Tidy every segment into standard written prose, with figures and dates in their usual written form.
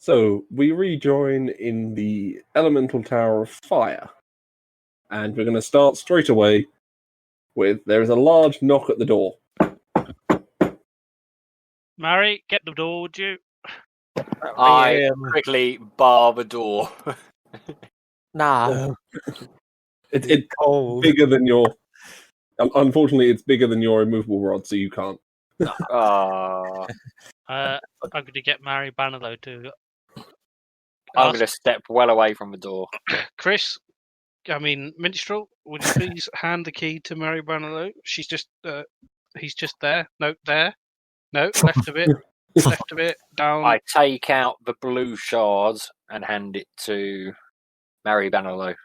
So we rejoin in the Elemental Tower of Fire. And we're going to start straight away with there is a large knock at the door. Mary, get the door, would you? I quickly bar the door. Nah. It's cold. bigger than your... Unfortunately, it's bigger than your immovable rod, so you can't. I'm I'm going to get Mary Bannerlow to... going to step well away from the door. Minstrel, would you please hand the key to Mary Bannerlow? She's just... he's just there. No, there. No, left a bit. Left a bit. Down. I take out the blue shard and hand it to Mary Bannerlow.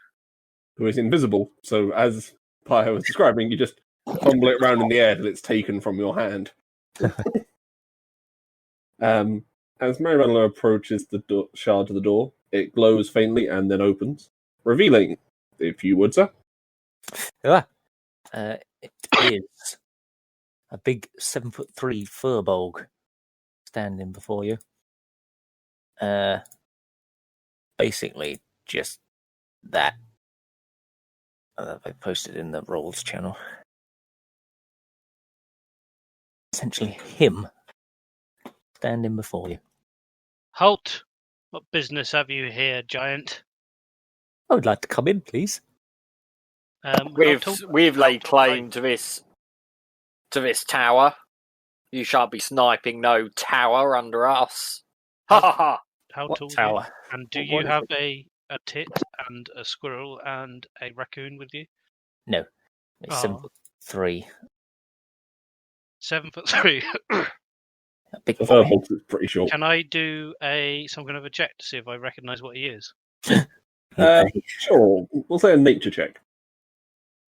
Who is invisible, so as Pyre was describing, you just fumble it around in the air till it's taken from your hand. As Mary Bannerlow approaches the shard to the door, it glows faintly and then opens, revealing, if you would, sir. It is a big 7'3" furbolg standing before you. Basically, just that. I posted in the Rolls channel. Essentially, him standing before you. Halt! What business have you here, giant? I would like to come in, please. We've laid claim to this tower. You shan't be sniping no tower under us. Ha ha ha! How What tall tower? are you? And do you have a tit and a squirrel and a raccoon with you? No, it's 7'3". 7'3". A big The boy. firebolt is pretty short. Can I do some kind of a check to see if I recognise what he is? Sure, we'll say a nature check.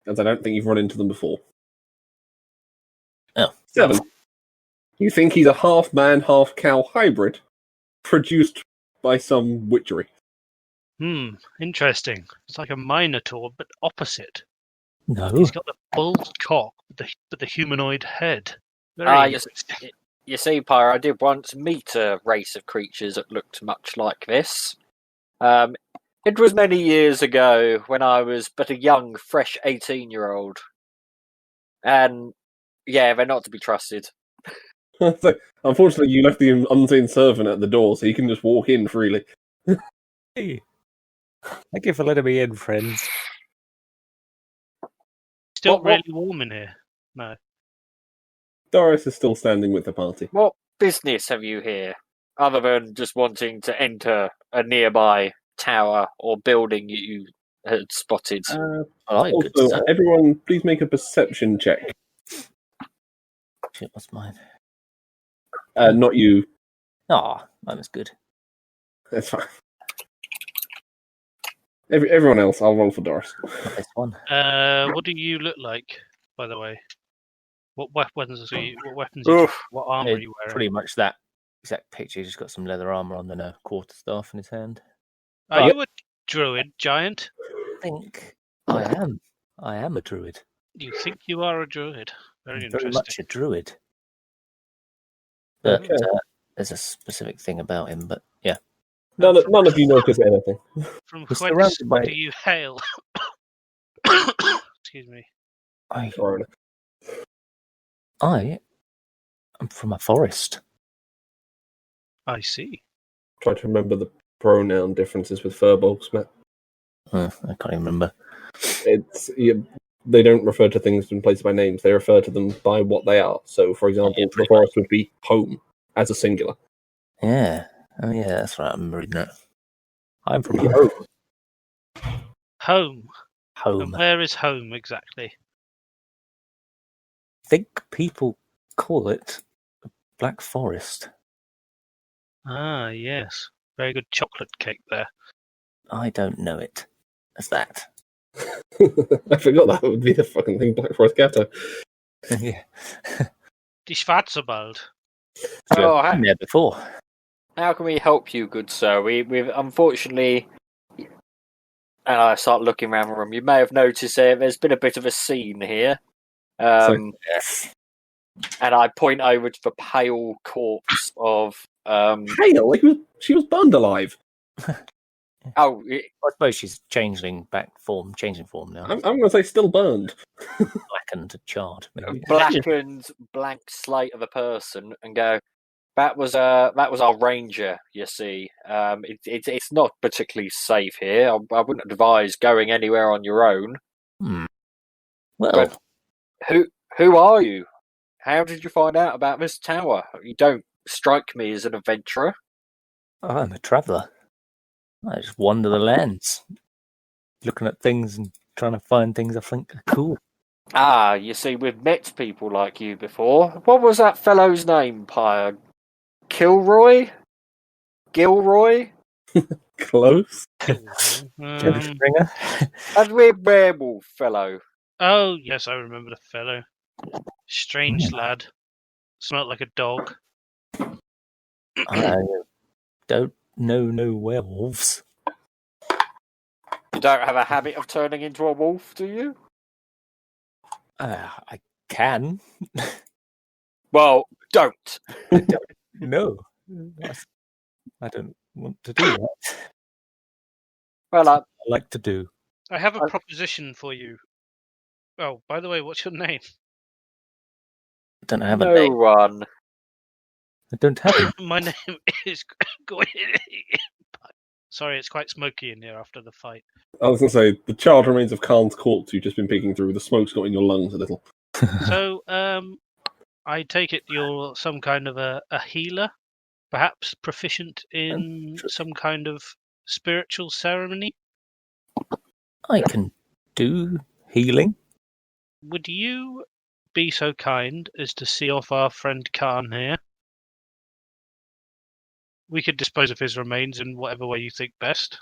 As I don't think you've run into them before. Oh. 7. You think he's a half-man, half-cow hybrid produced by some witchery. Interesting. It's like a minotaur, but opposite. No. He's got the bulged cock with the humanoid head. Very interesting. You see, Pyre, I did once meet a race of creatures that looked much like this. It was many years ago when I was but a young, fresh 18-year-old. And, yeah, they're not to be trusted. So, unfortunately, you left the unseen servant at the door, so you can just walk in freely. Hey. Thank you for letting me in, friends. Still What- really warm in here. No. Doris is still standing with the party. What business have you here, other than just wanting to enter a nearby tower or building you had spotted? I like good Also, stuff. everyone, please make a perception check. Shit, what's mine? Not you. Ah, mine was good. That's fine. Everyone else, I'll roll for Doris. Not this one. What do you look like, by the way? What weapons are you? What weapons? Are you, Oof. what armor are you wearing? Pretty much that exact picture. He's just got some leather armor on and a quarterstaff in his hand. Are you a druid, giant? I think I am. I am a druid. You think you are a druid? Very I'm interesting. very much a druid. But Okay. there's a specific thing about him. But yeah, None of you notice anything. From We're whence surrounded by- do you hail? Excuse me. I Sorry. am from a forest. I see. Try to remember the pronoun differences with furbolgs, Matt. I can't even remember. They don't refer to things in places by names. They refer to them by what they are. So, for example, Yeah, the pretty forest would be home as a singular. Yeah. Oh yeah, that's right. I'm reading it. I'm from Home. Home. home. And where is home exactly? I think people call it a Black Forest. Ah, yes. Very good chocolate cake there. I don't know it as that. I forgot that would be the fucking thing, Black Forest Ghetto. Yeah. Die Schwarzwald. Oh, Been there before. how can we help you, good sir? We've unfortunately, and I start looking around the room. You may have noticed there's been a bit of a scene here. Yes. And I point over to the pale corpse of Hail? She was burned alive. Oh, I suppose she's changing form now. I'm going to say still burned. Blackened, charred. Maybe. blackened blank slate of a person, and go. That was our ranger. You see, it's not particularly safe here. I wouldn't advise going anywhere on your own. Well, But who are you? How did you find out about this tower? You don't strike me as an adventurer. I'm a traveller. I just wander the lands, looking at things and trying to find things I think are cool. Ah, you see, we've met people like you before. What was that fellow's name, Pyre? Gilroy? Close. Springer. That weird werewolf fellow. Oh, yes, I remember the fellow. Strange lad. Smelt like a dog. I don't know no werewolves. You don't have a habit of turning into a wolf, do you? I can. Well, don't. No. I don't want to do that. Well, I like to do. I have a proposition for you. Oh, by the way, what's your name? I don't have a no name. one. I don't have a name. My name is. Sorry, it's quite smoky in here after the fight. I was going to say, the charred remains of Khan's corpse you've just been peeking through. The smoke's got in your lungs a little. So, I take it you're some kind of a healer, perhaps proficient in some kind of spiritual ceremony. I can do healing. Would you be so kind as to see off our friend Khan here? We could dispose of his remains in whatever way you think best.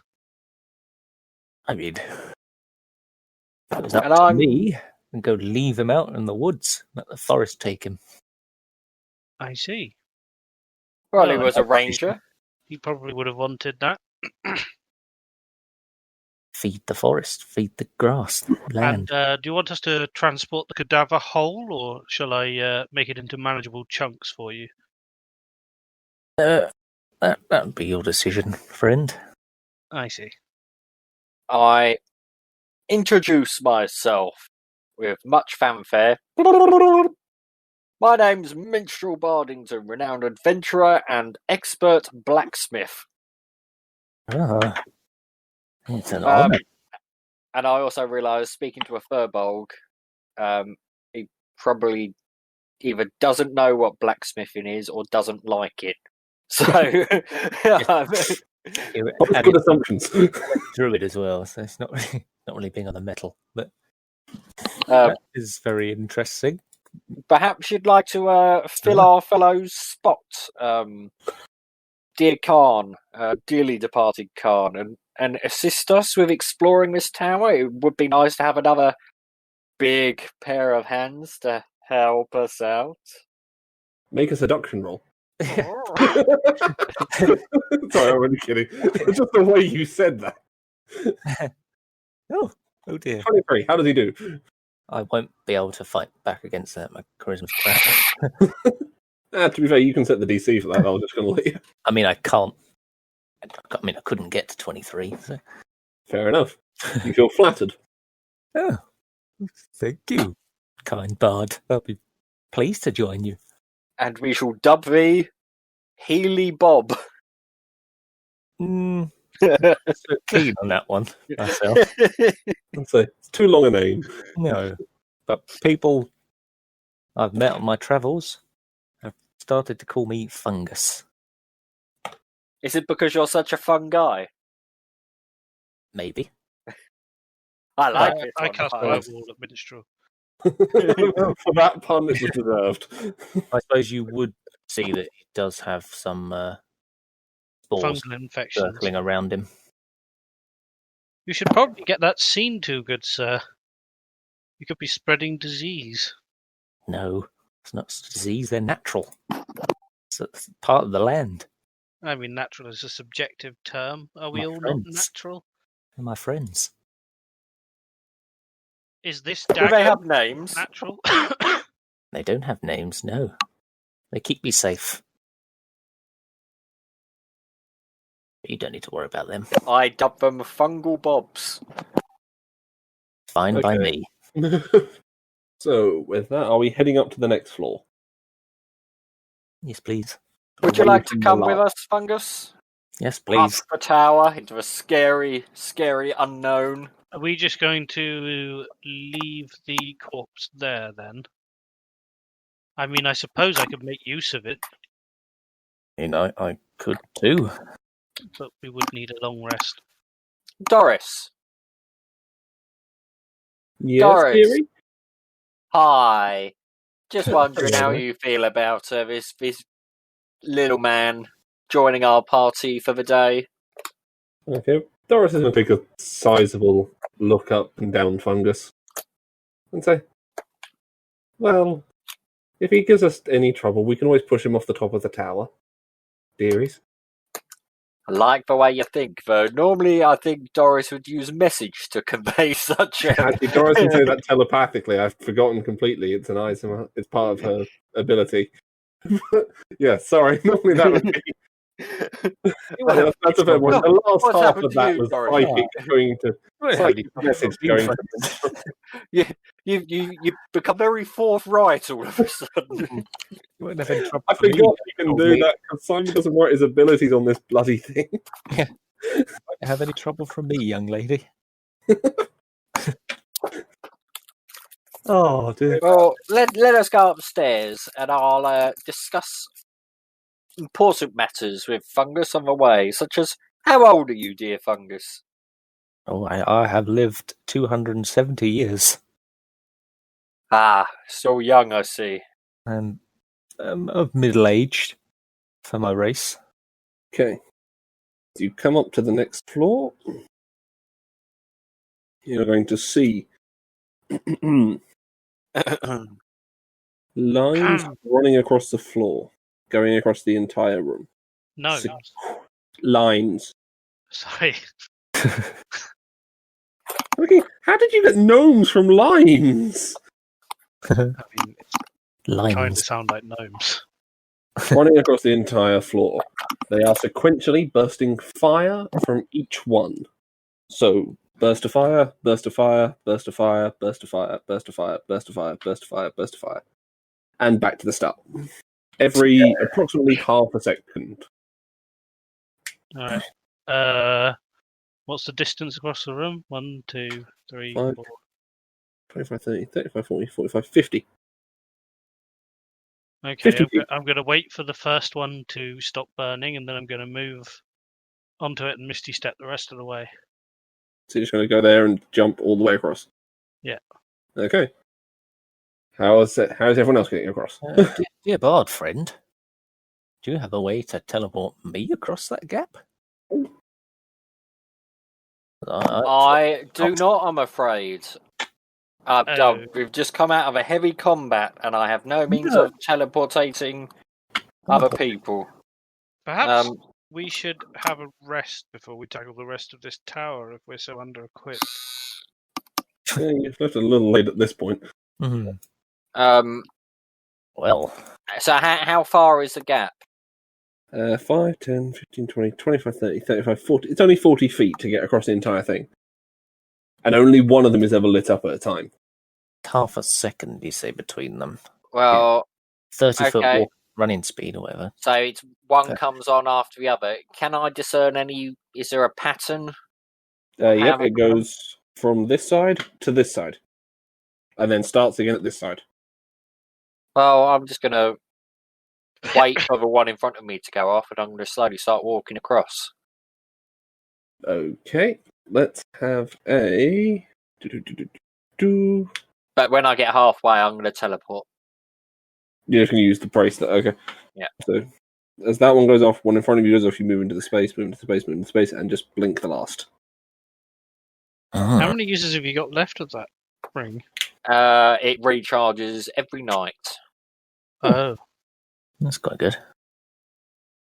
I mean, it was up And to me. And go leave him out in the woods. Let the forest take him. I see. Well, he Oh, was a ranger. He probably would have wanted that. Feed the forest, feed the grass, the land. And do you want us to transport the cadaver whole, or shall I make it into manageable chunks for you? That would be your decision, friend. I see. I introduce myself with much fanfare. My name's Minstrel Bardington, renowned adventurer and expert blacksmith. Ah, it's an honour. And I also realise, speaking to a furbolg, he probably either doesn't know what blacksmithing is or doesn't like it. So, Both good assumptions. Druid as well, so it's not really being on the metal, but um, that is very interesting. perhaps you'd like to fill our fellow's spot, dear Khan, dearly departed Khan, and assist us with exploring this tower. It would be nice to have another big pair of hands to help us out. Make a seduction roll. Sorry, I'm only kidding. It's just the way you said that. Oh dear. 23, how does he do? I won't be able to fight back against that. My charisma's crap. To be fair, you can set the DC for that. I was just going to let you. I mean, I can't. I couldn't get to 23. So. Fair enough. You feel flattered. Oh, thank you, kind bard. I'll be pleased to join you. And we shall dub thee Healy Bob. I'm so keen on that one myself. I'd say it's too long a name. No, but people I've met on my travels have started to call me Fungus. Is it because you're such a fun guy? Maybe. I like it. I cast Fireball at Minstrel. For that pun, it was deserved. I suppose you would see that he does have some spores Fungal infections. circling around him. You should probably get that seen to, good sir. You could be spreading disease. No, it's not disease, they're natural. It's part of the land. I mean, natural is a subjective term. Are we My all friends. not natural? They're my friends. Is this Do dagger they have names? natural? They don't have names, no. They keep me safe. You don't need to worry about them. I dub them fungal bobs. Fine by Okay. me. So, with that, are we heading up to the next floor? Yes, please. Would you Away like to from the come with lark. us, Fungus? Yes, Up please. the tower into a scary, scary unknown. Are we just going to leave the corpse there then? I mean, I suppose I could make use of it, You know, I could too. but we would need a long rest. Doris, Yes, Doris. dearie? hi. Just wondering how Hello. you feel about this little man joining our party for the day. Okay. Doris is going to take a sizable look up and down Fungus and say, well, if he gives us any trouble, we can always push him off the top of the tower. Dearies. I like the way you think, though. Normally, I think Doris would use message to convey such a... Actually, Doris can say that telepathically. I've forgotten completely. It's it's part of her ability. Yeah, sorry. Normally that would be... that's a fair point. The last What's half happened of to that you, was Doris? psychic going to... Psychic message going to... You become very forthright all of a sudden. You won't have any trouble I for me. forgot you can do that because Simon doesn't write his abilities on this bloody thing. You won't have any trouble from me, young lady. Oh, dear. Well, let us go upstairs and I'll discuss important matters with Fungus on the way, such as how old are you, dear Fungus? Oh, I have lived 270 years. Ah, still young, I see. And of middle-aged for my race. Okay. As you come up to the next floor, you're going to see lines running across the floor, going across the entire room. No, Lines. sorry. Okay, how did you get gnomes from lines? I mean, it's trying to Lines. sound like gnomes. Running across the entire floor. They are sequentially bursting fire from each one. So, burst of fire, burst of fire, burst of fire, burst of fire, burst of fire, burst of fire, burst of fire, burst of fire. And back to the start. Every approximately half a second. All right. What's the distance across the room? 1, 2, 3, 5, 4. 25, 30, 35, 40, 45, 50. Okay, 50 feet. I'm going to wait for the first one to stop burning, and then I'm going to move onto it and Misty Step the rest of the way. So you're just going to go there and jump all the way across? Yeah. Okay. How's everyone else getting across? Dear Bard friend, do you have a way to teleport me across that gap? I do not, I'm afraid. We've just come out of a heavy combat and I have no means of teleportating other people. Perhaps we should have a rest before we tackle the rest of this tower if we're so under-equipped. Yeah, you've left it a little late at this point. Mhm. Well, so how far is the gap? 5, 10, 15, 20, 25, 30, 35, 40. It's only 40 feet to get across the entire thing. And only one of them is ever lit up at a time. Half a second, you say, between them. Well, 30-foot okay. walk, running speed or whatever. So it's one comes on after the other. Can I discern any? Is there a pattern? Yep, it goes from this side to this side. And then starts again at this side. Well, I'm just going to wait for the one in front of me to go off, and I'm going to slowly start walking across. Okay, let's have a... But when I get halfway, I'm going to teleport. You're just going to use the bracelet, okay. Yeah. So, as that one goes off, one in front of you goes off, you move into the space, move into the space, move into the space, and just blink the last. How many uses have you got left of that ring? It recharges every night. Oh. That's quite good.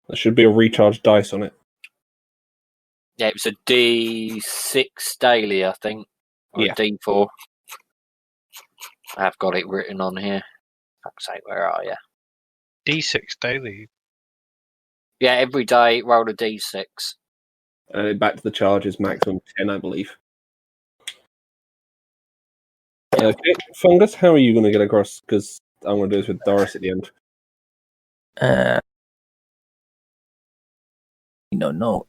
There should be a recharge dice on it. Yeah, it's a D6 daily, I think. Or Yeah. a D4. I have got it written on here. Fuck's sake, where are you? D6 daily. Yeah, every day roll a D6. Back to the charges, maximum 10, I believe. Okay, Fungus, how are you going to get across? Because I'm going to do this with Doris at the end. No.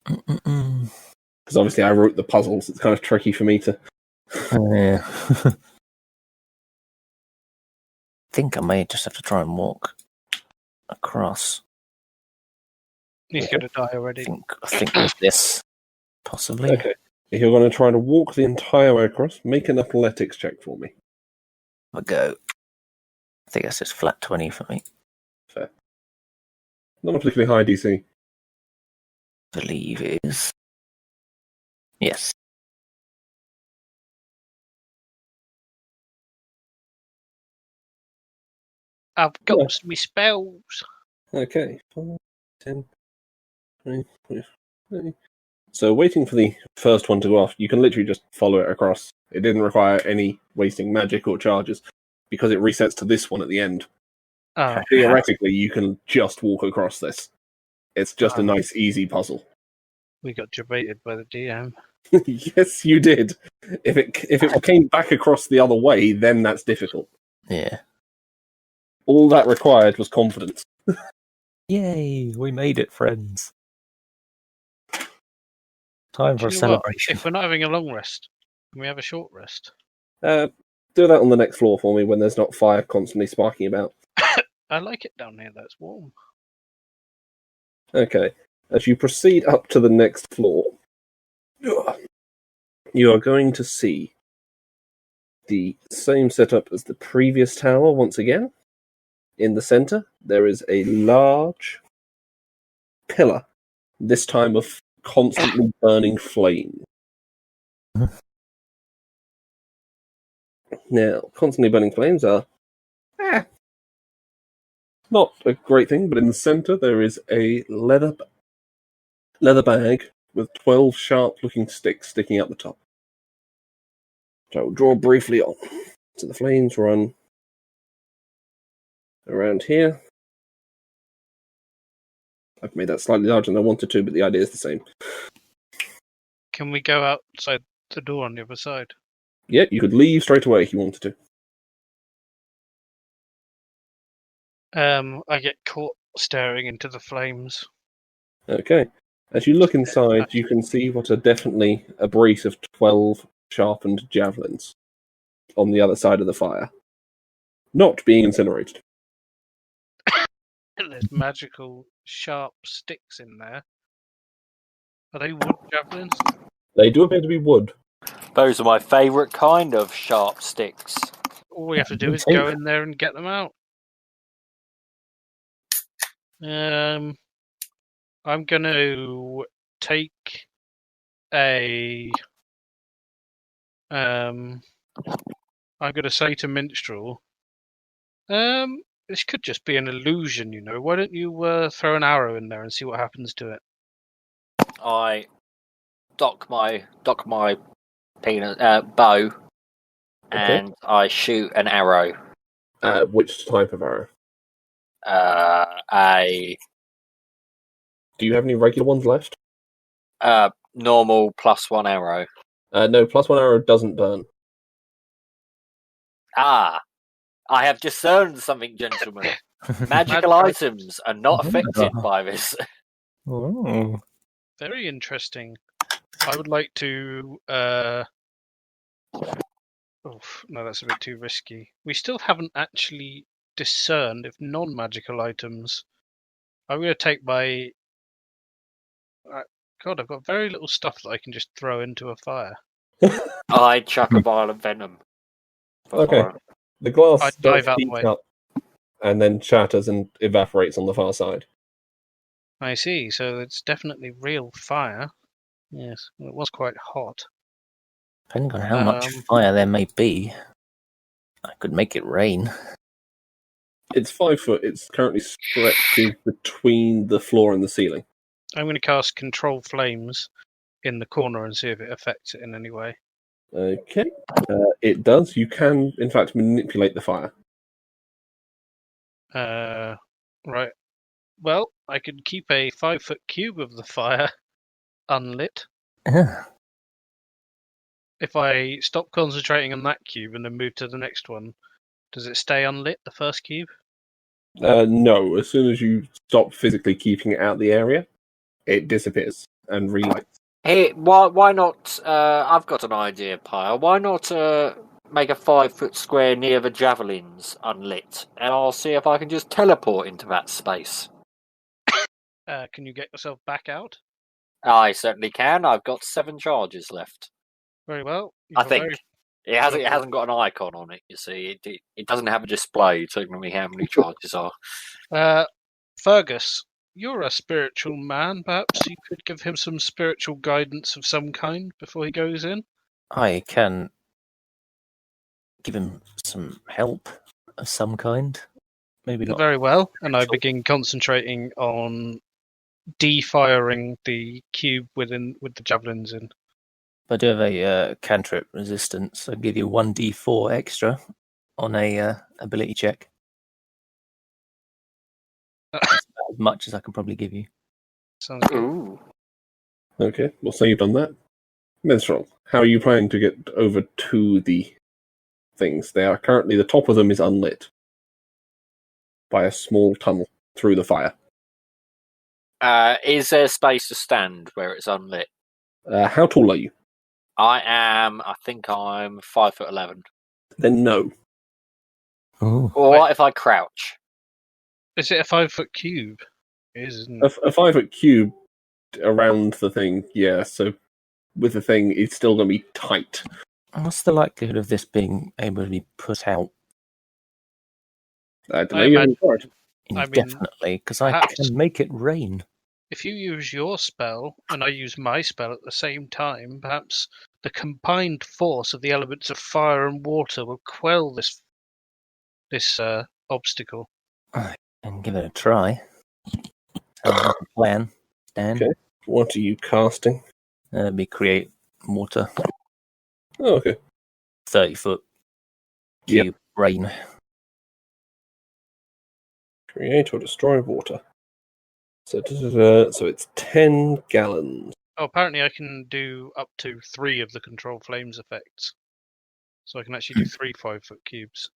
Because obviously I wrote the puzzles, it's kind of tricky for me to... Yeah. I think I may just have to try and walk across. He's going to die already. I think with this, possibly. Okay. If you're going to try to walk the entire way across, make an athletics check for me. Have a go. I think that's just flat 20 for me. Fair. Not a particularly high DC. I believe it is. Yes. I've got Yeah. me spells. Okay. 5, 10, 20, 30. So waiting for the first one to go off, you can literally just follow it across. It didn't require any wasting magic or charges because it resets to this one at the end. Oh, Theoretically, you can just walk across this. It's just a nice, easy puzzle. we got debated by the DM. Yes, you did. If it came back across the other way, then that's difficult. Yeah. All that required was confidence. Yay! We made it, friends. Time for a Do you know what? celebration. If we're not having a long rest, can we have a short rest? Do that on the next floor for me when there's not fire constantly sparking about. I like it down here, though. It's warm. Okay. As you proceed up to the next floor, you are going to see the same setup as the previous tower once again. In the center, there is a large pillar, this time of constantly burning flame. Now, constantly burning flames are not a great thing, but in the center there is a leather bag with 12 sharp-looking sticks sticking out the top. So I will draw briefly on. So the flames run around here. I've made that slightly larger than I wanted to, but the idea is the same. Can we go outside the door on the other side? Yeah, you could leave straight away if you wanted to. I get caught staring into the flames. Okay. As you look inside, you can see what are definitely a brace of 12 sharpened javelins on the other side of the fire. Not being incinerated. There's magical sharp sticks in there. Are they wood javelins? They do appear to be wood. Those are my favourite kind of sharp sticks. All we have to do Me is too. go in there and get them out. I'm going to take a. I'm going to say to Minstrel, this could just be an illusion, you know. Why don't you throw an arrow in there and see what happens to it? I dock my bow, and I shoot an arrow. Which type of arrow? Do you have any regular ones left? Normal +1 arrow. No, +1 arrow doesn't burn. I have discerned something, gentlemen. Magical items are not affected by this. Oh. Very interesting. I would like to. No, that's a bit too risky. We still haven't actually discerned if non-magical items. I'm going to take my. God, I've got very little stuff that I can just throw into a fire. I chuck a vial of venom. Okay. The glass I'd does dive out the heat way. up and then shatters and evaporates on the far side. I see. So it's definitely real fire. Yes, well, it was quite hot. Depending on how much fire there may be, I could make it rain. It's 5 foot. It's currently stretched between the floor and the ceiling. I'm going to cast Control Flames in the corner and see if it affects it in any way. Okay. It does. You can, in fact, manipulate the fire. Right. Well, I could keep a 5-foot cube of the fire unlit. Yeah. If I stop concentrating on that cube and then move to the next one, does it stay unlit, the first cube? No, as soon as you stop physically keeping it out the area, it disappears and relights. Hey, why not? I've got an idea, Pyle. Why not make a 5-foot square near the javelins unlit, and I'll see if I can just teleport into that space. Can you get yourself back out? I certainly can. I've got 7 charges left. Very well. I think it hasn't got an icon on it. You see, it doesn't have a display telling me how many charges are. Fergus, you're a spiritual man. Perhaps you could give him some spiritual guidance of some kind before he goes in? I can give him some help of some kind. Maybe not. Very well. And I begin concentrating on defiring the cube with the javelins in. I do have a cantrip resistance. I'll give you 1d4 extra on a ability check. That's about as much as I can probably give you. Sounds good. Ooh. Okay, we'll say you've done that. Minstrel, how are you planning to get over to the things? They are currently, the top of them is unlit by a small tunnel through the fire. Is there space to stand where it's unlit? How tall are you? I think I'm 5'11". Then no. Oh. Or what if I crouch? Is it a 5-foot cube? It is, isn't it? A 5-foot cube around the thing, yeah, so with the thing, it's still going to be tight. What's the likelihood of this being able to be put out I don't know, you haven't tried. I mean, indefinitely? Because I perhaps- can make it rain. If you use your spell and I use my spell at the same time, perhaps the combined force of the elements of fire and water will quell this obstacle. And give it a try. Sounds like a plan, Dan. Okay. What are you casting? That'd be create water. Oh, okay. 30-foot Yep. cube rain. Create or destroy water. So it's 10 gallons. Oh, apparently I can do up to 3 of the control flames effects. So I can actually do 3 5-foot cubes.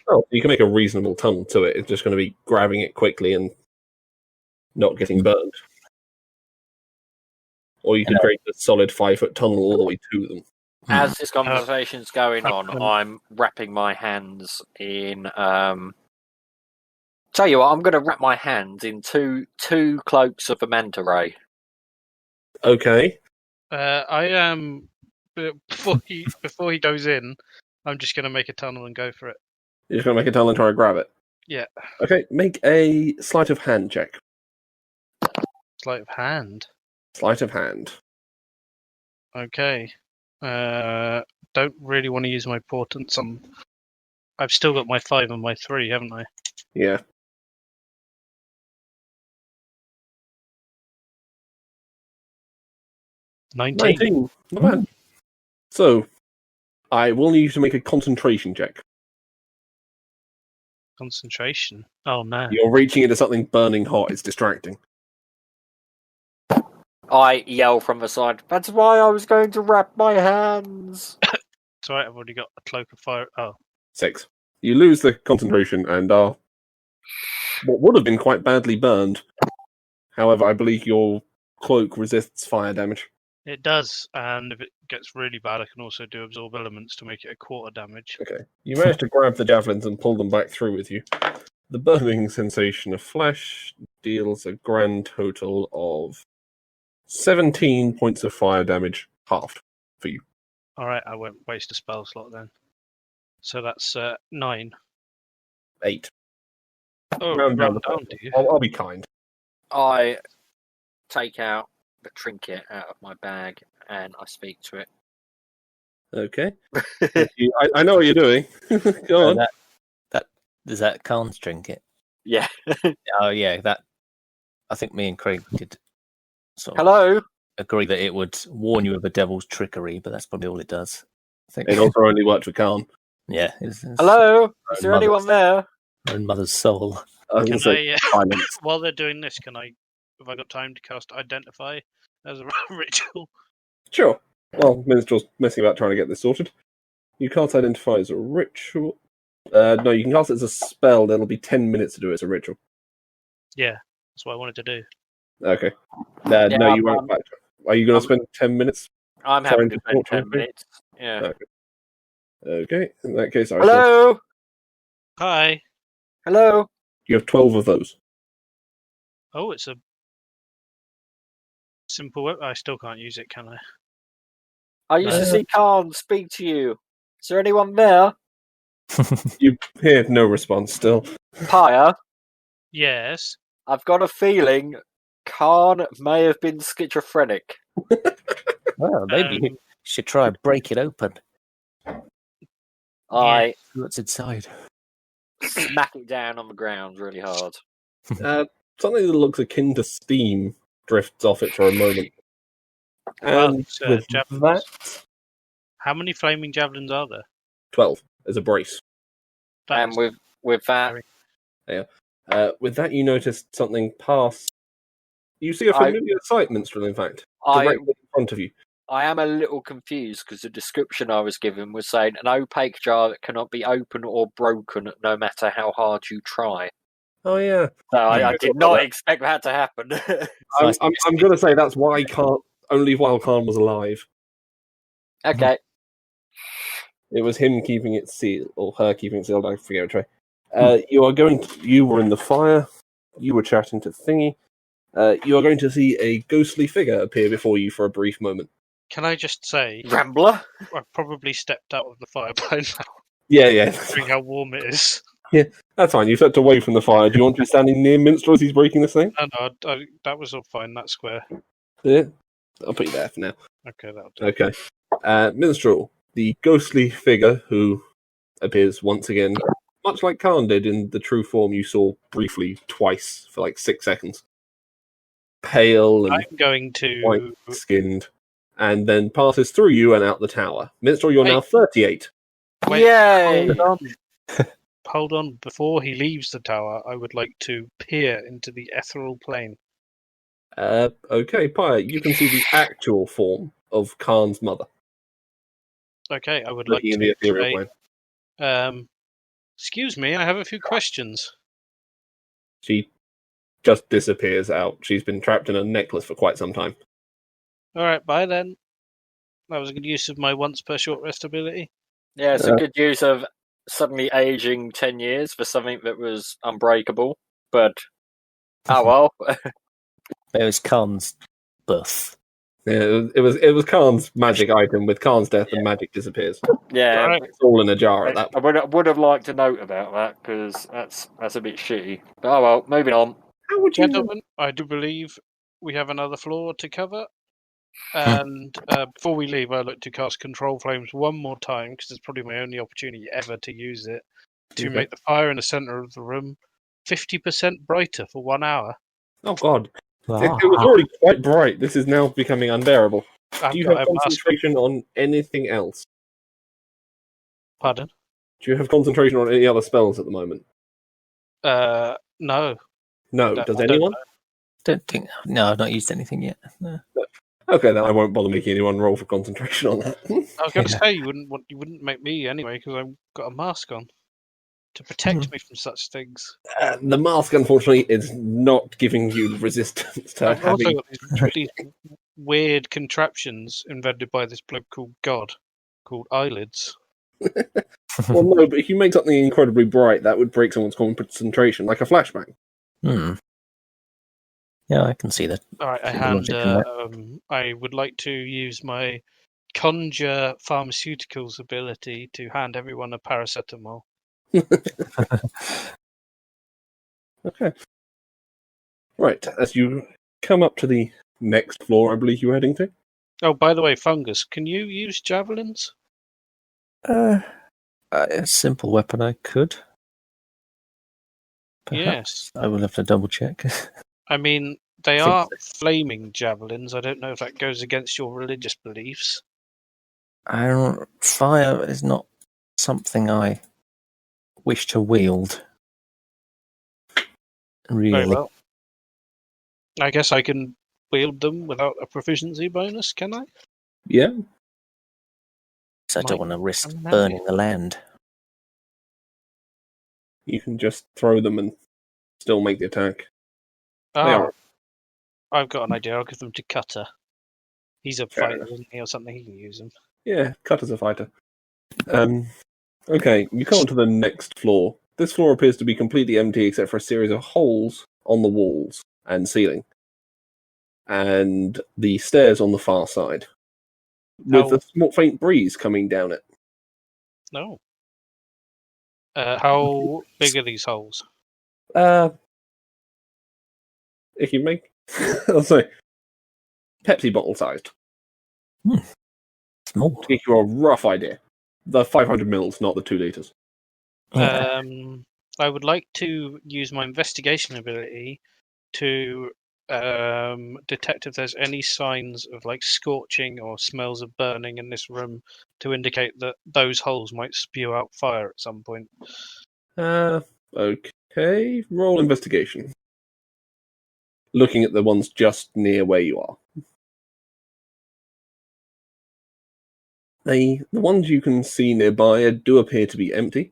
Oh, you can make a reasonable tunnel to it. It's just going to be grabbing it quickly and not getting burned. Or you can create a solid 5-foot tunnel all the way to them. As this conversation's going on, Captain. I'm wrapping my hands in. Tell you what, I'm going to wrap my hands in two cloaks of the manta ray. Okay. I am before he goes in. I'm just going to make a tunnel and go for it. You're just going to make a tunnel and try to grab it. Yeah. Okay, make a sleight of hand check. Sleight of hand. Sleight of hand. Okay. Don't really want to use my portents on. I've still got my 5 and my 3, haven't I? Yeah. Nineteen. 19. Not bad. So, I will need you to make a concentration check. Concentration. Oh no. You're reaching into something burning hot. It's distracting. I yell from the side, "That's why I was going to wrap my hands!" It's alright, I've already got a cloak of fire. Oh. 6. You lose the concentration and are what would have been quite badly burned. However, I believe your cloak resists fire damage. It does, and if it gets really bad, I can also do absorb elements to make it a quarter damage. Okay. You manage to grab the javelins and pull them back through with you. The burning sensation of flesh deals a grand total of 17 points of fire damage, halved for you. Alright, I won't waste a spell slot then. So that's 9. 8. Oh, Round down round the down, do you? I'll be kind. I take out the trinket out of my bag and I speak to it. Okay. I know what you're doing. Go on. Does that Khan's trinket? Yeah. Oh yeah, that. I think me and Craig did sort of Hello? agree that it would warn you of a devil's trickery, but that's probably all it does. I think. It also only worked for Khan. Yeah. Hello? Is there Mother- anyone there? Her own mother's soul. I was Can going to say I, silence. while they're doing this, have I got time to cast Identify as a ritual? Sure. Well, Minstrel's messing about trying to get this sorted. You can't identify as a ritual. No, you can cast it as a spell. That'll be 10 minutes to do it as a ritual. Yeah, that's what I wanted to do. Okay. Yeah, No, you won't. Are you going to spend 10 minutes? I'm Trying happy to to spend talk to 10 him? minutes. Yeah. Okay. In that case, I shall. Hello? Hi. Hello? You have 12 of those. Oh, it's a simple weapon. I still can't use it, can I? I used to No. see Khan speak to you. Is there anyone there? You hear no response still. Pyre, Yes. I've got a feeling Khan may have been schizophrenic. Well, maybe you should try and break it open. I See what's inside. smack it down on the ground really hard. Something that looks akin to steam drifts off it for a moment. Wow, And these, with javelins. that, How many flaming javelins are there? 12 as a brace. And with that, With that, you noticed something pass. You see a I- familiar sight, Minstrel, in fact, I directly in front of you. I am a little confused because the description I was given was saying an opaque jar that cannot be opened or broken no matter how hard you try. Oh, yeah. So I I did thought not that. expect that to happen. I'm going to say that's why only while Khan was alive. Okay. It was him keeping it sealed, or her keeping it sealed, I forget which way. You were in the fire, you were chatting to Thingy. You are going to see a ghostly figure appear before you for a brief moment. Can I just say, Rambler? I've probably stepped out of the fire by now, Yeah. considering how warm it is. That's fine, you stepped away from the fire. Do you want to be standing near Minstrel as he's breaking this thing? No, that was all fine, that square. Yeah. I'll put you there for now. Okay, that'll do. Okay. Minstrel, the ghostly figure who appears once again, much like Khan did in the true form you saw briefly twice for like 6 seconds. Pale and I'm going to... white-skinned, and then passes through you and out the tower. Minstrel, you're Wait. now 38. Wait, Yay! Hold on. Before he leaves the tower, I would like to peer into the ethereal plane. Okay, Pyre, you can see the actual form of Khan's mother. Okay, I would like Looking in the to ethereal plane. excuse me, I have a few questions. She just disappears out. She's been trapped in a necklace for quite some time. Alright, bye then. That was a good use of my once per short rest ability. Yeah, it's a good use of suddenly aging 10 years for something that was unbreakable. But, oh well. It was Khan's birth. Yeah, it was Khan's magic item. With Khan's death, the magic disappears. Yeah, Alright. It's all in a jar at that I point. would have liked to note about that because that's a bit shitty. But, oh well, moving on. How would you? Gentlemen, I do believe we have another floor to cover. And before we leave, I'd like to cast Control Flames one more time, because it's probably my only opportunity ever to use it, to Okay. make the fire in the centre of the room 50% brighter for 1 hour. Oh God! It was already quite bright. This is now becoming unbearable. I've Do you got have a mask. concentration on anything else? Pardon? Do you have concentration on any other spells at the moment? No. No. don't- Does I don't anyone? know. Don't think. No, I've not used anything yet. No. Okay, then I won't bother making anyone roll for concentration on that. I was going to Yeah. say you wouldn't make me anyway, because I've got a mask on to protect me from such things. The mask, unfortunately, is not giving you resistance to I've also having. got these weird contraptions invented by this bloke called God, called eyelids. Well, no, but if you make something incredibly bright, that would break someone's concentration, like a flashbang. Yeah, I can see that. All right, I See the logic in that. I would like to use my conjure pharmaceuticals ability to hand everyone a paracetamol. Okay. Right, as you come up to the next floor, I believe you're heading to. Oh, by the way, Fungus, can you use javelins? A simple weapon I could. Yes. I will have to double check. I mean, they I think are flaming javelins. I don't know if that goes against your religious beliefs. Fire is not something I wish to wield. Very Really? well. I guess I can wield them without a proficiency bonus, can I? Yeah. So I don't Might want to risk come in burning handy. the land. You can just throw them and still make the attack. They Oh, are. I've got an idea. I'll give them to Cutter. He's a Fair fighter, enough. isn't he, or something? He can use them. Yeah, cut as a fighter. Okay, you come onto the next floor. This floor appears to be completely empty except for a series of holes on the walls and ceiling. And the stairs on the far side. With How- a small faint breeze coming down it. No. How big are these holes? If you make... I'll say... Pepsi bottle sized. Small. To give you a rough idea. The 500 mils, not the 2 litres. Yeah. I would like to use my investigation ability to detect if there's any signs of like scorching or smells of burning in this room to indicate that those holes might spew out fire at some point. Okay. Roll investigation. Looking at the ones just near where you are. The ones you can see nearby do appear to be empty.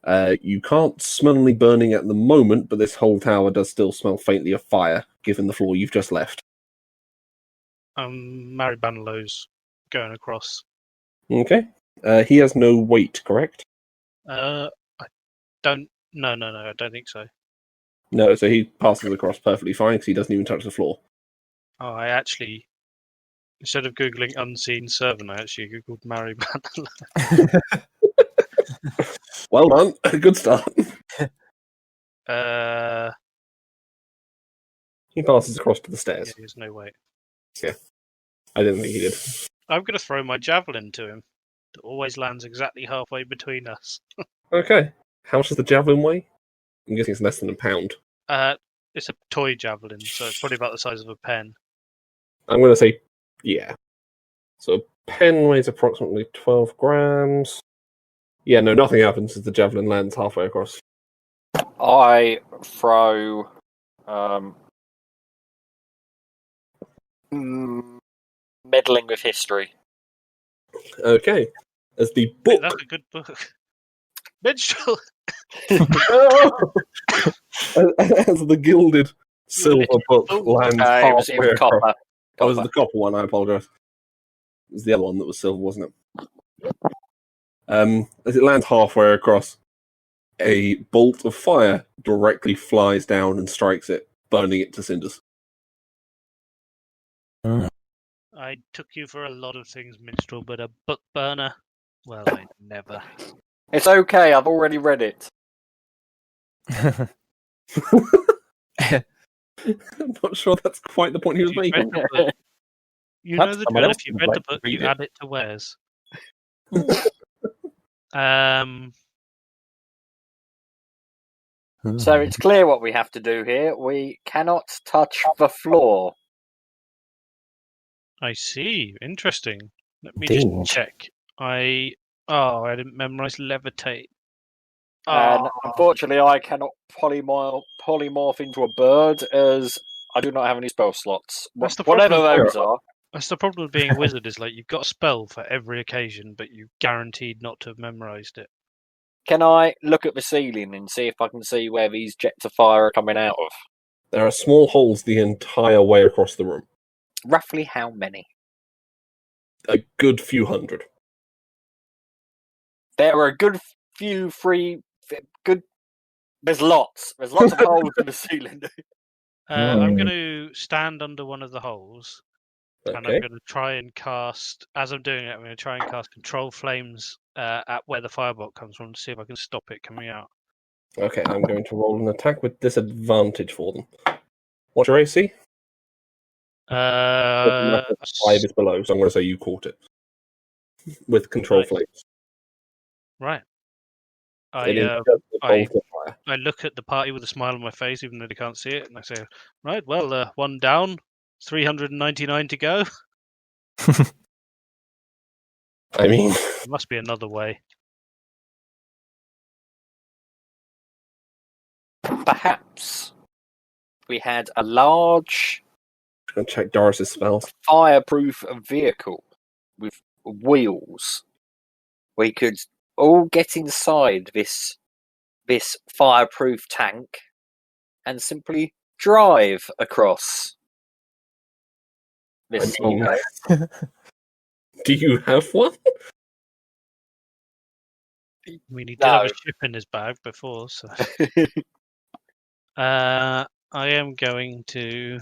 You can't smell any burning at the moment, but this whole tower does still smell faintly of fire, given the floor you've just left. Mary Banelow's going across. Okay. He has no weight, correct? I don't. No, I don't think so. No, so he passes across perfectly fine because he doesn't even touch the floor. Oh, I actually, instead of googling unseen servant, I actually googled Mary Banelow. Well done. Good start. He passes across to the Yeah, stairs. there's no way. I didn't think he did. I'm going to throw my javelin to him. It always lands exactly halfway between us. Okay. How much does the javelin weigh? I'm guessing it's less than a pound. It's a toy javelin, so it's probably about the size of a pen. I'm going to say, yeah. So a pen weighs approximately 12 grams. Yeah, no, nothing happens as the javelin lands halfway across. I throw meddling with history. Okay. As the Wait, book... that's a good book. Minstrel! As the gilded silver book lands It halfway was across. copper. That was the copper one, I apologise. It was the other one that was silver, wasn't it? As it lands halfway across, a bolt of fire directly flies down and strikes it, burning it to cinders. I took you for a lot of things, Minstrel, but a book burner? Well, I never. It's okay, I've already read it. I'm not sure that's quite the point he was If you've making. read the book, you Perhaps know the someone drill. else If you've would read like the to book, read you it. add it to Wares. So it's clear what we have to do here. We cannot touch the floor. I see. Interesting. Let me Indeed. just check. I didn't memorize levitate. And unfortunately, I cannot polymorph into a bird as I do not have any spell slots. That's the Whatever problem. those are. That's the problem with being a wizard is like you've got a spell for every occasion, but you're guaranteed not to have memorized it. Can I look at the ceiling and see if I can see where these jets of fire are coming out of? There are small holes the entire way across the room. Roughly how many? A good few hundred. There are a good few There's lots. There's lots of holes in the ceiling. I'm going to stand under one of the holes, and I'm Okay. going to try and cast. As I'm doing it, I'm going to try and cast control flames at where the firebolt comes from to see if I can stop it coming out. Okay, I'm going to roll an attack with disadvantage for them. What's your AC? 5 is below, so I'm going to say you caught it. With control Right. flames. Right. It is I just a bolt of fire. I look at the party with a smile on my face, even though they can't see it, and I say, "Right, well, one down, 399 to go. I mean, There must be another way." Perhaps we had a large I'm going to check Doris's spells. fireproof vehicle with wheels. We could all get inside this fireproof tank and simply drive across this. I mean, do you have one? I mean, he did have a No. ship in his bag before, so. I am going to.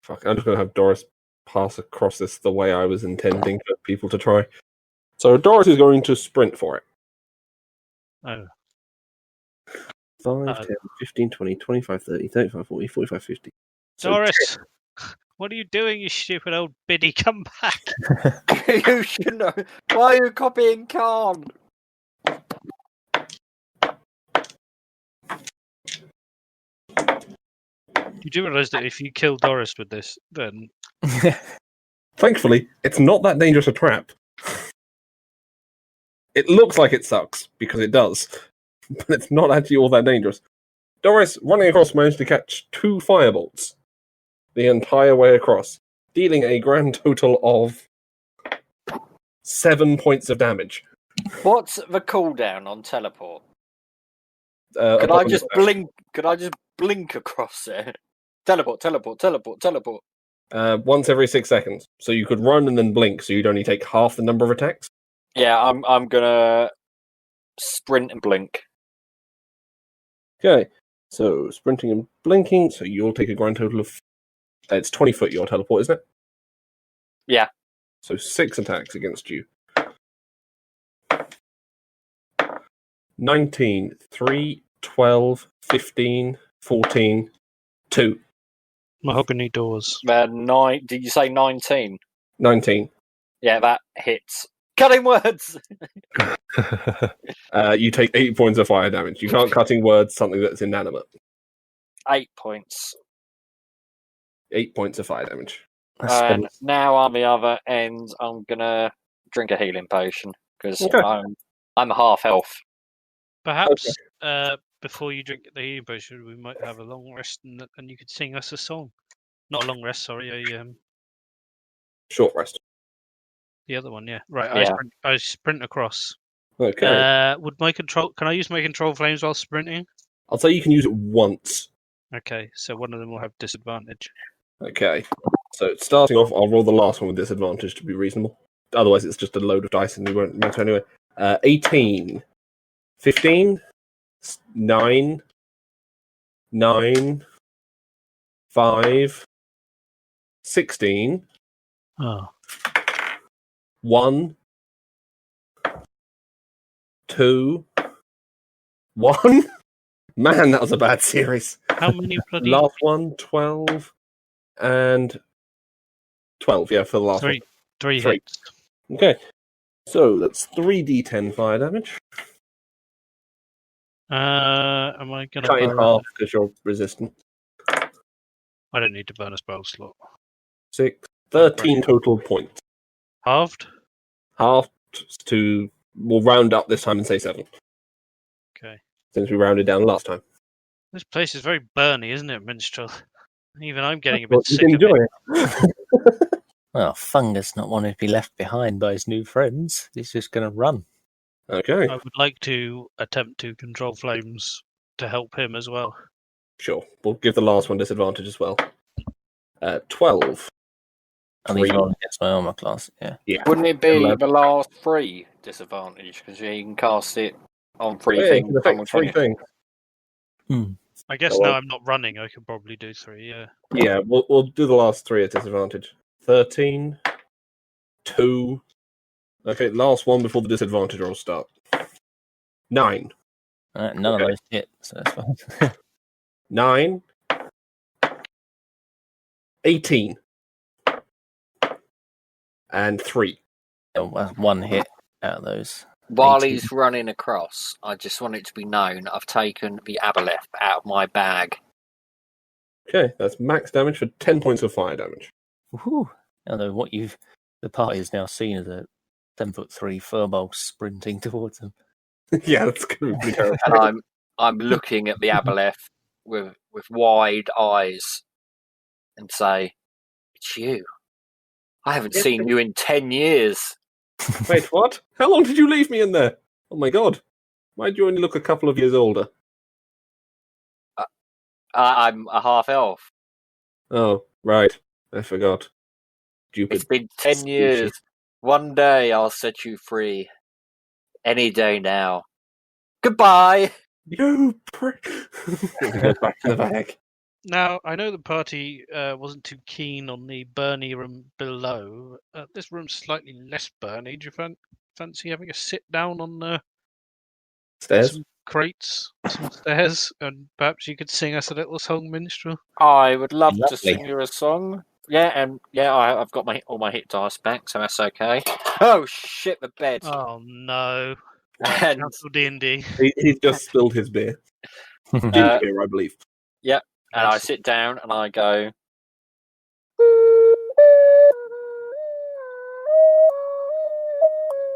Fuck, I'm just going to have Doris pass across this the way I was intending for people to try. So Doris is going to sprint for it. Oh, 5, 10, 15, 20, 25, 30, 35, 40, 45, 50. So Doris! What are you doing, you stupid old biddy? Come back! You should know. Why are you copying Khan? You do realise that if you kill Doris with this, then thankfully, it's not that dangerous a trap. It looks like it sucks, because it does. But it's not actually all that dangerous. Doris, running across, managed to catch 2 firebolts the entire way across, dealing a grand total of 7 points of damage. What's the cooldown on teleport? Could Could I just blink across it? Teleport. Once every 6 seconds. So you could run and then blink, so you'd only take half the number of attacks. Yeah, I'm gonna sprint and blink. Okay, so sprinting and blinking, so you'll take a grand total of... it's 20 foot your teleport, isn't it? Yeah. So 6 attacks against you. 19, 3, 12, 15, 14, 2. mahogany doors. 9. Did you say 19? 19. Yeah, that hits. Cutting words. You take 8 points of fire damage. You can't cutting words something that's inanimate. 8 points. 8 points of fire damage. And now on the other end, I'm gonna drink a healing potion because Okay. I'm half health. Perhaps before you drink the healing potion, we might have a long rest, and you could sing us a song. Not a long rest, sorry. Short rest. The other one, yeah. Right. Yeah. I sprint across. Okay. Would my control? Can I use my control flames while sprinting? I'll say you can use it once. Okay, so one of them will have disadvantage. Okay. So starting off, I'll roll the last one with disadvantage to be reasonable. Otherwise, it's just a load of dice and we won't matter anyway. 18. 15. 9. 9. 5. 16. Oh. 1. 2. 1. Man, that was a bad series. How many bloody Last one, 12. And 12, yeah, for the last one. three Three. hits? Okay. So that's 3d10 fire damage. Am I gonna Cut in burn? half because you're resistant. I don't need to burn a spell slot. 6. 13 total points. Halved? Half to... We'll round up this time and say 7. Okay. Since we rounded down last time. This place is very burny, isn't it, Minstrel? Even I'm getting a bit What you sick of enjoy it. it. Well, Fungus not wanting to be left behind by his new friends. He's just going to run. Okay, I would like to attempt to control flames to help him as well. sure. We'll give the last one disadvantage as well. 12. And he's 3. rolling against my armor class. Yeah. Yeah. Wouldn't it be 11. the last 3 disadvantage because you can cast it on 3 Yeah, you things can affect 3 simultaneously? things. I guess Go now on. I'm not running, I could probably do 3, yeah. Yeah, we'll do the last 3 at disadvantage. 13. 2. Okay, last one before the disadvantage roll start. 9. None Okay. of those hit, so that's fine. 9. 18. And 3. One hit out of those. While 18. he's running across, I just want it to be known I've taken the aboleth out of my bag. Okay, that's max damage for 10 points of fire damage. Woohoo! Although the party is now seen as a 10'3" furball sprinting towards them. Yeah, that's going to be terrible. And I'm looking at the aboleth with wide eyes and say, "It's you. I haven't Yes, seen you in 10 years." Wait, what? How long did you leave me in there? Oh my god. Why'd you only look a couple of years older? I'm a half elf. Oh, right. I forgot. Stupid. It's been 10 years. One day I'll set you free. Any day now. Goodbye. You prick. Goes back to the bag. Now, I know the party wasn't too keen on the Bernie room below. This room's slightly less Bernie. Do you fancy having a sit down on Stairs. some crates, some stairs, and perhaps you could sing us a little song, minstrel? I would love to Lovely. sing you a song. I've got all my hit dice back, so that's okay. Oh shit, the bed. Oh no! And Cancel D&D. He's just spilled his beer. Ginger beer, I believe. and I sit down and I go.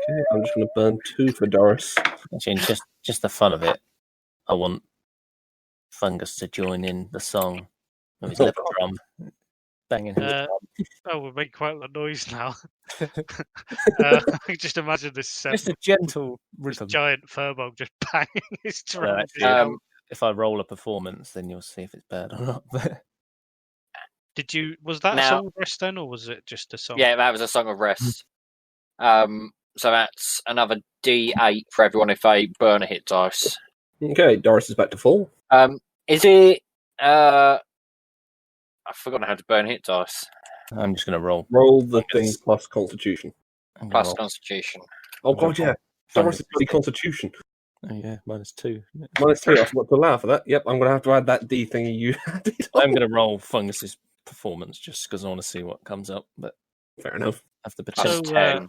Okay, I'm just going to burn 2 for Doris. Actually, just the fun of it, I want Fungus to join in the song with his little drum, banging his drum. Oh, we'll make quite a lot of noise now. I can just imagine this Just a gentle rhythm. giant furball just banging his drum. Actually, if I roll a performance, then you'll see if it's bad or not. Was that Now- a song of rest then, or was it just a song? Yeah, that was a song of rest. So that's another D8 for everyone if they burn a hit dice. Okay, Doris is back to full. Is it? I've forgotten how to burn hit dice. I'm just going to roll. Roll the thing plus Constitution. I'm gonna Plus roll. Constitution. Oh god, yeah. Doris Fungus. is bloody Constitution. Oh yeah, -2. isn't it? -3, I forgot to allow for that. Yep, I'm going to have to add that D thingy you added. I'm going to roll Fungus's performance just because I want to see what comes up. But Fair enough. I have the So, potential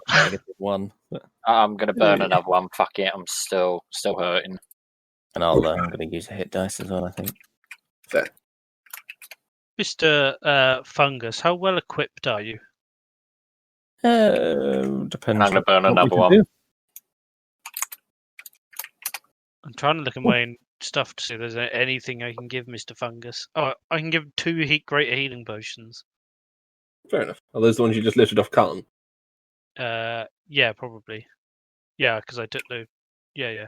-1. But, I'm going to burn another one. Fuck it, I'm still hurting. and I'm going to use a hit dice as well, I think. Fair. Mr. Fungus, how well equipped are you? Depends. I'm going to burn what we another can one. do. I'm trying to look in my stuff to see if there's anything I can give Mr. Fungus. Oh, I can give him 2 greater healing potions. Fair enough. Are those the ones you just lifted off Carlton? Yeah, probably. Yeah, because I took the. Yeah.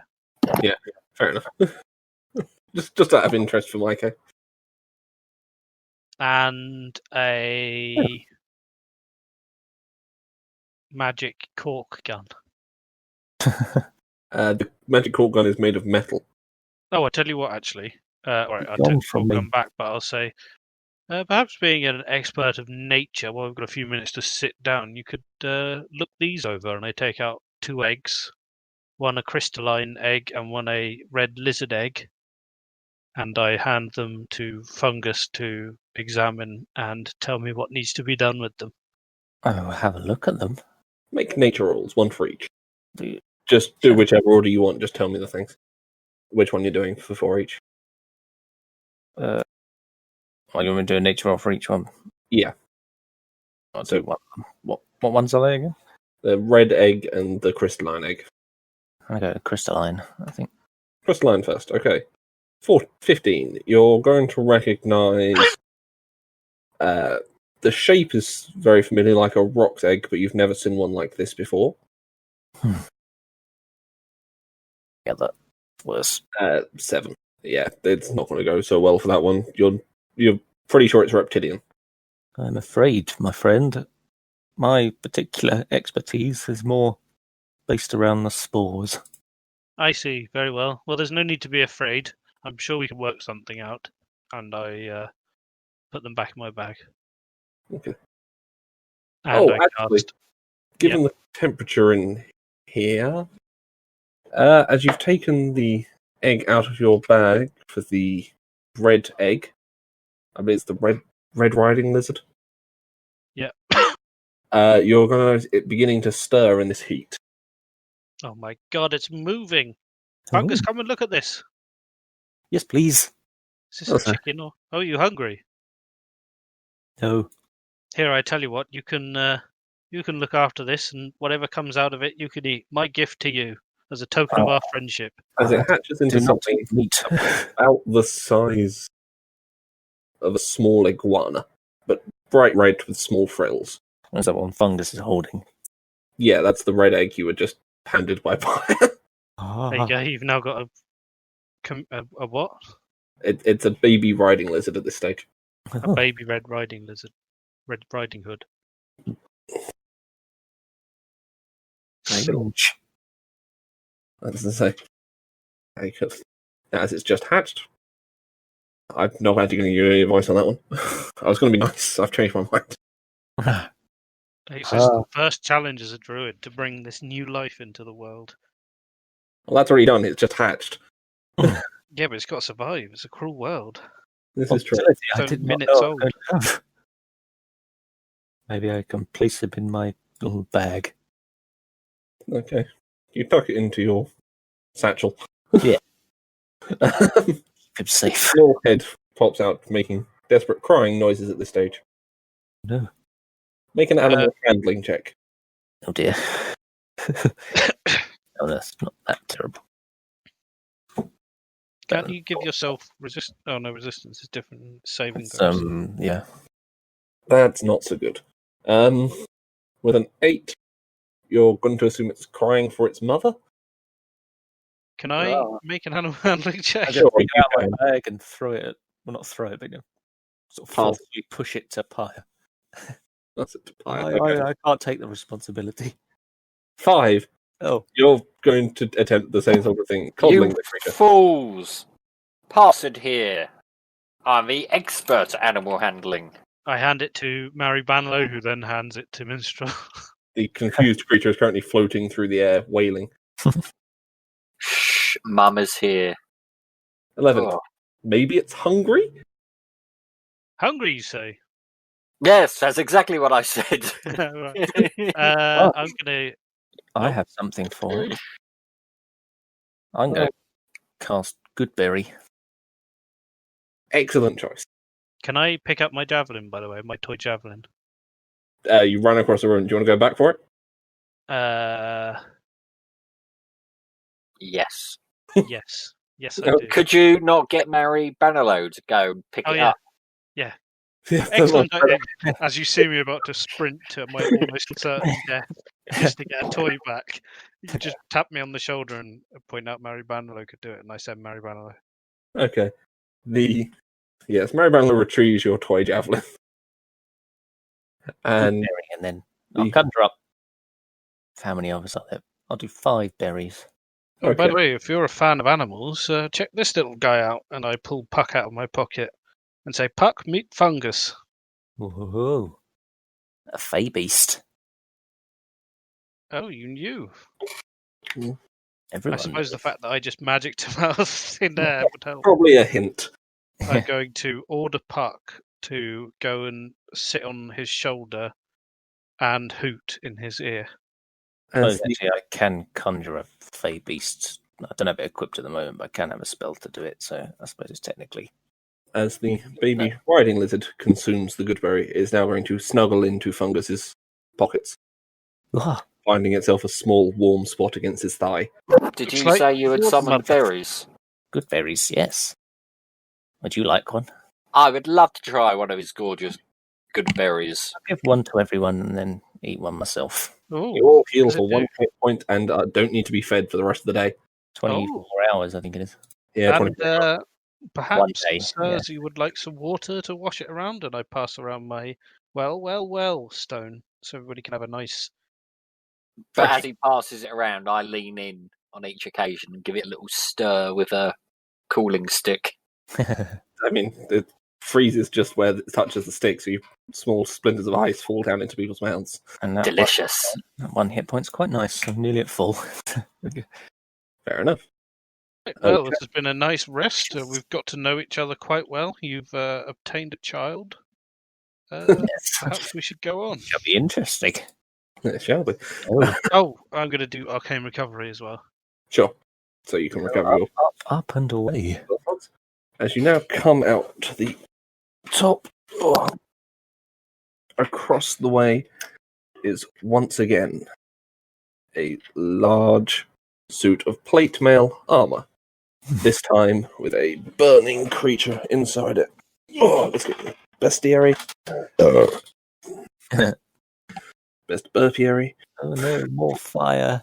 Fair enough. just out of interest for Micah. And a magic cork gun. The magic cork gun is made of metal. Oh, I tell you what, actually. Alright, I'll Gone take the from cork me. gun back, but I'll say, perhaps being an expert of nature, while we've got a few minutes to sit down, you could look these over. And I take out 2 eggs, one a crystalline egg and one a red lizard egg. And I hand them to Fungus to examine and tell me what needs to be done with them. Oh, have a look at them. Make nature rolls, 1 for each. Do- Just do whichever order you want. Just tell me the things. Which one you're doing for 4 each. Well, you want me to do a nature roll for each one? Yeah. I'll do one. What ones are they again? The red egg and the crystalline egg. I go to crystalline, I think. Crystalline first, okay. 15. You're going to recognise the shape is very familiar, like a roc's egg, but you've never seen one like this before. Yeah, that was 7. Yeah, it's not going to go so well for that one. You're pretty sure it's reptilian. I'm afraid, my friend, my particular expertise is more based around the spores. I see, very well. Well, there's no need to be afraid. I'm sure we can work something out. And I put them back in my bag. Okay. And Oh, I actually, cast. given the temperature in here, as you've taken the egg out of your bag for the red egg, I mean it's the red riding lizard. Yeah. You're going to notice it beginning to stir in this heat. Oh my god, it's moving! Fungus, Oh, come and look at this. yes, please. Is this a Okay. chicken or? Oh, are you hungry? No. Here, I tell you what. You can look after this, and whatever comes out of it, you can eat. My gift to you as a token of our friendship. As it hatches into Do not something eat meat. about the size of a small iguana, but bright red with small frills. What's that one Fungus is holding? Yeah, that's the red egg you were just handed by Pyre. There you go. You've now got a what? It's a baby riding lizard at this stage. A baby red riding lizard. Red Riding Hood. Strange. That doesn't say. As it's just hatched. I'm not actually going to give you any advice on that one. I was going to be nice. I've changed my mind. It says the first challenge as a druid to bring this new life into the world. Well, that's already done. It's just hatched. Yeah, but it's got to survive. It's a cruel world. This is true. I It's did only not minutes know I old. could have. Maybe I can place it in my little bag. Okay. You tuck it into your satchel. Yeah. Keep safe. Your head pops out, making desperate crying noises at this stage. No. Make an animal handling check. Oh dear. Oh, that's not that terrible. Can't you give yourself resist? Oh no, resistance is different. than Saving It's, throws. yeah. That's not so good. With an 8, you're going to assume it's crying for its mother? Can I make an animal handling check? I Sure, just take you out can. my bag and throw it. Well, not throw it, but sort of Pass. forcefully push it to Pyre. That's it to Pyre. Okay. I can't take the responsibility. 5. Oh, You're going to attempt the same sort of thing. Coddling You the creature. fools! Pass it here. I'm the expert at animal handling. I hand it to Mary Banlow, who then hands it to Minstrel. The confused creature is currently floating through the air, wailing. Shh, Mum is here. 11. Oh. Maybe it's hungry? Hungry, you say? Yes, that's exactly what I said. Right. Oh. I'm gonna. I have something for it. I'm going to cast Goodberry. Excellent choice. Can I pick up my javelin? By the way, my toy javelin. You run across the room. Do you want to go back for it? Yes. Yes, yes, I do. Could you not get Mary Bannerlow to go and pick Oh, it yeah. up? Excellent. As you see me about to sprint to my almost certain death, just to get a toy back, you just tap me on the shoulder and point out Mary Bannerlow could do it, and I said Mary Bannerlow. Okay. Yes, Mary Bannerlow retrieves your toy javelin. And Goodberry, and then I'll conjure up. How many of us are there? I'll do 5 berries. Oh, by Okay. the way, if you're a fan of animals, check this little guy out. And I pull Puck out of my pocket and say, Puck, meet Fungus. Whoa. A fey beast. Oh, you knew. Everyone I suppose the knows. fact that I just magicked him out of thin air would help. probably a hint. I'm going to order Puck to go and sit on his shoulder and hoot in his ear. As the, Actually, I can conjure a fey beast. I don't have it equipped at the moment, but I can have a spell to do it, so I suppose it's technically. as the baby riding lizard consumes the goodberry, it is now going to snuggle into Fungus's pockets, Ah, finding itself a small warm spot against his thigh. Did Looks you like say you had your summoned mother. berries? good berries, yes. Would you like one? I would love to try one of his gorgeous good berries. I'll give one to everyone and then eat one myself. Oh, You all heal does it for 1 do? hit point and don't need to be fed for the rest of the day. 24 hours, I think it is. Yeah, And 20. perhaps, day, sirs, you would like some water to wash it around, and I pass around my well stone, so everybody can have a nice. But as he passes it around, I lean in on each occasion and give it a little stir with a cooling stick. I mean, it freezes just where it touches the stick, so small splinters of ice fall down into people's mouths. And that Delicious. That 1 hit point's quite nice. I'm nearly at full. Fair enough. Well, Okay. this has been a nice rest. We've got to know each other quite well. You've obtained a child. Yes. Perhaps we should go on. That'll be interesting. It shall be. Oh, I'm going to do arcane recovery as well. Sure. So you can recover your Up and away. points. As you now come out to the top, across the way is once again a large suit of plate mail armor. This time with a burning creature inside it. let's get bestiary. Best burpiary. Oh no, more fire.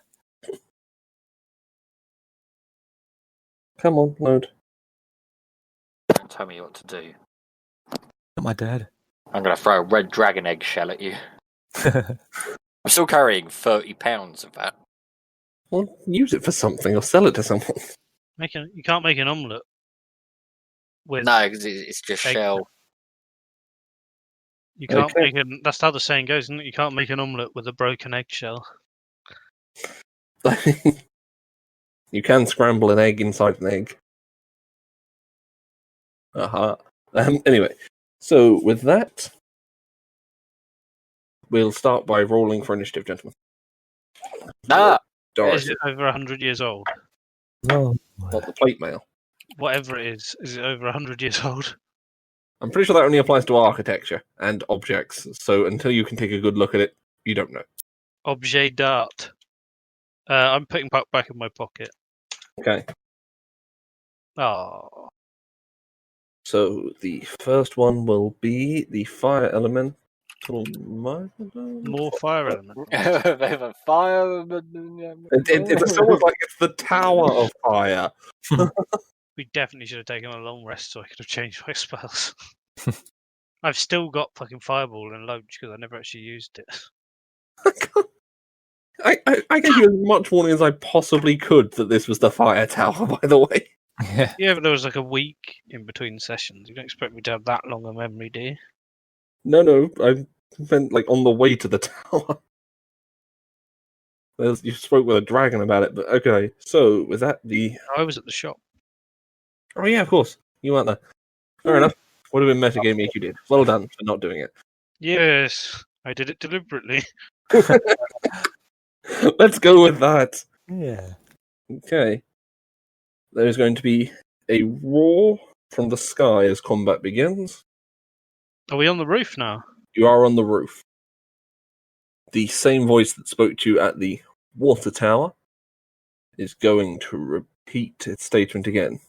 Come on, load. Don't tell me what to do. My dad. I'm going to throw a red dragon egg shell at you. I'm still carrying 30 pounds of that. Well, use it for something or sell it to someone. You can't make an omelette with. No, because it's just egg shell. You can't Okay. make an. That's how the saying goes, isn't it? You can't make an omelette with a broken eggshell. You can scramble an egg inside an egg. Anyway, so with that, we'll start by rolling for initiative, gentlemen. Nah! Doris, Is it over 100 years old? No. not the plate mail. Whatever it is it over 100 years old? I'm pretty sure that only applies to architecture and objects, so until you can take a good look at it, you don't know. Objet d'art. I'm putting back in my pocket. Okay, Oh, so the first one will be the fire elemental. more fire element. Fire. It's almost like it's the tower of fire. We definitely should have taken a long rest so I could have changed my spells. I've still got fucking fireball and loach because I never actually used it. I gave you as much warning as I possibly could that this was the fire tower, by the way. Yeah. Yeah, but there was like a week in between sessions. You don't expect me to have that long a memory, do you? No, I meant like on the way to the tower. You spoke with a dragon about it, but okay. So, was that the... I was at the shop. Oh yeah, of course. You weren't there. Fair enough. Would have been metagaming if you did. Well done for not doing it. Yes, I did it deliberately. Let's go with that. Yeah. Okay. There's going to be a roar from the sky as combat begins. Are we on the roof now? You are on the roof. The same voice that spoke to you at the water tower is going to repeat its statement again.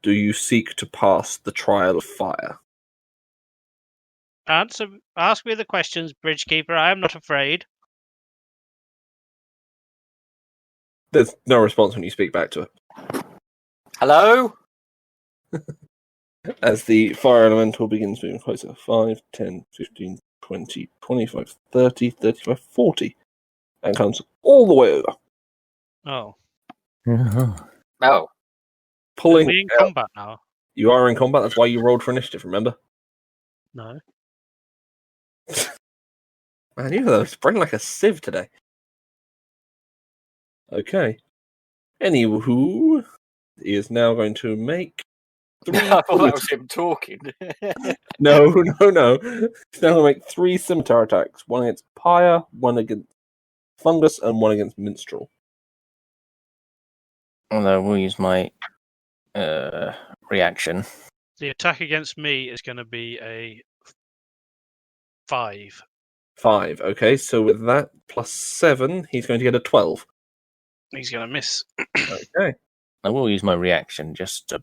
Do you seek to pass the trial of fire? Ask me the questions, Bridgekeeper. I am not afraid. There's no response when you speak back to it. Hello? As the fire elemental begins moving closer. 5, 10, 15, 20, 25, 30, 35, 40. And comes all the way over. Oh, Oh. are Pulling we in out. combat now? You are in combat, that's why you rolled for initiative, remember? No. Man, you're spreading like a sieve today. Okay. Anywho, he is now going to make three... I thought that was him talking. No. He's now going to make 3 scimitar attacks. One against Pyre, one against Fungus, and one against Minstrel. Although we'll use my reaction. The attack against me is going to be a 5. 5. Okay, so with that plus 7, he's going to get a 12. He's going to miss. Okay. I will use my reaction just to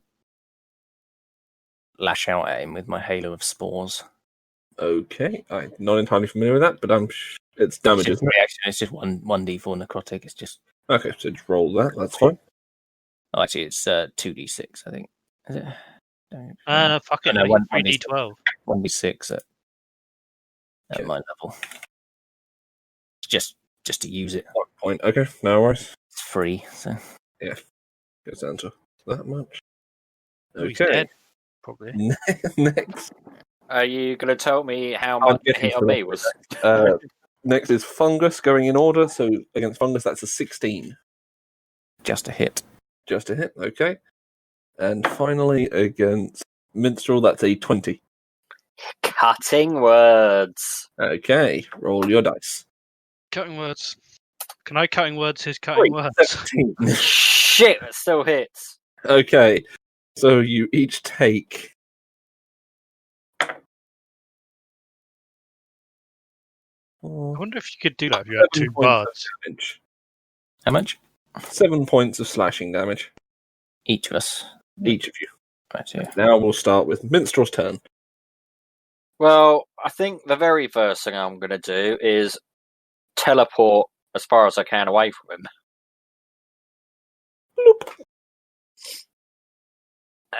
lash out at him with my halo of spores. Okay. I'm not entirely familiar with that, but it's damage, It's just isn't it? reaction. It's just one d4 necrotic. It's just Okay, so just roll that. That's fine. actually it's 2d6. I think is it? Fuck it. No, 3d12. 1d6 at Okay. my level. Just to use it. Point. Okay, no worries. It's free. So Goes down to that much. Oh, he's Okay. dead, probably. Next. Are you going to tell me how I'll much get hit into on that. me was? Next is Fungus going in order. So against Fungus, that's a 16. just a hit. Just a hit. Okay. And finally against Minstrel, that's a 20. Cutting words. Okay. Roll your dice. Cutting words. Can I cutting words his cutting words? 17. Shit, that still hits. Okay. So you each take... I wonder if you could do that if you had 2 7 points of bards. damage. How much? 7 points of slashing damage. Each of us. Each of you. Right here. Now we'll start with Minstrel's turn. Well, I think the very first thing I'm going to do is teleport as far as I can away from him.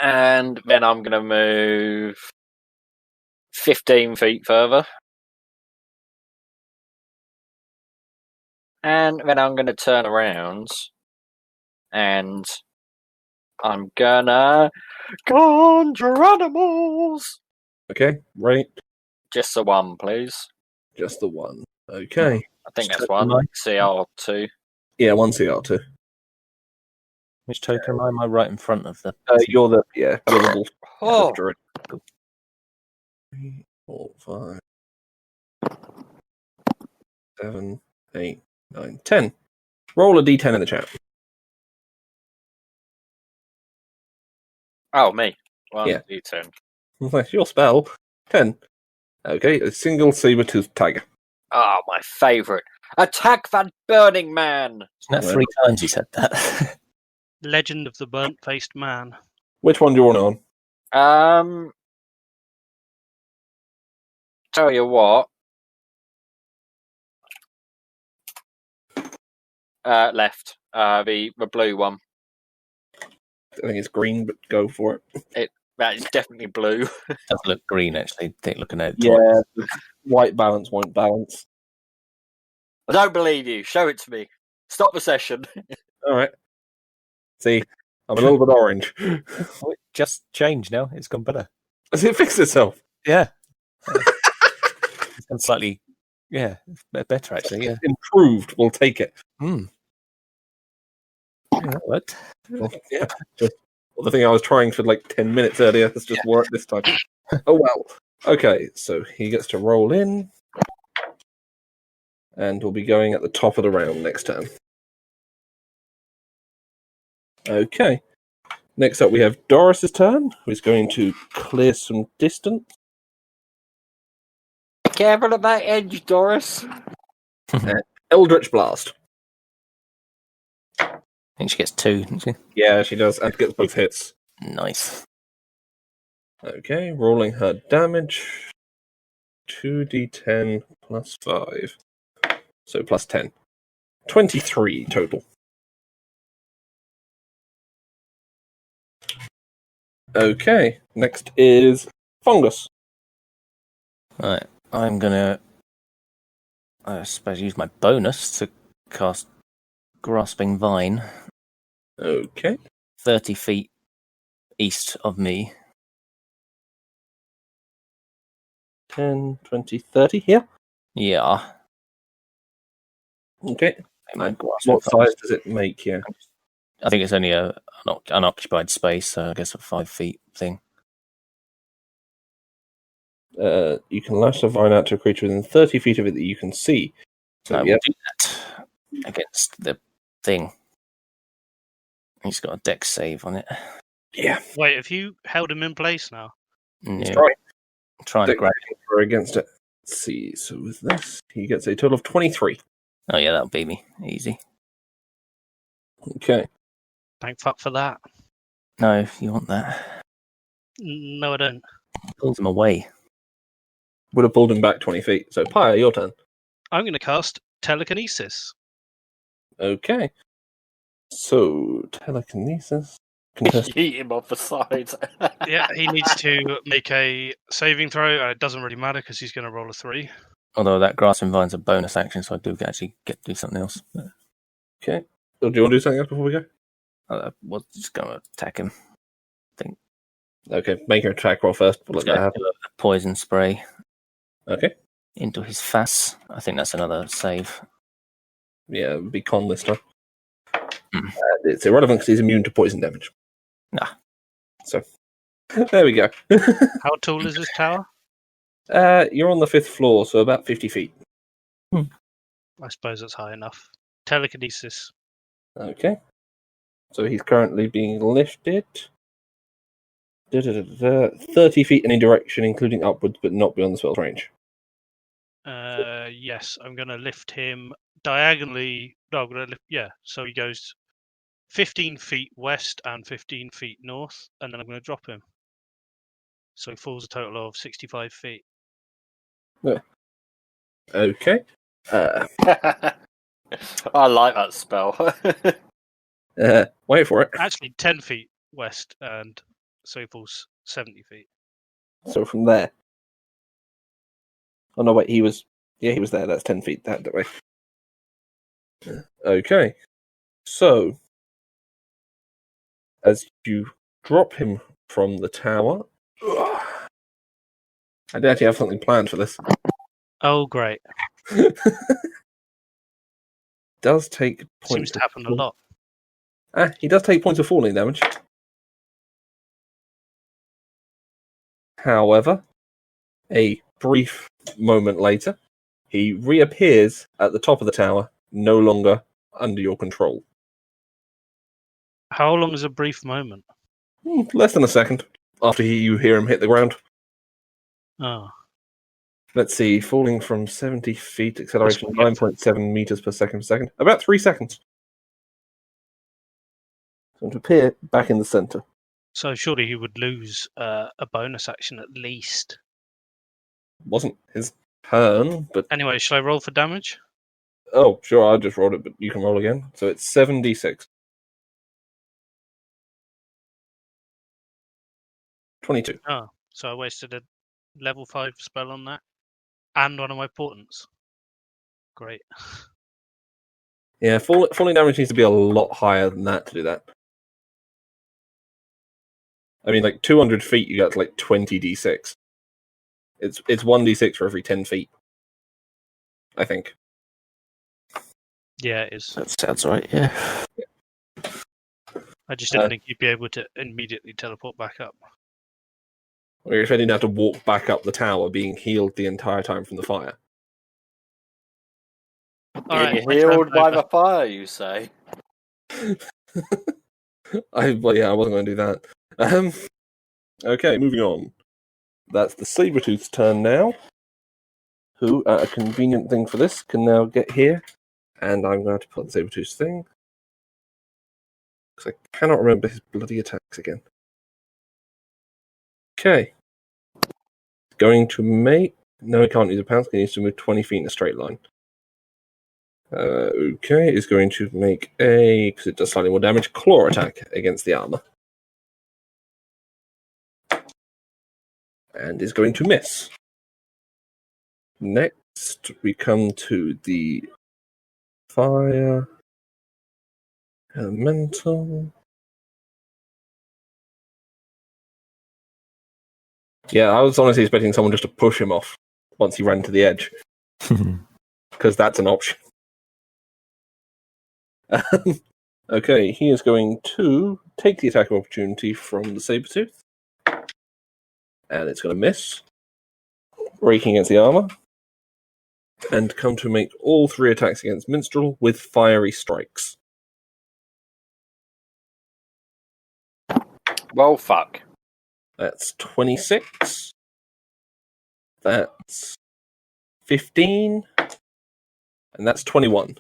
And then I'm going to move 15 feet further. And then I'm going to turn around and I'm going to conjure animals. Okay, right. Just the one, please. Just the one. Okay. I think Just that's token one. am CR2. Yeah, one CR2. Which token am I right in front of the? You're the little Oh, druid. 3, 4, 5, 7, 8, 9, 10. Roll a d10 in the chat. oh, me. One, Yeah. D10. That's your spell. 10. Okay, a single saber-toothed tiger. Oh, my favourite. Attack that burning man! Isn't that 3 times he said that? Legend of the Burnt-Faced Man. Which one do you want on? Tell you what. Left. The blue one. I think it's green, but go for it. That is definitely blue. Does look green actually. Think looking at it. Yeah, white balance won't balance. I don't believe you. Show it to me. Stop the session. All right. See, I'm a little bit orange. Oh, it just changed now. It's gone better. Has it fixed itself? Yeah. It's gone slightly, better actually. Yeah. Improved. We'll take it. Hmm. Yeah, that worked. Yeah. Well, the thing I was trying for like 10 minutes earlier has just worked this time. Oh, well. Okay, so he gets to roll in. And we'll be going at the top of the round next turn. Okay. Next up, we have Doris's turn, who's going to clear some distance. Careful at that edge, Doris. Eldritch Blast. I think she gets 2, doesn't she? Yeah, she does, and gets both hits. Nice. Okay, rolling her damage. 2d10 plus 5. So plus 10. 23 total. Okay, next is Fungus. Right. I'm gonna, I suppose, use my bonus to cast Grasping Vine Okay. 30 feet east of me. 10, 20, 30 here. Yeah. Okay. My And grasping what vine- size does it make here? I think it's only an unoccupied space, so I guess a 5 feet thing. You can lash the vine out to a creature within 30 feet of it that you can see. So So, I yeah. will do that against the thing. He's got a dex save on it. Yeah. Wait, have you held him in place now? Yeah. Right. Trying to grab. Or against it. Let's see. So with this, he gets a total of 23. Oh yeah, that'll be me. Easy. Okay. Thank fuck for that. No, you want that. No, I don't. Pulls him away. Would have pulled him back 20 feet. So, Pyre, your turn. I'm going to cast Telekinesis. Okay. So, telekinesis. Contest. Eat him off the side. Yeah, he needs to make a saving throw, and it doesn't really matter because he's going to roll a 3. Although that grasping vine's a bonus action, so I do actually get to do something else. Okay. So do you want to do something else before we go? We're just going to attack him. Okay. Make your attack roll first. We'll let Just that gonna happen. do a poison spray Okay. into his face. I think that's another save. Yeah, it'll be con this time. Hmm. It's irrelevant because he's immune to poison damage. Nah. So, there we go. How tall is this tower? You're on the 5th floor, so about 50 feet. I suppose it's high enough. Telekinesis. Okay. So he's currently being lifted. 30 feet in any direction, including upwards, but not beyond the spell's range. Yes, I'm going to lift him diagonally. No, I'm going to lift. Yeah, so he goes 15 feet west and 15 feet north, and then I'm going to drop him. So he falls a total of 65 feet. Okay. I like that spell. Wait for it. Actually, 10 feet west, and so he falls 70 feet. So from there. Oh no, wait, he was there. That's 10 feet that way. Okay. So, as you drop him from the tower, I did actually have something planned for this. Oh, great. Does take points. Seems to happen a lot. He does take points of falling damage. However, a brief moment later, he reappears at the top of the tower, no longer under your control. How long is a brief moment? Less than a second after you hear him hit the ground. Oh, Let's see, falling from 70 feet, acceleration That's 9.7 meters per second. About 3 seconds. So to appear back in the center. so surely he would lose a bonus action at least. Wasn't his turn, but Anyway, shall I roll for damage? oh, sure, I just rolled it, but you can roll again. So it's 7d6. 22. Oh, so I wasted a level 5 spell on that. And one of my portents. Great. Yeah, falling damage needs to be a lot higher than that to do that. I mean, like 200 feet, you got like 20d6. It's 1d6 for every 10 feet. I think. Yeah, it is. That sounds right, yeah. I just didn't think you'd be able to immediately teleport back up. Or you're expecting to have to walk back up the tower, being healed the entire time from the fire. Alright, Being my turn healed by over. the fire, you say? I wasn't going to do that. Okay, moving on. That's the Sabretooth's turn now. Who, at a convenient thing for this, can now get here. And I'm going to put the Sabretooth's thing. Because I cannot remember his bloody attacks again. Okay. Going to make... No, he can't use a pounce. He needs to move 20 feet in a straight line. Okay, is going to make a, because it does slightly more damage, claw attack against the armor. And is going to miss. Next, we come to the fire elemental. Yeah, I was honestly expecting someone just to push him off once he ran to the edge, because that's an option. Okay, he is going to take the attack of opportunity from the Sabretooth. And it's going to miss. Breaking against the armor. And come to make all 3 attacks against Minstrel with fiery strikes. Well, fuck. That's 26. That's 15. And that's 21.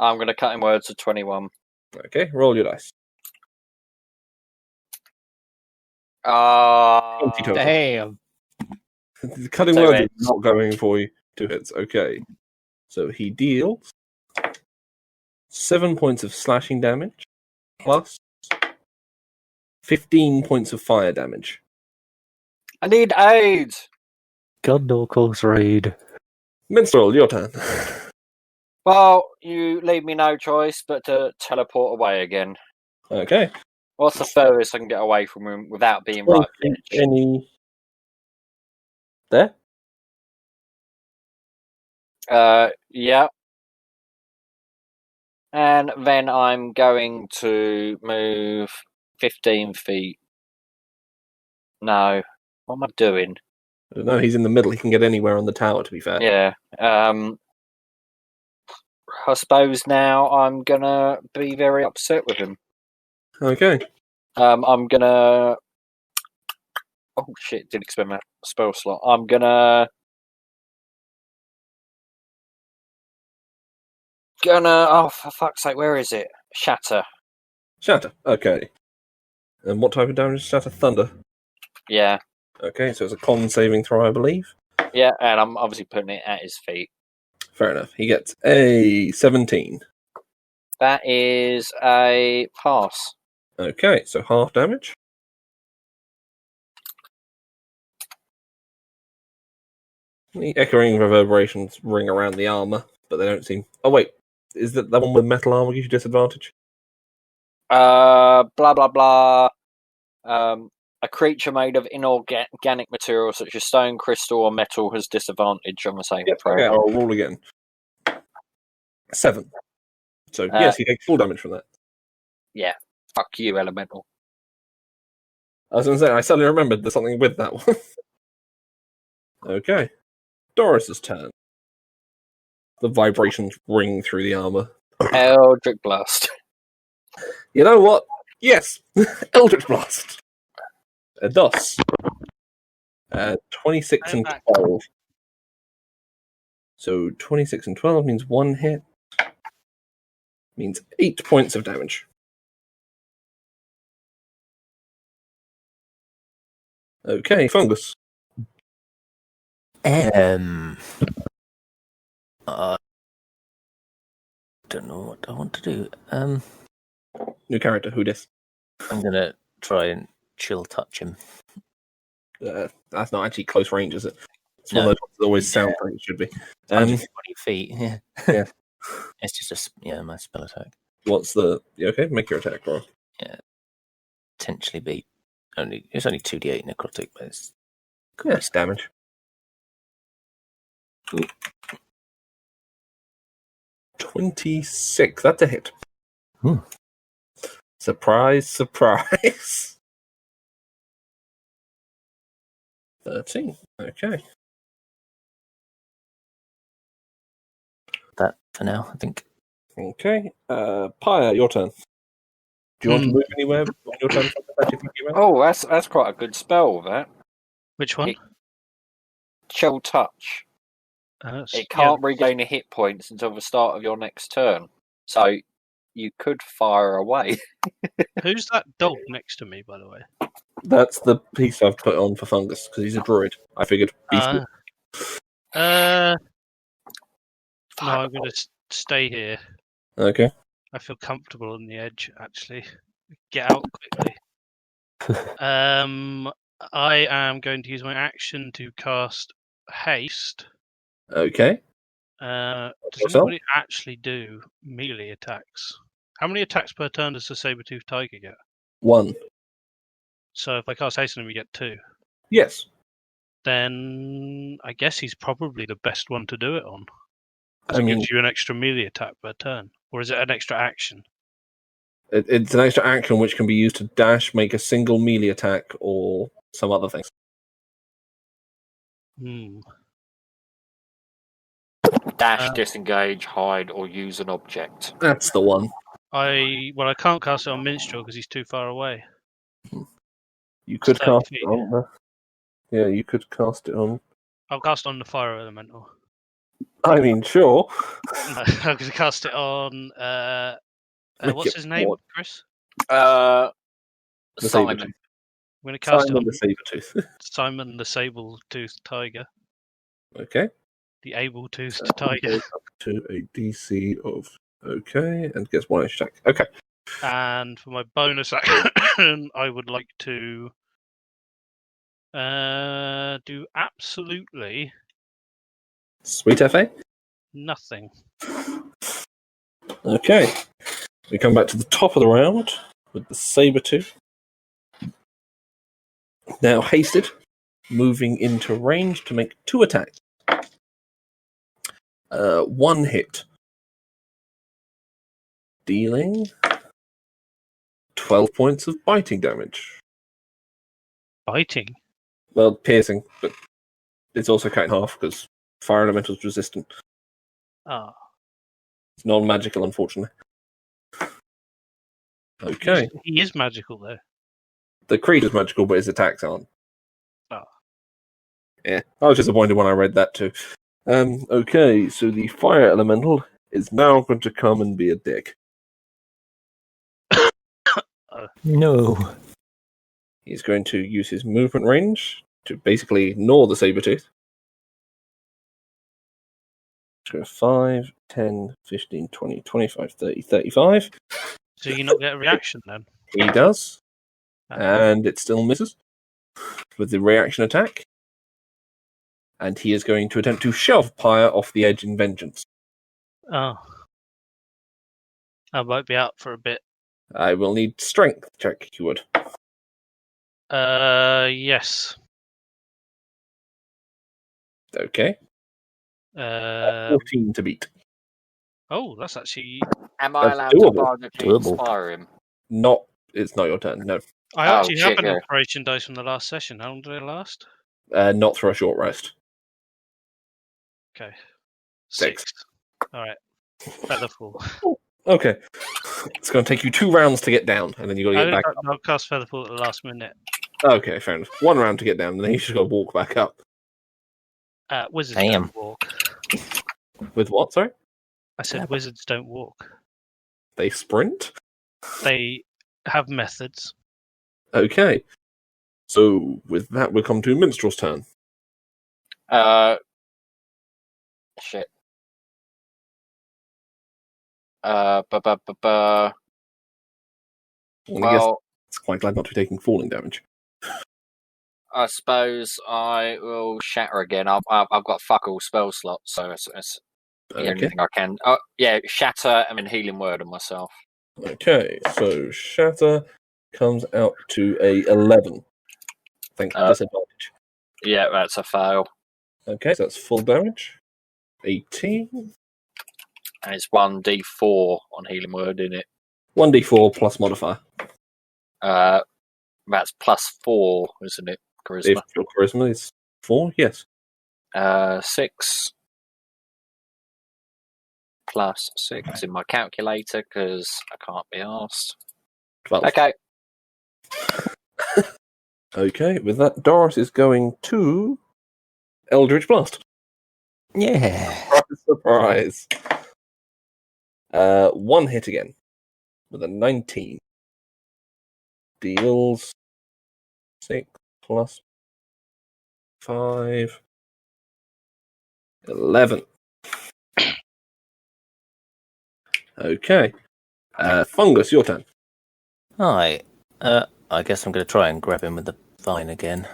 I'm going to cut in words to 21. Okay, roll your dice. 20 total. Damn. The cutting So word is it's- not going for you. 2 hits. Okay. So he deals 7 points of slashing damage plus 15 points of fire damage. I need aid! Gundorcal's raid. Minstrel, your turn. Well, you leave me no choice but to teleport away again. Okay. What's the furthest I can get away from him without being right at the edge? Any there? Yeah. And then I'm going to move 15 feet. No. What am I doing? I don't know, he's in the middle. He can get anywhere on the tower, to be fair. Yeah. I suppose now I'm gonna be very upset with him. Okay. I'm gonna. Oh shit! Didn't expect my spell slot. I'm gonna. Oh, for fuck's sake! Where is it? Shatter. Shatter. Okay. And what type of damage is Shatter? Thunder. Yeah. Okay, so it's a con saving throw, I believe. Yeah, and I'm obviously putting it at his feet. Fair enough. He gets a 17. That is a pass. Okay, so half damage. The echoing reverberations ring around the armor, but they don't seem. Oh wait, is that one with metal armor gives you disadvantage? Blah blah blah. A creature made of inorganic material such as stone, crystal, or metal has disadvantage on the saving Yep. throw. Okay, I'll roll again. 7. So yes, he takes full damage from that. Yeah. Fuck you, elemental. I was going to say, I suddenly remembered there's something with that one. Okay. Doris's turn. The vibrations ring through the armor. Eldritch Blast. You know what? Yes! Eldritch Blast! DOS. 26 and 12. So 26 and 12 means 1 hit. Means 8 points of damage. Okay, Fungus. I don't know what I want to do. New character, who dis? I'm gonna try and chill touch him. That's not actually close range, is it? It's one No. of those ones that always sound like it should be. 120 feet. Yeah. Yeah. It's just my spell attack. What's the... Okay, make your attack roll. Potentially be it's only 2d8 necrotic, but it's Yes, damage. Ooh. 26. That's a hit. Hmm. Surprise, surprise. 13. Okay. that for now, I think. Okay. Pyre, your turn. Do you want to move anywhere on your turn? Oh, that's quite a good spell, that. Which one? Chill Touch. It can't regain a hit points until the start of your next turn. So you could fire away. Who's that dog next to me, by the way? That's the piece I've put on for Fungus, because he's a druid. I figured. No, I'm going to stay here. Okay. I feel comfortable on the edge, actually. Get out quickly. I am going to use my action to cast Haste. Okay. Does Yourself? anybody actually do melee attacks? How many attacks per turn does the saber-toothed tiger get? 1. So if I cast Haste on him, we get 2. Yes. Then I guess he's probably the best one to do it on. I mean, Gives you an extra melee attack per turn. Or is it an extra action? it's an extra action which can be used to dash, make a single melee attack, or some other things. Dash, disengage, hide, or use an object. That's the one. I can't cast it on Minstrel because he's too far away. You could 30 cast feet. it on. Yeah, you could cast it on. I'll cast on the Fire Elemental. I mean, sure. No, I'm going to cast it on. What's his name, Chris? The Simon. Sabertooth. I'm going to cast Simon it the Sabertooth. on Simon the Sable-toothed Tiger. Okay. The able-toothed tiger. Up to a DC of okay, and gets 1 attack. Okay. And for my bonus action, I would like to do absolutely Sweet FA. nothing. Okay. We come back to the top of the round with the Sabertooth. Now hasted, moving into range to make 2 attacks. 1 hit. Dealing 12 points of biting damage. Biting? Well, piercing, but it's also cut in half because fire elemental's resistant. Ah. It's non-magical, unfortunately. Okay. He is magical, though. The creature's magical, but his attacks aren't. Oh. Yeah, I was disappointed when I read that too. Okay, so the fire elemental is now going to come and be a dick. No. He's going to use his movement range to basically ignore the Sabertooth go 5, 10, 15, 20, 25, 30, 35. So you not get a reaction then? He does. Ah. And it still misses with the reaction attack. And he is going to attempt to shove Pyre off the edge in vengeance. Oh. I might be out for a bit. I will need strength check, if you would. Yes. Okay. 14 to beat. Oh, that's actually... Am I That's allowed to doable. bardically Doable. inspire him? It's not your turn, no. I Oh, actually have shit, an yeah. inspiration dice from the last session. How long did it last? Not for a short rest. Okay. 6. Alright. Featherfall. Okay. It's going to take you 2 rounds to get down, and then you've got to get back up. I'll cast Featherfall at the last minute. Okay, fair enough. 1 round to get down, and then you just got to walk back up. Wizards Damn. don't walk. With what, sorry? I said wizards don't walk. They sprint? They have methods. Okay. So, with that, we'll come to Minstrel's turn. Shit. Well, I guess it's quite glad not to be taking falling damage. I suppose I will shatter again. I've got fuck all spell slots, so it's the only Okay. thing I can. Oh, yeah, shatter and then healing word on myself. Okay, so Shatter comes out to a 11. Thanks to disadvantage. Yeah, that's a fail. Okay, so that's full damage. 18. And it's 1d4 on healing word, isn't it? 1d4 plus modifier. That's +4, isn't it? Charisma. If your charisma is 4, yes. 6 plus 6 in my calculator because I can't be asked. 12. Okay. Okay, with that, Doris is going to Eldritch Blast. Yeah. Surprise. 1 hit again with a 19. Deals 6 plus 5. 11. Okay. Fungus, your turn. Alright. I guess I'm going to try and grab him with the vine again.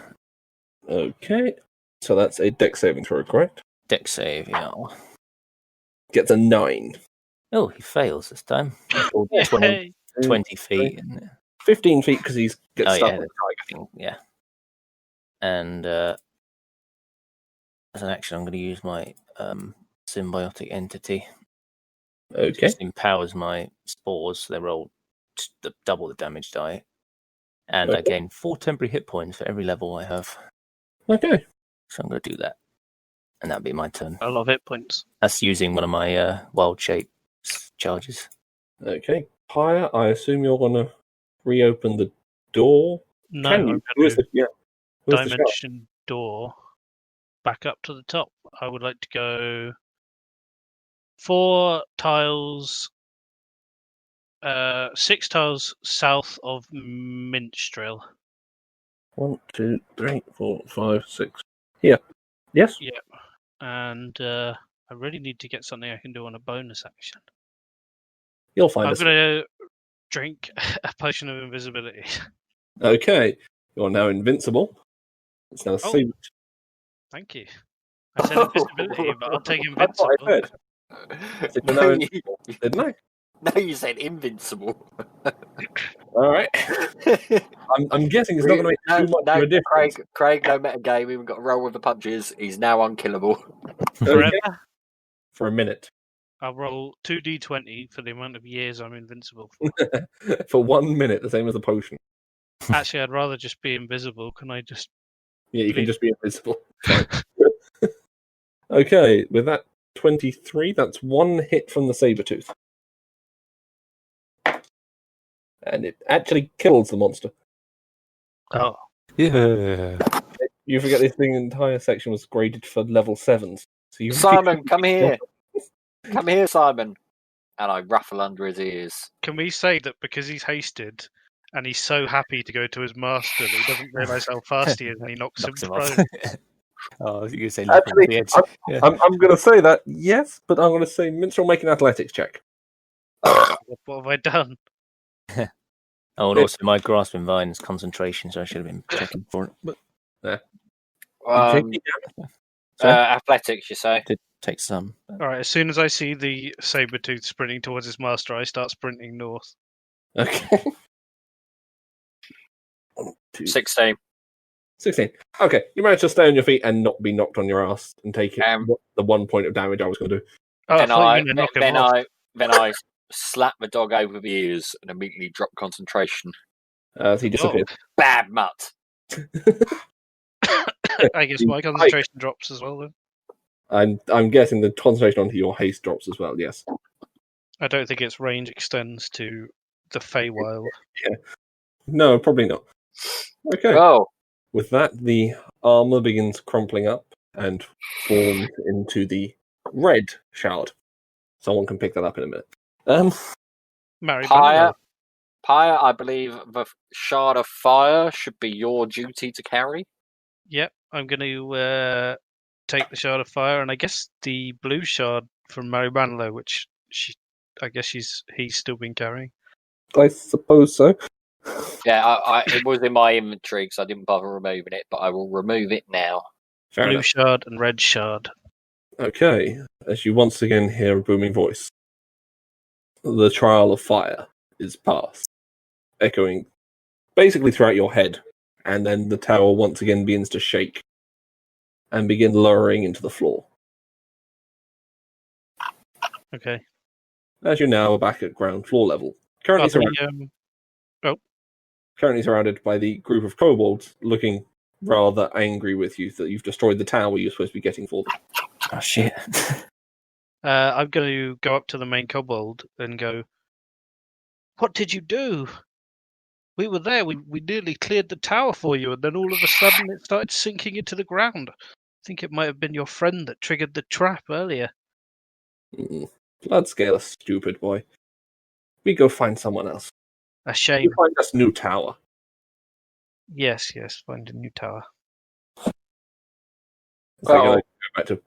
Okay. So that's a dex saving throw, correct? Dex save, yeah. Gets a 9. Oh, he fails this time. Yay. 20 feet. Isn't it? 15 feet because he gets Oh, stuck yeah. on the tiger. Yeah. And as an action, I'm going to use my symbiotic entity. Okay. Just empowers my spores. So they roll double the damage die. And I Okay. gain 4 temporary hit points for every level I have. Okay. So I'm going to do that. And that'll be my turn. A lot of hit points. That's using one of my wild shape charges. Okay. Pyre, I assume you're going to reopen the door. No, Can I'm you? going to Yeah. Where's the shop? dimension door back up to the top. I would like to go 4 tiles, 6 tiles south of Minstrel. 1, 2, 3, 4, 5, 6. Here. Yes? Yeah. And I really need to get something I can do on a bonus action. You'll find I'm us. going to drink a potion of invisibility. Okay. You're now invincible. It's now Oh. saved. Thank you. I said invisibility, but I'll take That's what I invincible. said. Said you're now invincible, didn't I? No, you said invincible. All right. I'm guessing it's not going to make too much of a difference. Craig, no metagame. We've got to roll with the punches. He's now unkillable. Forever. Okay. For a minute. I'll roll 2d20 for the amount of years I'm invincible for. For 1 minute, the same as the potion. Actually, I'd rather just be invisible. Can I just... Yeah, you can Please. just be invisible. Fine. Okay, with that 23, that's 1 hit from the Sabertooth. And it actually kills the monster. Oh, Yeah. You forget this thing, entire section was graded for level 7s. So you Simon, come here. Come here, Simon. And I ruffle under his ears. can we say that because he's hasted and he's so happy to go to his master that he doesn't realise how fast he is and he knocks him Knocks him off. prone? Oh, you could say Actually, the edge. Yeah. I'm going to say that, yes, but I'm going to say Minstrel make an athletics check. What have I done? Oh, and also my grasping vine is concentration, so I should have been checking for it. But Athletics, you say? did take some. All right. As soon as I see the Sabretooth sprinting towards his master, I start sprinting north. Okay. 1, 2, 16. 16. Okay, you managed to stay on your feet and not be knocked on your ass and take the 1 point of damage I was going to do. Oh, Then I thought you were gonna knock him off. I slap the dog over the ears and immediately drop concentration. As he disappears. Bad mutt. I guess my concentration drops as well. Then I'm guessing the concentration onto your haste drops as well, yes. I don't think its range extends to the Feywild. Yeah. No, probably not. Okay. Oh, With that, the armor begins crumpling up and forms into the red shard. Someone can pick that up in a minute. Mary Pyre, I believe the shard of fire should be your duty to carry. Yep, I'm going to take the shard of fire, and I guess the blue shard from Mary Banlow, which he's still been carrying. I suppose so. Yeah, it was in my inventory because I didn't bother removing it, but I will remove it now. Fair Blue enough. shard and red shard. Okay, as you once again hear a booming voice. The trial of fire is past, echoing basically throughout your head, and then the tower once again begins to shake and begin lowering into the floor. Okay. As you now are back at ground floor level, currently surrounded by the group of kobolds looking rather angry with you that you've destroyed the tower you're supposed to be getting for them. Oh shit! I'm going to go up to the main kobold and go, "What did you do? We were there. We nearly cleared the tower for you, and then all of a sudden it started sinking into the ground. I think it might have been your friend that triggered the trap earlier." Bloodscale, stupid boy. We go find someone else. A shame. You find us a new tower. Yes, find a new tower. So you're going to go back to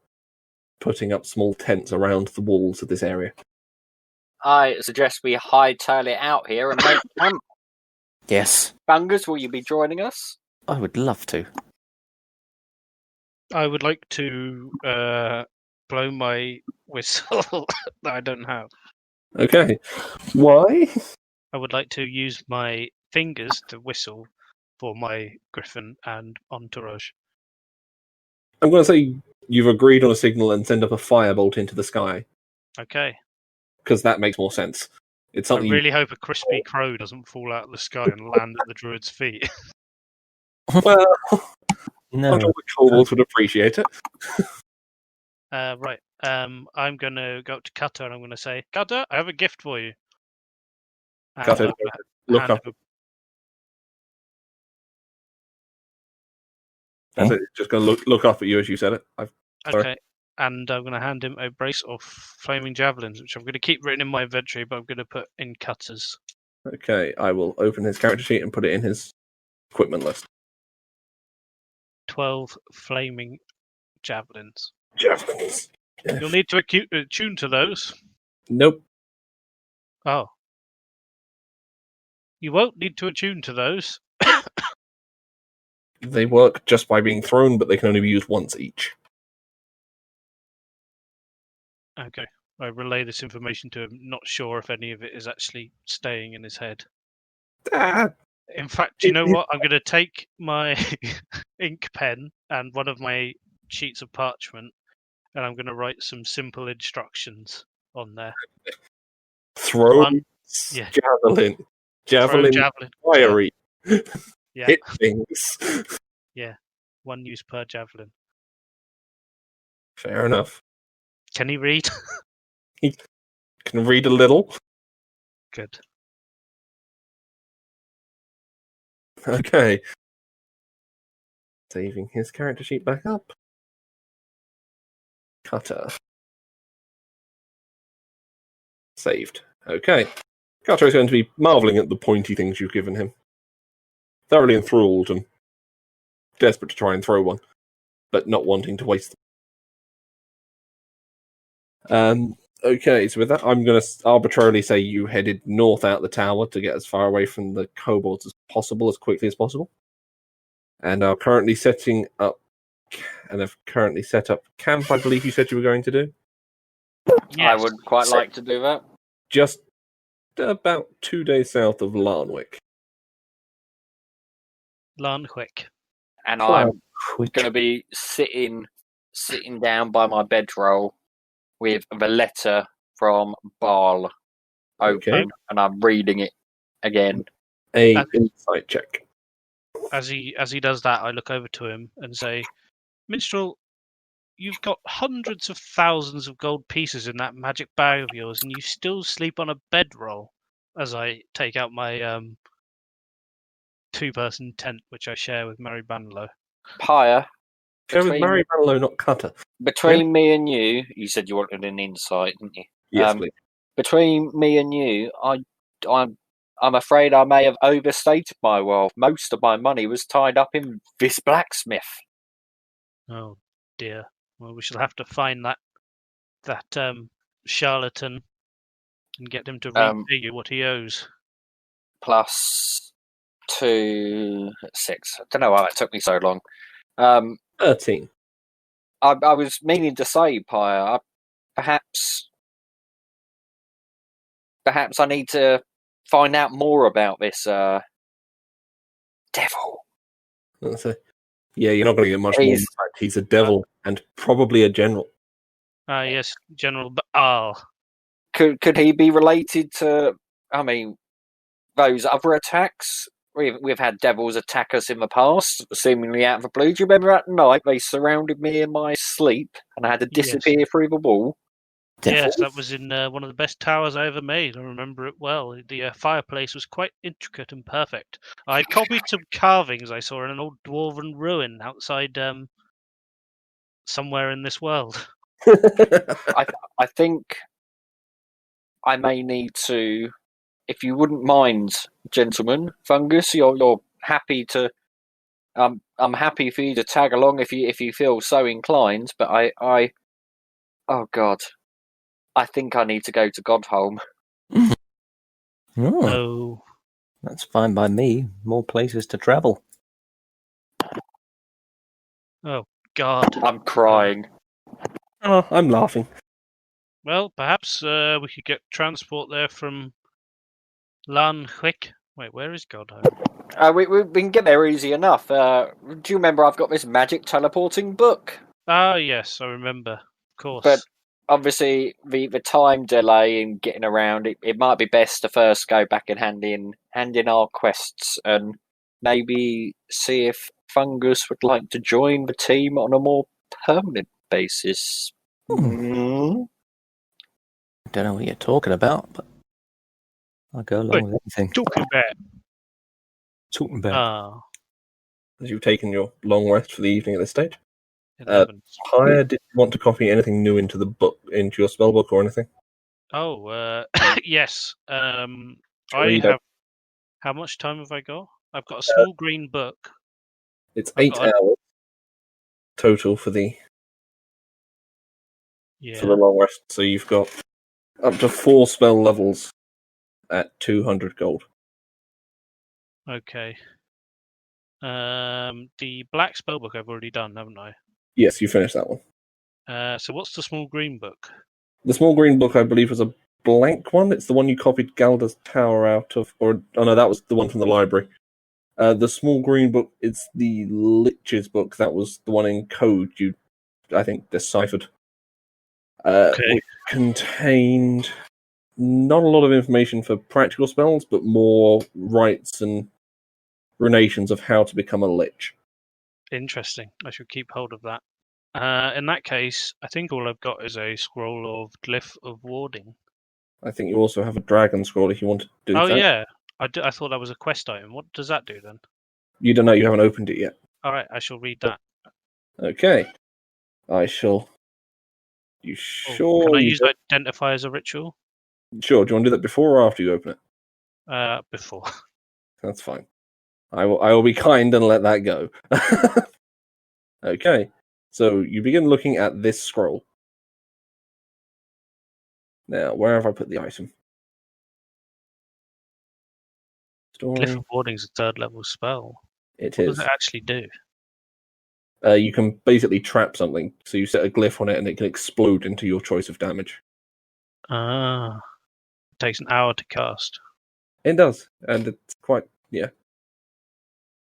putting up small tents around the walls of this area. I suggest we hightail it out here and make camp. Yes, Bungus, will you be joining us? I would love to. I would like to blow my whistle that I don't have. Okay. Why? I would like to use my fingers to whistle for my griffin and entourage. I'm going to say you've agreed on a signal and send up a firebolt into the sky, Okay. because that makes more sense. It's I something really hope a crispy crow doesn't fall out of the sky and land at the druid's feet. Well, No, I'm sure the kobolds would appreciate it. Right. I'm going to go up to Cutter and I'm going to say, "Cutter, I have a gift for you." And Cutter, I'm gonna look hand up. him That's it. Just going to look up at you as you said it. Sorry. Okay. And I'm going to hand him a brace of flaming javelins, which I'm going to keep written in my inventory, but I'm going to put in Cutter's. Okay, I will open his character sheet and put it in his equipment list. 12 flaming javelins. Javelins. You'll need to attune to those. Nope. Oh. You won't need to attune to those. They work just by being thrown, but they can only be used once each. Okay. I relay this information to him, not sure if any of it is actually staying in his head. Ah, In fact, do you know what? I'm going to take my ink pen and one of my sheets of parchment, and I'm going to write some simple instructions on there. throw yeah. javelin. Throw Javelin javelin. fiery. Yeah. Hit things. Yeah. 1 use per javelin. Fair enough. Can he read? Can read a little. Good. Okay. Saving his character sheet back up. Cutter. Saved. Okay. Cutter is going to be marvelling at the pointy things you've given him. Thoroughly enthralled and desperate to try and throw one. but not wanting to waste them. Okay, so with that, I'm going to arbitrarily say you headed north out the tower to get as far away from the kobolds as possible, as quickly as possible, and are currently setting up, and have currently set up camp. I believe you said you were going to do I would quite like to do that. just about 2 days south of Larnwick. Larnwick. And Wow. I'm going to be sitting down by my bedroll with the letter from Baal open, Okay. and I'm reading it again. A And- insight check. As he does that, I look over to him and say, "Minstrel, you've got hundreds of thousands of gold pieces in that magic bag of yours, and you still sleep on a bedroll." As I take out my 2-person tent, which I share with Mary Banlow. Pyre, Go with Mary Banlow, not Cutter. between me and you said you wanted an insight, didn't you? Yes, please. Between me and you, I'm afraid I may have overstated my wealth. Most of my money was tied up in this blacksmith. Oh dear. Well, we shall have to find that charlatan and get him to repay you what he owes. Plus 2, 6. I don't know why it took me so long. 13. I was meaning to say, Pyre, perhaps I need to find out more about this devil. So, yeah, you're not going to get much more. He's- Insight. He's a devil and probably a general. Ah, yes, General Baal. Could he be related to? I mean, those other attacks. We've had devils attack us in the past, seemingly out of the blue. Do you remember that night they surrounded me in my sleep and I had to Yes. disappear through the wall? Yes, that was in one of the best towers I ever made. I remember it well. The fireplace was quite intricate and perfect. I copied some carvings I saw in an old dwarven ruin outside somewhere in this world. I think I may need to, if you wouldn't mind, gentlemen, Fungus, you're happy to. I'm happy for you to tag along if you feel so inclined. But I oh God, I think I need to go to Godholm. Oh, Oh, that's fine by me. More places to travel. God. I'm crying. Oh, I'm laughing. Well, perhaps we could get transport there from Larnwick. Wait, where is Godholm? We can get there easy enough. Do you remember I've got this magic teleporting book? Ah, yes, I remember. Of course. But obviously, the time delay in getting around, it might be best to first go back and hand in our quests and maybe see if Fungus would like to join the team on a more permanent basis. Mm. I don't know what you're talking about, but I'll go along Wait. with anything. Talking about. Talking about. Ah, As you've taken your long rest for the evening at this stage. 11. Pyre, did you want to copy anything new into the book, into your spell book or anything? Oh, yes. I Read have. up. How much time have I got? I've got a small green book. It's I've 8 got hours total for the Yeah. long rest. So you've got up to 4 spell levels at 200 gold. Okay. The black spellbook I've already done, haven't I? Yes, you finished that one. So what's the small green book? The small green book, I believe, was a blank one. It's the one you copied Galda's Tower out of, or oh no, that was the one from the library. The small green book, it's the Lich's book. That was the one in code you, I think, deciphered. Okay. Which contained not a lot of information for practical spells, but more rites and runations of how to become a lich. Interesting. I should keep hold of that. In that case, I think all I've got is a scroll of Glyph of Warding. I think you also have a dragon scroll if you want to do Oh, that. yeah. I thought that was a quest item. What does that do then? You don't know, you haven't opened it yet. All right, I shall read that. Okay. I shall. You Oh, sure? can I you use don't- identify as a ritual? Sure. Do you want to do that before or after you open it? Before. That's fine. I will be kind and let that go. Okay. So you begin looking at this scroll. Now, where have I put the item? Glyph Story. of Warding's a 3rd level spell. It What is. does it actually do? You can basically trap something. So you set a glyph on it and it can explode into your choice of damage. Ah. It takes an hour to cast. It does. And it's quite, yeah.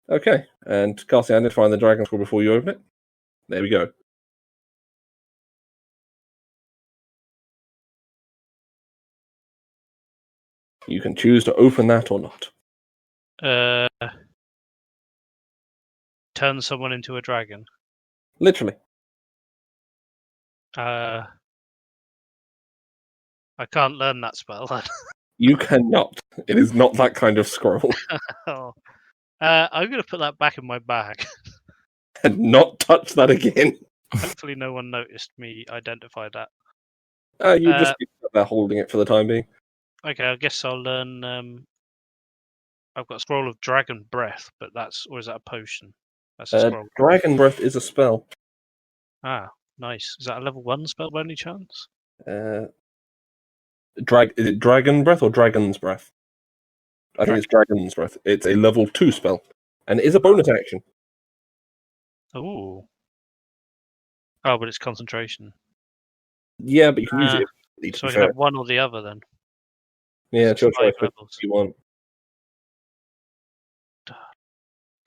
Okay. And casting Identify the Dragon Scroll before you open it. There we go. You can choose to open that or not. Turn someone into a dragon. Literally. I can't learn that spell. You cannot. It is not that kind of scroll. Oh. I'm going to put that back in my bag. And not touch that again. Hopefully no one noticed me identify that. You just be there holding it for the time being. Okay, I guess I'll learn... I've got a Scroll of Dragon Breath, but or is that a potion? That's a scroll. Dragon Breath is a spell. Ah, nice. Is that a level 1 spell by any chance? Is it Dragon Breath or Dragon's Breath? I think it's Dragon's Breath. It's a level 2 spell. And it is a bonus action. Oh. Oh, but it's concentration. Yeah, but you can use it. So I can have one or the other then. Yeah, it's your choice. Levels. If you want.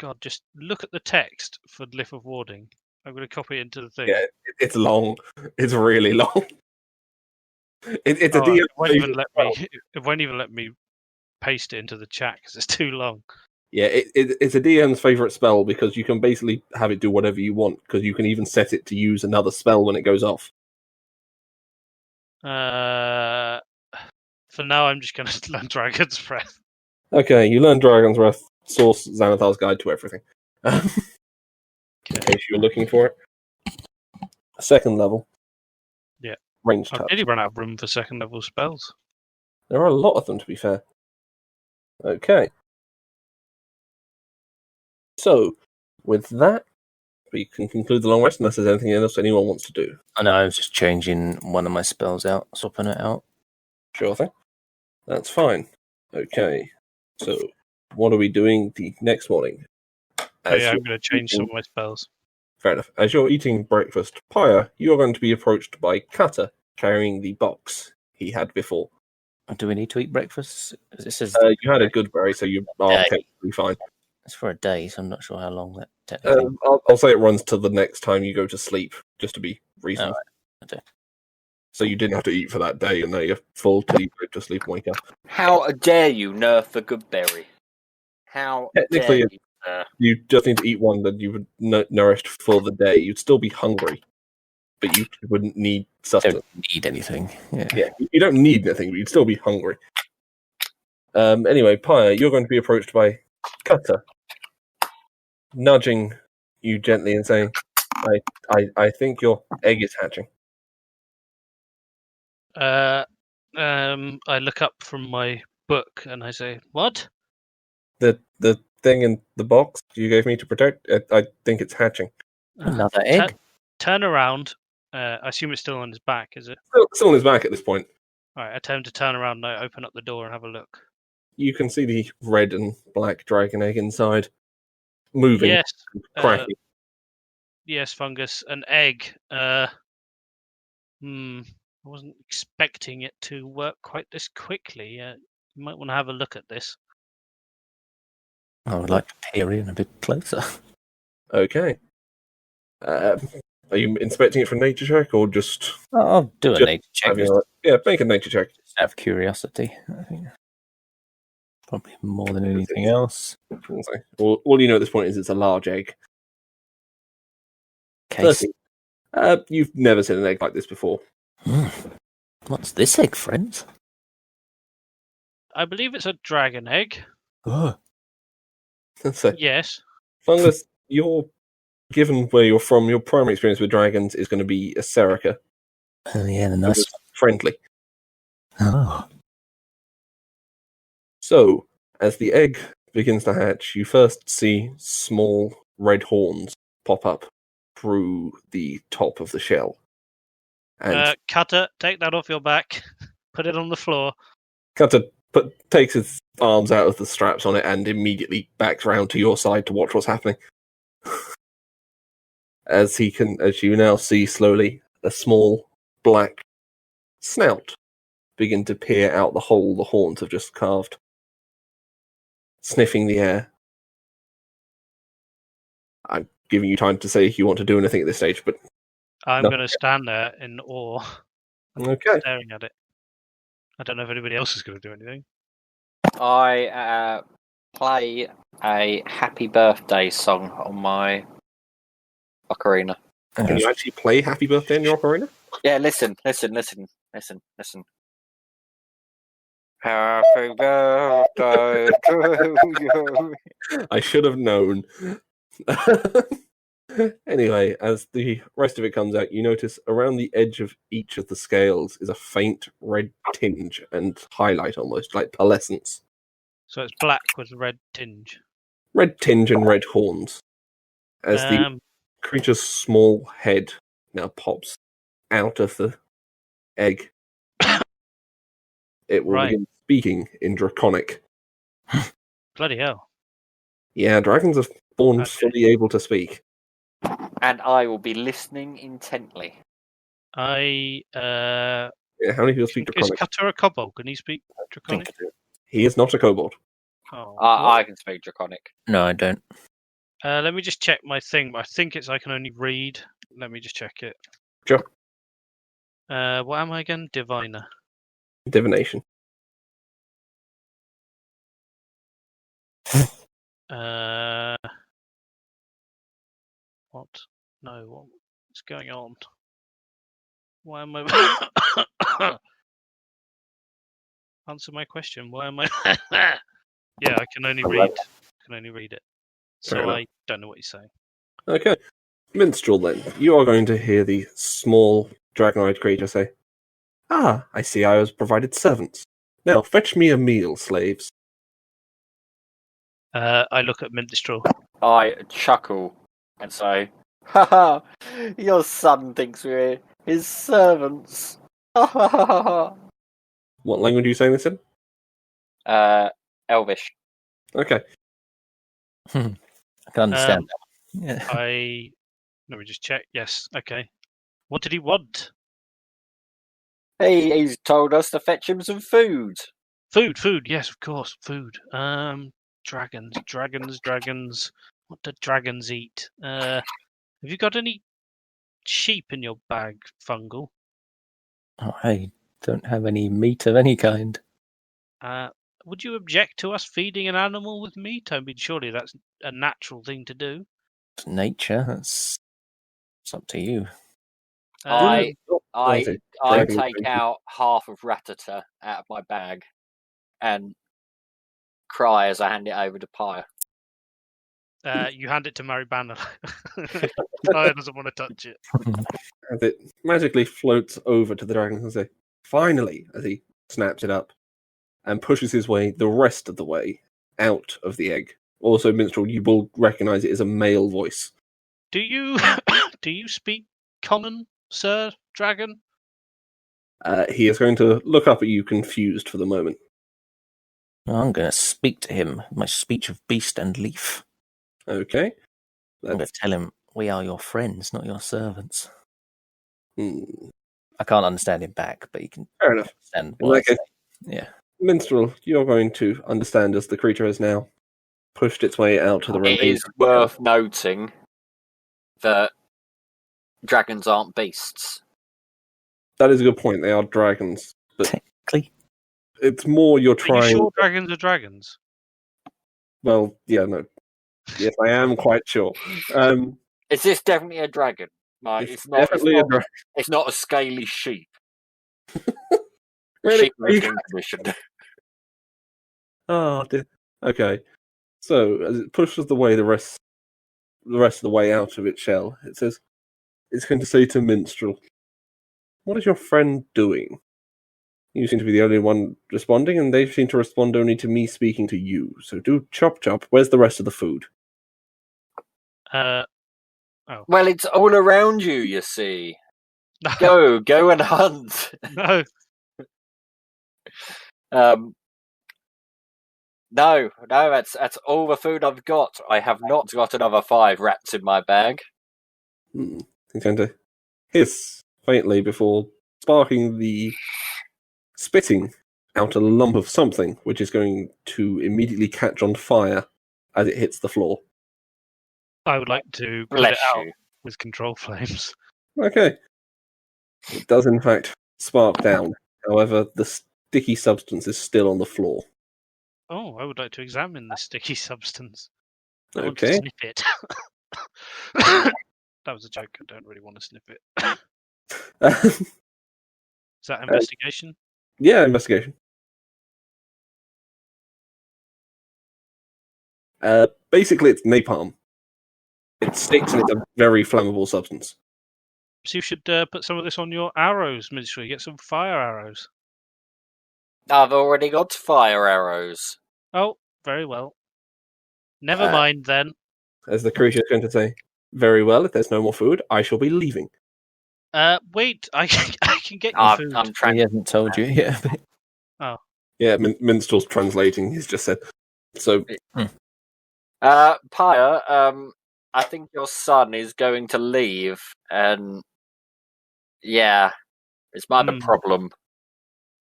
God, just look at the text for Glyph of Warding. I'm going to copy it into the thing. Yeah, it's long. It's really long. It's a DM. It won't even let me paste it into the chat because it's too long. Yeah, it's a DM's favourite spell because you can basically have it do whatever you want because you can even set it to use another spell when it goes off. For now, I'm just going to learn Dragon's Breath. Okay, you learn Dragon's Breath, source Xanathar's Guide to Everything. In case you're looking for it. 2nd level. Yeah. Range I've touch. really run out of room for 2nd level spells. There are a lot of them, to be fair. Okay. So, with that, we can conclude the long rest unless there's anything else anyone wants to do. I know, I was just changing one of my spells out, swapping it out. Sure thing. That's fine. Okay. So, what are we doing the next morning? I'm going to change some of my spells. Fair enough. As you're eating breakfast, Pyre, you're going to be approached by Cutter carrying the box he had before. Do we need to eat breakfast? It says You had a good berry, so you are technically fine. it's for a day, so I'm not sure how long that technically. I'll say it runs till the next time you go to sleep, just to be reasonable. Right. Okay. So you didn't have to eat for that day, and now you're full till you go to sleep and wake up. How dare you nerf a good berry? How Technically, dare you? You just need to eat one that you would nourished for the day. You'd still be hungry, but you wouldn't need sustenance. Don't need anything. Yeah, you don't need anything, but you'd still be hungry. Anyway, Pyre, you're going to be approached by Cutter, nudging you gently and saying, I think your egg is hatching. I look up from my book and I say, "What?" The thing in the box you gave me to protect, I think it's hatching. Another egg? Turn around. I assume it's still on his back, is it? Still on his back at this point. Alright, I tell him to turn around and I open up the door and have a look. You can see the red and black dragon egg inside, moving, Yes. cracking. Yes, Fungus. An egg. I wasn't expecting it to work quite this quickly. You might want to have a look at this. I would like to peer in a bit closer. Okay. Are you inspecting it for nature check or just? I'll do a nature check. Make a nature check. Just out of curiosity, I think. Probably more than anything else. All you know at this point is it's a large egg. Case. 30. You've never seen an egg like this before. What's this egg, friends? I believe it's a dragon egg. Oh. So, Yes. Fungus, given where you're from, your primary experience with dragons is going to be a Serica. Oh, yeah, the nice. Friendly. Oh. So, as the egg begins to hatch, you first see small red horns pop up through the top of the shell. And Cutter, take that off your back. Put it on the floor. Cutter takes his arms out of the straps on it and immediately backs round to your side to watch what's happening. As you now see slowly, a small black snout begin to peer out the hole the horns have just carved, sniffing the air. I'm giving you time to say if you want to do anything at this stage, but I'm No. going to stand there in awe, okay. staring at it. I don't know if anybody else is going to do anything. I play a happy birthday song on my ocarina. Can you actually play Happy Birthday in your ocarina? Yeah, listen. Happy birthday to you. I should have known. Anyway, as the rest of it comes out, you notice around the edge of each of the scales is a faint red tinge and highlight, almost like pearlescence. So it's black with red tinge. Red tinge and red horns. As the creature's small head now pops out of the egg, it will Right. begin speaking in Draconic. Bloody hell. Yeah, dragons are born Okay. fully able to speak. And I will be listening intently. I Yeah, how many people speak is Draconic? Cutter a kobold? Can he speak Draconic? He is not a kobold. Oh, I can speak Draconic. No, I don't. let me just check my thing. I think I can only read. Let me just check it. Sure. What am I again? Diviner. Divination. What? No, what's going on? Why am I... Answer my question. Why am I... Yeah, I can only read. It. So Fair enough. I don't know what he's saying. Okay. Minstrel, then. You are going to hear the small dragon-eyed creature say, "Ah, I see I was provided servants. Now, fetch me a meal, slaves." I look at Minstrel. I chuckle and say, "Ha! Your son thinks we're his servants." What language are you saying this in? Elvish. Okay. I can understand that. Yeah. Let me just check. Yes, okay. What did he want? He's told us to fetch him some food. Food. Yes, of course, food. Dragons. What do dragons eat? Have you got any sheep in your bag, Fungal? I don't have any meat of any kind. Would you object to us feeding an animal with meat? I mean, surely that's a natural thing to do. It's nature. It's up to you. I Dragon take food. out half of Ratata out of my bag and cry as I hand it over to Pyre. You hand it to Maribana. Tyre doesn't want to touch it. As it magically floats over to the dragon and say, "Finally," as he snaps it up and pushes his way the rest of the way out of the egg. Also, Minstrel, you will recognize it as a male voice. Do you speak common, Sir Dragon? He is going to look up at you confused for the moment. I'm going to speak to him, my speech of beast and leaf. Okay. I'm going to tell him we are your friends, not your servants. Hmm. I can't understand him back, but you can Fair enough. understand In what I that case, say. Yeah. Minstrel, you're going to understand as the creature has now pushed its way out to the It remaining. is worth noting that dragons aren't beasts. That is a good point. They are dragons, but Technically. it's more you're Are you trying. sure dragons are dragons? Well, yeah, no. Yes, I am quite sure. Is this definitely a dragon? Like, It's definitely a dragon. It's not a scaly sheep. Really? Sheep Are you- making condition. Oh, dear. Okay. So as it pushes the rest of the way out of its shell, it says, it's going to say to Minstrel, "What is your friend doing? You seem to be the only one responding, and they seem to respond only to me speaking to you. So do chop chop. Where's the rest of the food?" Well, it's all around you, you see. No, Go and hunt. no. No, that's all the food I've got. I have not got another 5 rats in my bag. He's going to hiss faintly before sparking the spitting out a lump of something, which is going to immediately catch on fire as it hits the floor. I would like to put Bless it out you. with control flames. Okay. It does, in fact, spark down. However, the sticky substance is still on the floor. Oh, I would like to examine this sticky substance. I want to Okay. sniff it. That was a joke. I don't really want to sniff it. Is that investigation? Yeah, investigation. Basically, it's napalm. It sticks and it's a very flammable substance. So you should put some of this on your arrows, Minstrel. Get some fire arrows. I've already got fire arrows. Oh, very well. Never mind then. As the creature is going to say, very well, if there's no more food, I shall be leaving. Wait, I can get you food. I'm trying. He hasn't told you yet. Yeah, Minstrel's translating. He's just said. So, Pyre, I think your son is going to leave, and yeah, it's might be a problem.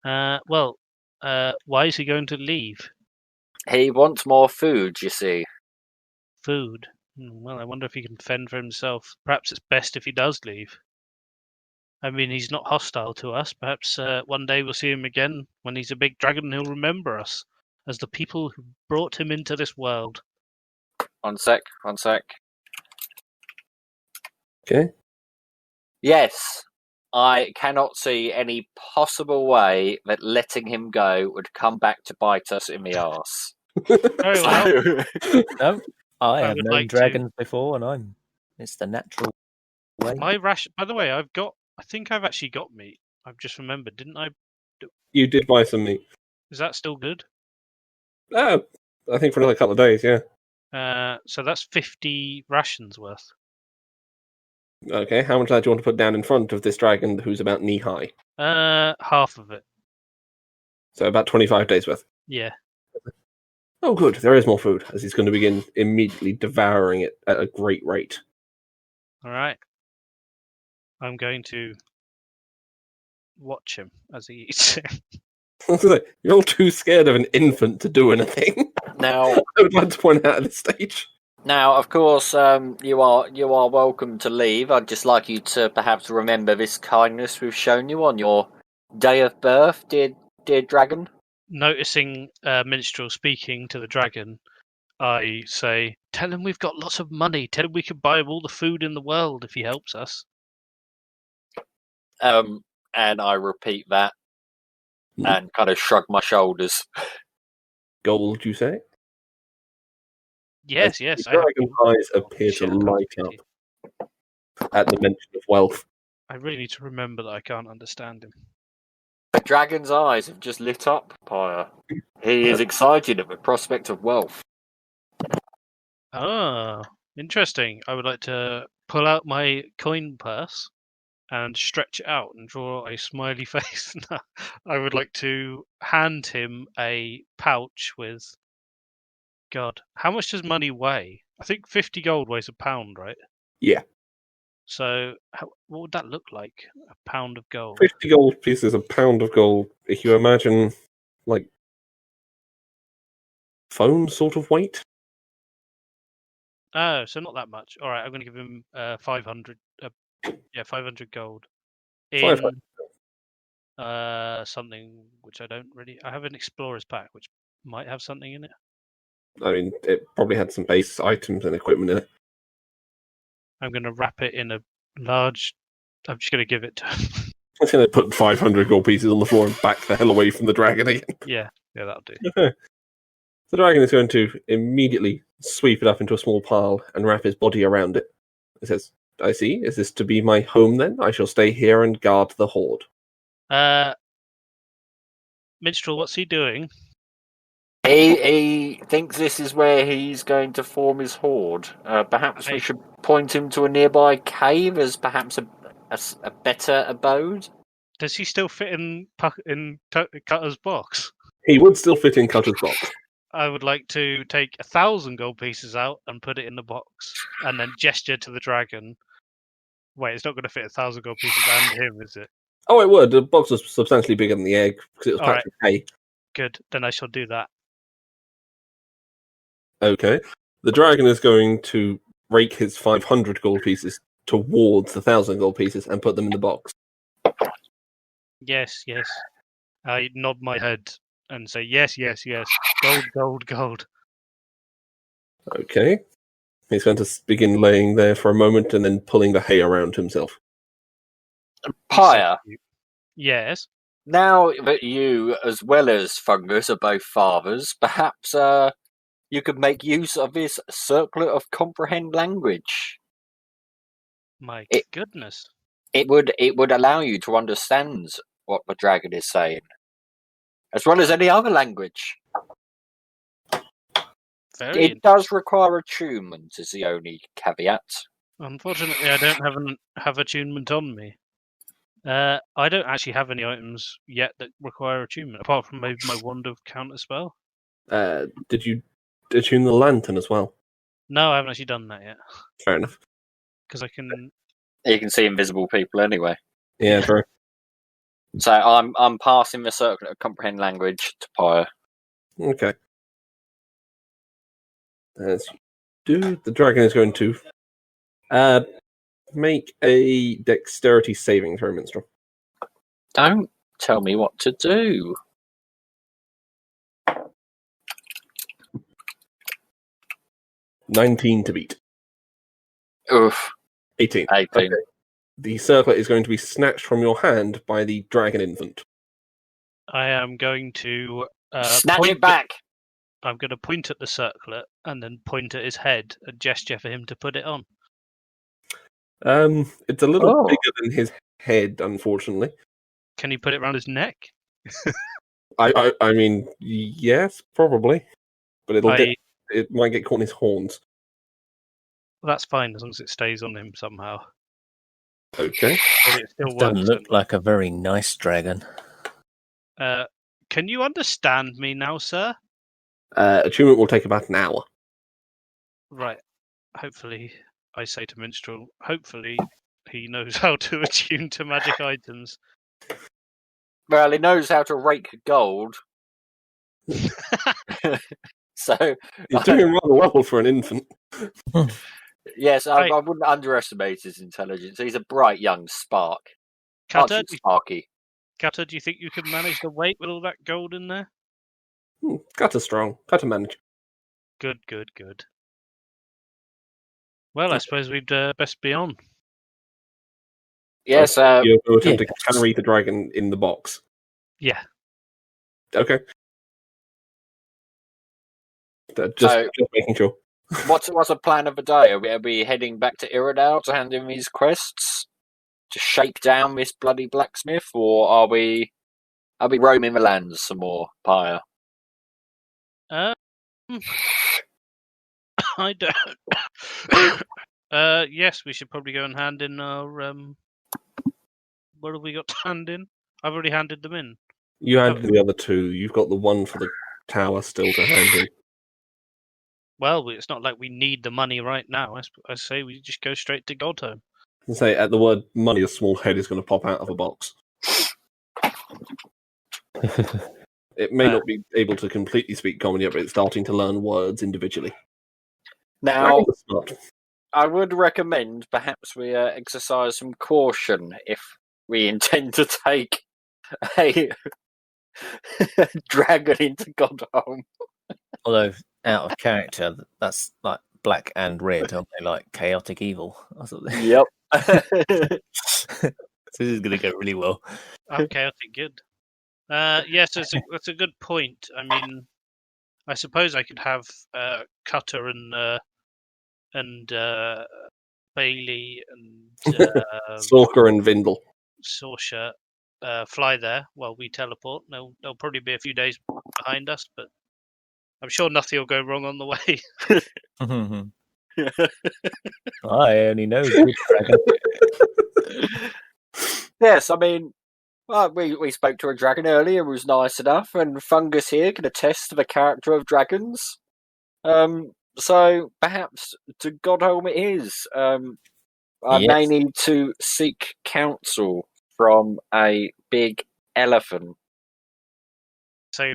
Why is he going to leave? He wants more food, you see. Food. Well, I wonder if he can fend for himself. Perhaps it's best if he does leave. I mean, he's not hostile to us. Perhaps one day we'll see him again. When he's a big dragon, and he'll remember us as the people who brought him into this world. One sec. okay. Yes, I cannot see any possible way that letting him go would come back to bite us in the arse. Very well. No, I have would known like to- dragons before, and it's the natural way. By the way, I think I've actually got meat. I've just remembered, didn't I? You did buy some meat. Is that still good? I think for another couple of days, yeah. So that's 50 rations worth. Okay, how much of that do you want to put down in front of this dragon who's about knee-high? Half of it. So about 25 days worth. Yeah. Oh, good. There is more food, as he's going to begin immediately devouring it at a great rate. All right. I'm going to watch him as he eats it. You're all too scared of an infant to do anything. Now, I would like to point out at this stage. of course, you are welcome to leave. I'd just like you to perhaps remember this kindness we've shown you on your day of birth, dear dragon. Noticing Minstrel speaking to the dragon, I say, "Tell him we've got lots of money. Tell him we can buy him all the food in the world if he helps us." And I repeat that and kind of shrug my shoulders. Gold, you say? Yes. The dragon's eyes appear to light up at the mention of wealth. I really need to remember that I can't understand him. The dragon's eyes have just lit up, Pyre. He is excited at the prospect of wealth. Ah, interesting. I would like to pull out my coin purse and stretch it out and draw a smiley face. I would like to hand him a pouch with... God, how much does money weigh? I think 50 gold weighs a pound, right? Yeah. So what would that look like? A pound of gold? 50 gold pieces, a pound of gold. If you imagine, like, foam sort of weight. Oh, so not that much. All right, I'm going to give him 500. 500 gold. In 500. Something which I don't really... I have an explorer's pack which might have something in it. I mean, it probably had some base items and equipment in it. I'm going to wrap it in a large... I'm just going to give it to him. I was going to put 500 gold pieces on the floor and back the hell away from the dragon again. Yeah, that'll do. The dragon is going to immediately sweep it up into a small pile and wrap his body around it. It says, I see. Is this to be my home then? I shall stay here and guard the horde. Minstrel, what's he doing? He thinks this is where he's going to form his horde. Perhaps we should point him to a nearby cave as perhaps a better abode. Does he still fit in Cutter's box? He would still fit in Cutter's box. I would like to take 1,000 gold pieces out and put it in the box, and then gesture to the dragon. Wait, it's not going to fit 1,000 gold pieces and him, is it? Oh, it would. The box was substantially bigger than the egg because it was packed with hay. Good, then I shall do that. Okay. The dragon is going to rake his 500 gold pieces towards the 1,000 gold pieces and put them in the box. Yes, yes. I nod my head and say, yes, yes, yes. Gold, gold, gold. Okay. He's going to begin laying there for a moment and then pulling the hay around himself. Pyre, Yes. now that you, as well as Fungus, are both fathers, perhaps you could make use of this circlet of comprehend language. My goodness. It would allow you to understand what the dragon is saying, as well as any other language. It does require attunement, is the only caveat. Unfortunately, I don't have attunement on me. I don't actually have any items yet that require attunement, apart from maybe my wand of counter spell. Did you attune the lantern as well? No, I haven't actually done that yet. Fair enough. Because I can. You can see invisible people anyway. Yeah, true. So I'm passing the circlet of comprehend language to Pyre. Okay. As you do, the dragon is going to make a dexterity saving throw, Minstrel. Don't tell me what to do. $19 to beat. Oof. 18. 18. Okay. The circlet is going to be snatched from your hand by the dragon infant. I am going to Snatch it back! I'm going to point at the circlet and then point at his head and gesture for him to put it on. It's a little bigger than his head, unfortunately. Can he put it around his neck? I mean, yes, probably, but it might get caught in his horns. Well, that's fine as long as it stays on him somehow. Okay. It still Doesn't works. look like a very nice dragon. Can you understand me now, sir? Attunement will take about an hour. Right. Hopefully, I say to Minstrel, hopefully he knows how to attune to magic items. Well, he knows how to rake gold. So he's doing rather well for an infant. Yes, I wouldn't underestimate his intelligence. He's a bright young spark. Cutter, Sparky. Cutter, do you think you could manage the weight with all that gold in there? Cutter strong. Cutter manage. Good, good, good. Well, I suppose we'd best be on. Yes, you're going to attempt to carry the dragon in the box. Yeah. Okay. Just making sure. What's the plan of the day? Are we heading back to Irodale to hand in these quests? To shake down this bloody blacksmith? Or are we roaming the lands some more, Pyre? I don't. Yes, we should probably go and hand in our. What have we got to hand in? I've already handed them in. You handed the other two. You've got the one for the tower still to hand in. Well, it's not like we need the money right now. I say we just go straight to Godhome. I say at the word money, a small head is going to pop out of a box. It may not be able to completely speak common yet, but it's starting to learn words individually. Now, I would recommend perhaps we exercise some caution if we intend to take a dragon into Godhome. Although, out of character, that's like black and red, aren't they? Like chaotic evil. Yep. So this is going to go really well. I'm chaotic good. Yes, that's a good point. I mean, I suppose I could have Cutter and Bailey and Stalker and Vindle. Sorsha fly there while we teleport. They'll probably be a few days behind us, but I'm sure nothing will go wrong on the way. I only know good dragon. Yes, I mean, well, we spoke to a dragon earlier who was nice enough, and Fungus here can attest to the character of dragons. So perhaps to Godholm it is. I may Yes. need to seek counsel from a big elephant. So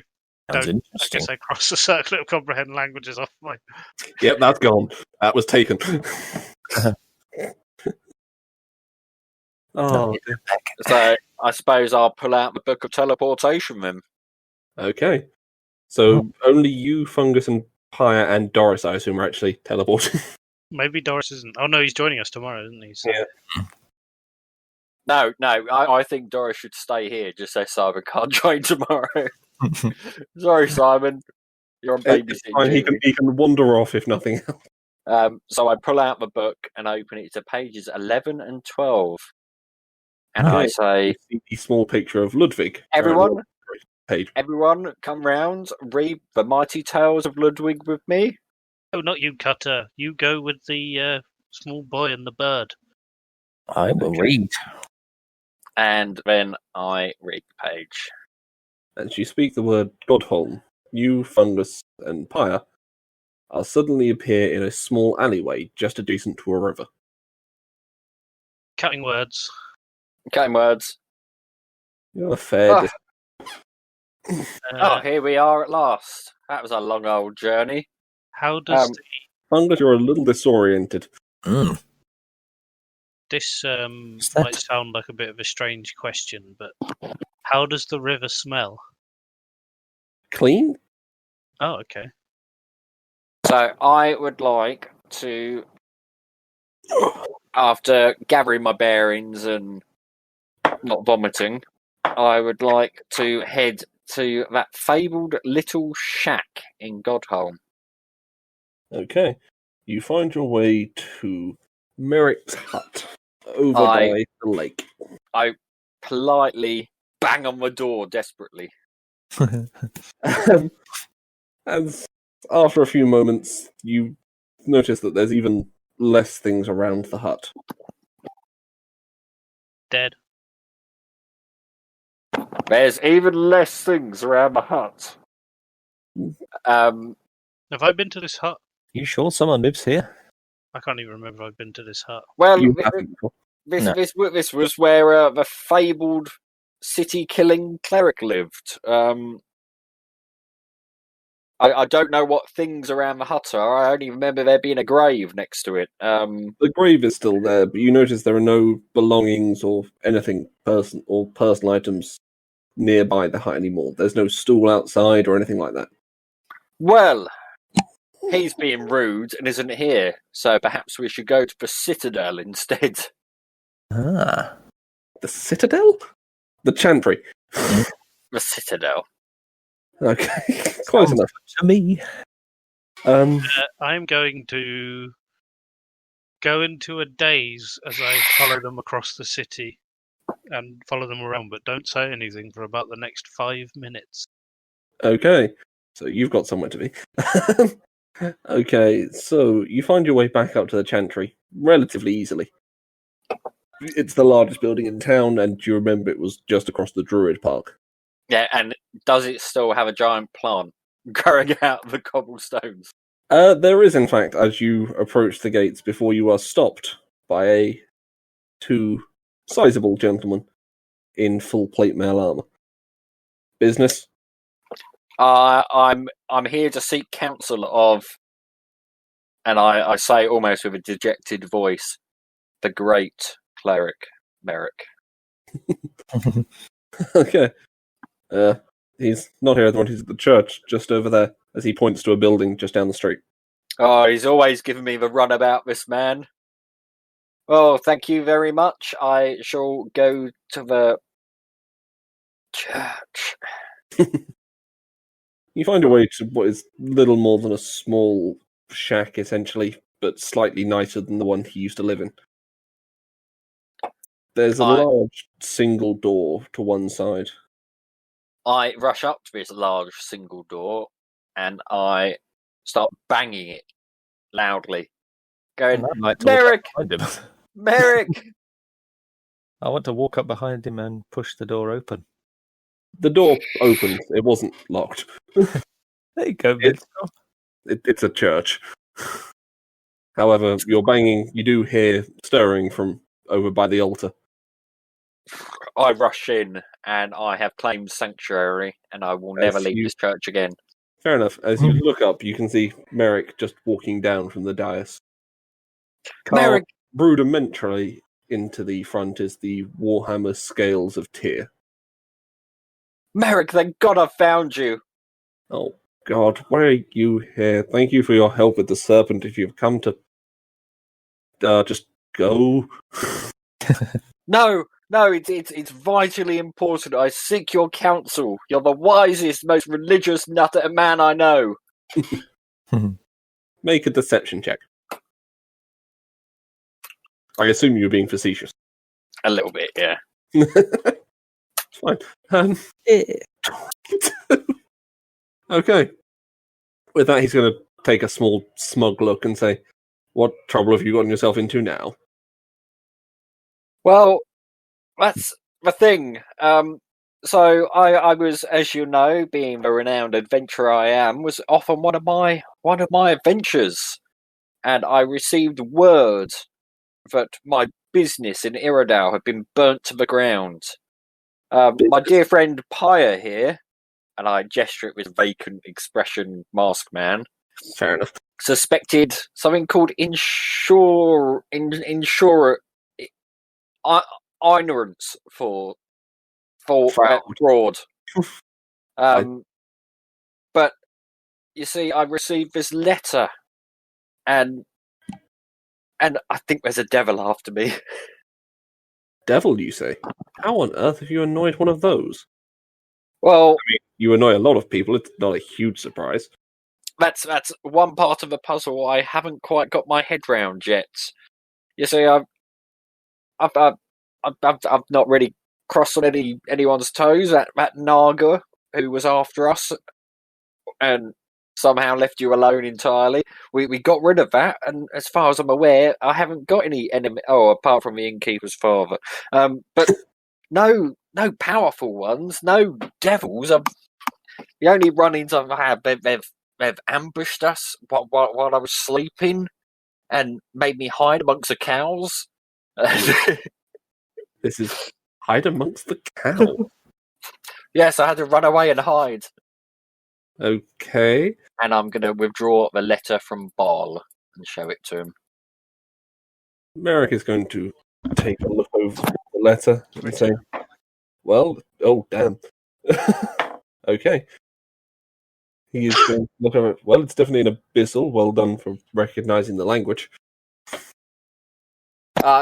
Sounds I interesting. guess I cross the circle of comprehend languages off my. Yep, that's gone. That was taken. Oh, dear. So I suppose I'll pull out the book of teleportation then. Okay. So only you, Fungus, and Pyre and Doris, I assume, are actually teleporting. Maybe Doris isn't. Oh no, he's joining us tomorrow, isn't he? So. Yeah. No, I think Doris should stay here just so Simon can't join tomorrow. Sorry, Simon. You're on babysitting Fine, duty. he can wander off if nothing else. So I pull out the book and open it to pages 11 and 12. And I Okay. say, You see the small picture of Ludwig. everyone, Page. everyone, come round, read the mighty tales of Ludwig with me. Oh, not you, Cutter. You go with the small boy and the bird. I will read. And then I read the page. As you speak the word Godholm, you, Fungus, and Pyre are suddenly appear in a small alleyway just adjacent to a river. Cutting words. Cutting words. You're a fair Oh, here we are at last. That was a long old journey. How does Fungus, you're a little disoriented. this What's that? might sound like a bit of a strange question, but how does the river smell? Clean? Oh, okay. So I would like to, after gathering my bearings and not vomiting, I would like to head to that fabled little shack in Godholm. Okay. You find your way to Merrick's hut over I- by the lake. I politely bang on the door desperately. As after a few moments, you notice that there's even less things around the hut. Dead. There's even less things around the hut. Have I been to this hut? You sure someone lives here? I can't even remember if I've been to this hut. Well, You haven't before. this No. this was where the fabled city-killing cleric lived. I don't know what things around the hut are. I only remember there being a grave next to it. The grave is still there, but you notice there are no belongings or anything personal items nearby the hut anymore. There's no stool outside or anything like that. Well, he's being rude and isn't here, so perhaps we should go to the Citadel instead. Ah. The Citadel? The Chantry. The Citadel. Okay, close enough. To me. I'm going to go into a daze as I follow them across the city and follow them around, but don't say anything for about the next 5 minutes. Okay, so you've got somewhere to be. Okay, so you find your way back up to the Chantry relatively easily. It's the largest building in town, and you remember it was just across the Druid Park. Yeah, and does it still have a giant plant growing out of the cobblestones? There is, in fact, as you approach the gates before you are stopped by two sizable gentlemen in full plate mail armor. Business? I'm here to seek counsel of, and I say almost with a dejected voice, the great cleric Merrick. Okay. He's not here at the moment, he's at the church, just over there, as he points to a building just down the street. Oh, he's always giving me the runabout, this man. Oh, thank you very much. I shall go to the church. You find your way to what is little more than a small shack, essentially, but slightly nicer than the one he used to live in. There's a large single door to one side. I rush up to this large single door and I start banging it loudly, going, I'd like to walk Merrick! up behind him. Merrick! I want to walk up behind him and push the door open. The door opens. It wasn't locked. There you go, It's- Mitchell. It's a church. However, you're banging. You do hear stirring from over by the altar. I rush in, and I have claimed sanctuary, and I will never As leave you- this church again. Fair enough. As you look up, you can see Merrick just walking down from the dais. Merrick! Rudimentarily into the front is the Warhammer Scales of Tyr. Merrick, thank God I found you! Oh, God, why are you here? Thank you for your help with the serpent. If you've come to just go. No, it's vitally important. I seek your counsel. You're the wisest, most religious nutter man I know. Make a deception check. I assume you're being facetious. A little bit, yeah. It's fine. Okay. With that, he's going to take a small, smug look and say, "What trouble have you gotten yourself into now?" Well, that's the thing. So I was, as you know, being the renowned adventurer I am, was off on one of my adventures, and I received word that my business in Irodal had been burnt to the ground. My dear friend Pyre here, and I gesture it with vacant expression, mask man, Fair enough. suspected something called insurance for fraud. But you see, I received this letter, and I think there's a devil after me. Devil, you say? How on earth have you annoyed one of those? Well, You annoy a lot of people. It's not a huge surprise. that's one part of the puzzle I haven't quite got my head round yet. You see, I've not really crossed on anyone's toes. That Naga who was after us and somehow left you alone entirely. We got rid of that, and as far as I'm aware, I haven't got any enemy. Oh, apart from the innkeeper's father. But no powerful ones, no devils. The only run-ins I've had, they've ambushed us while I was sleeping, and made me hide amongst the cows. This is hide amongst the cow. Yes, I had to run away and hide. Okay. And I'm going to withdraw the letter from Baal and show it to him. Merrick is going to take a look over the letter and say, "Well, oh damn." Okay. He is going to look over it. Well, it's definitely an abyssal. Well done for recognizing the language.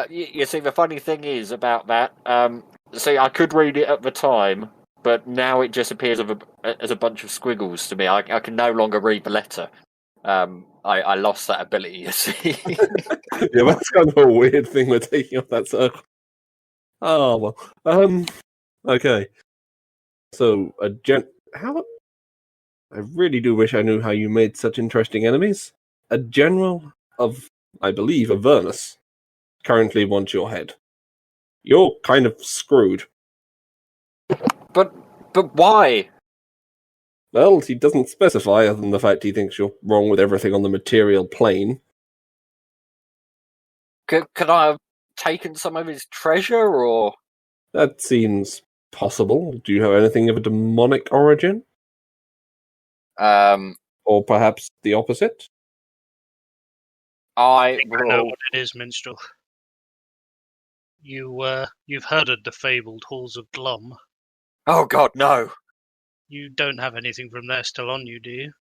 You see, the funny thing is about that. See, I could read it at the time, but now it just appears as a bunch of squiggles to me. I can no longer read the letter. I lost that ability. You see. Yeah, that's kind of a weird thing we're taking off that circle. Oh well. Okay. So how? I really do wish I knew how you made such interesting enemies. A general of, I believe, Avernus currently wants your head. You're kind of screwed. But why? Well, he doesn't specify other than the fact he thinks you're wrong with everything on the material plane. Could I have taken some of his treasure, or? That seems possible. Do you have anything of a demonic origin? Or perhaps the opposite? I I know will. what it is, minstrel. You've heard of the fabled halls of Glum. Oh God, no! You don't have anything from there still on you, do you?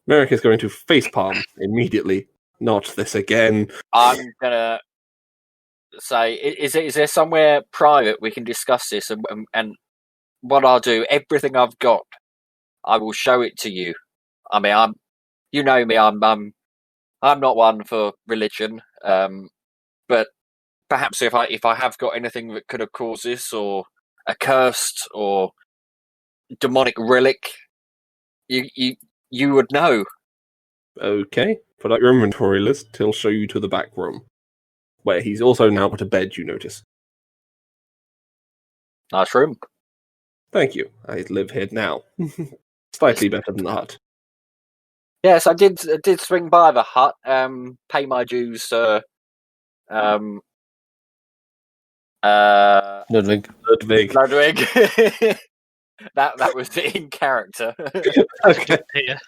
Merrick is going to facepalm immediately. Not this again. I'm gonna say, is there somewhere private we can discuss this? And what I'll do, everything I've got, I will show it to you. I mean, you know me, I'm not one for religion, but perhaps if I have got anything that could have caused this, or a cursed or demonic relic, you You would know. Okay, put up your inventory list. He'll show you to the back room, where he's also now put a bed, you notice. Nice room. Thank you. I live here now. Slightly better than the hut. Yes, I did swing by the hut, pay my dues, Ludwig. Ludwig. Ludwig. that was in character. Okay. Here.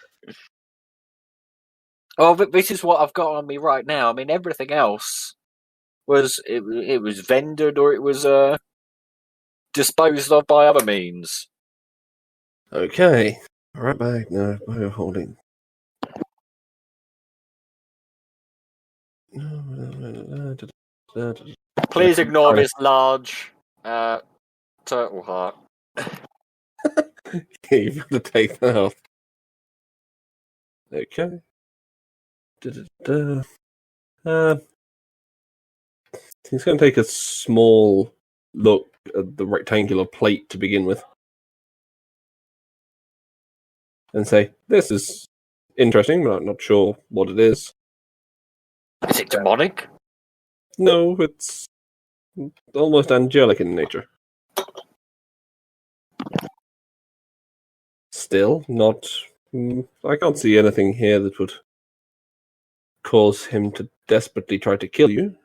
Oh, but this is what I've got on me right now. I mean, everything else was it was vendored or it was disposed of by other means. Okay. Right back now. Bio holding. Please ignore this large turtle heart. You've got to take that off. Okay. He's going to take a small look at the rectangular plate to begin with. And say, this is interesting, but I'm not sure what it is. Is it demonic? No, it's almost angelic in nature. Still, not... I can't see anything here that would cause him to desperately try to kill you.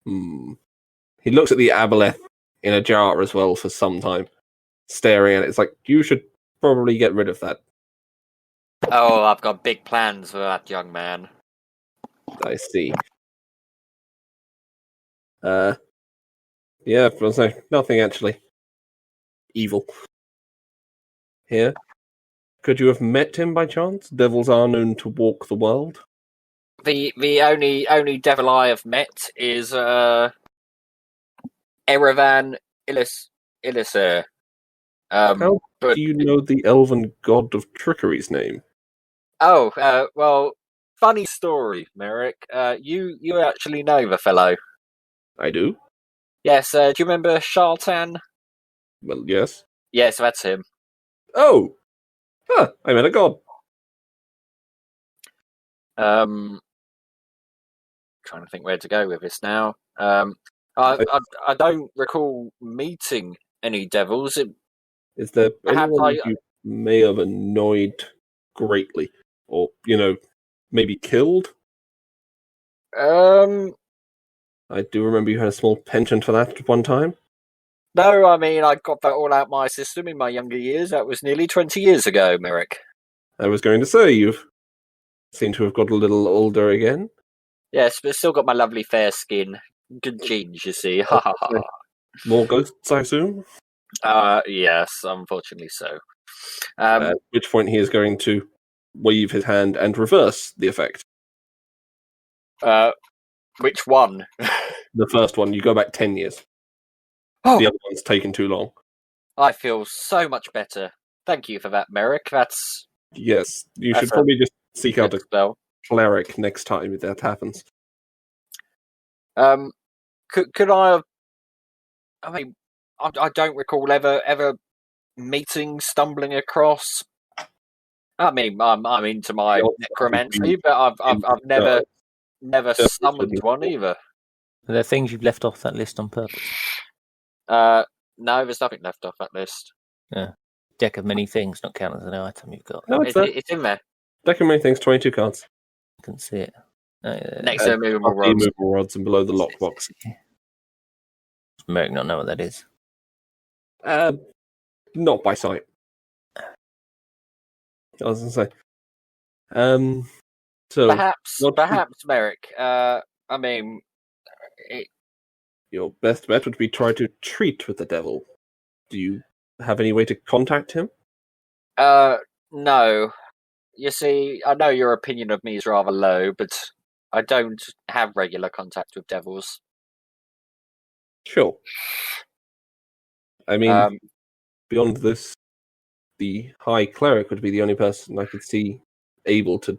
He looks at the aboleth in a jar as well for some time, staring at it. It's like, you should probably get rid of that. Oh, I've got big plans for that young man. I see. Yeah, but no, nothing actually evil here. Could you have met him by chance? Devils are known to walk the world. The only devil I have met is Erevan Illiser. How But do you know the elven god of trickery's name? well, funny story, Merrick. You actually know the fellow. I do. Yes. Do you remember Shartan? Well, yes. Yes, that's him. Oh! Huh, I met a god. Trying to think where to go with this now. I don't recall meeting any devils. Is there Perhaps anyone you may have annoyed greatly? Or, maybe killed? I do remember you had a small penchant for that at one time. No, I mean, I got that all out my system in my younger years. That was nearly 20 years ago, Merrick. I was going to say, you've seemed to have got a little older again. Yes, but still got my lovely fair skin. Good genes, you see. Ha ha ha. More ghosts, I assume? Yes, unfortunately so. At which point he is going to wave his hand and reverse the effect. Which one? The first one, you go back 10 years. Oh, The other one's taken too long. I feel so much better. Thank you for that, Merrick. That's Yes, you That's should probably just seek out a good spell. cleric next time if that happens. Could I have? I mean, I don't recall ever meeting, stumbling across. I mean, I'm into my necromancy, but I've never summoned one either. Are there things you've left off that list on purpose? No, there's nothing left off that list. Deck of many things, not counted as an item you've got. No, it's there. It's in there. Deck of many things, 22 cards. I can see it. Next to the movable Above the rods. movable rods and below the lockbox. Merrick not know what that is. Not by sight. I was going to say. So Perhaps, Merrick. I mean, your best bet would be try to treat with the devil. Do you have any way to contact him? no. You see, I know your opinion of me is rather low, but I don't have regular contact with devils. Sure. I mean, beyond this, the High Cleric would be the only person I could see able to,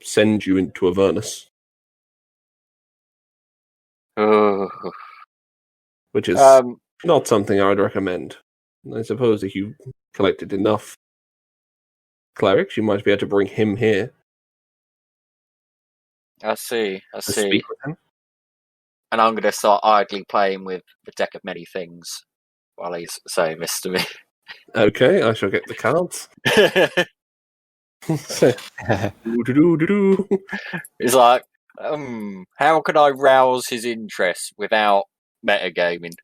send you into Avernus. Which is not something I would recommend. I suppose if you collected enough clerics, you might be able to bring him here I see. to speak with him. And I'm going to start idly playing with the deck of many things while he's saying this to me. Okay, I shall get the cards. Do-do-do-do-do. He's like, how can I rouse his interest without metagaming?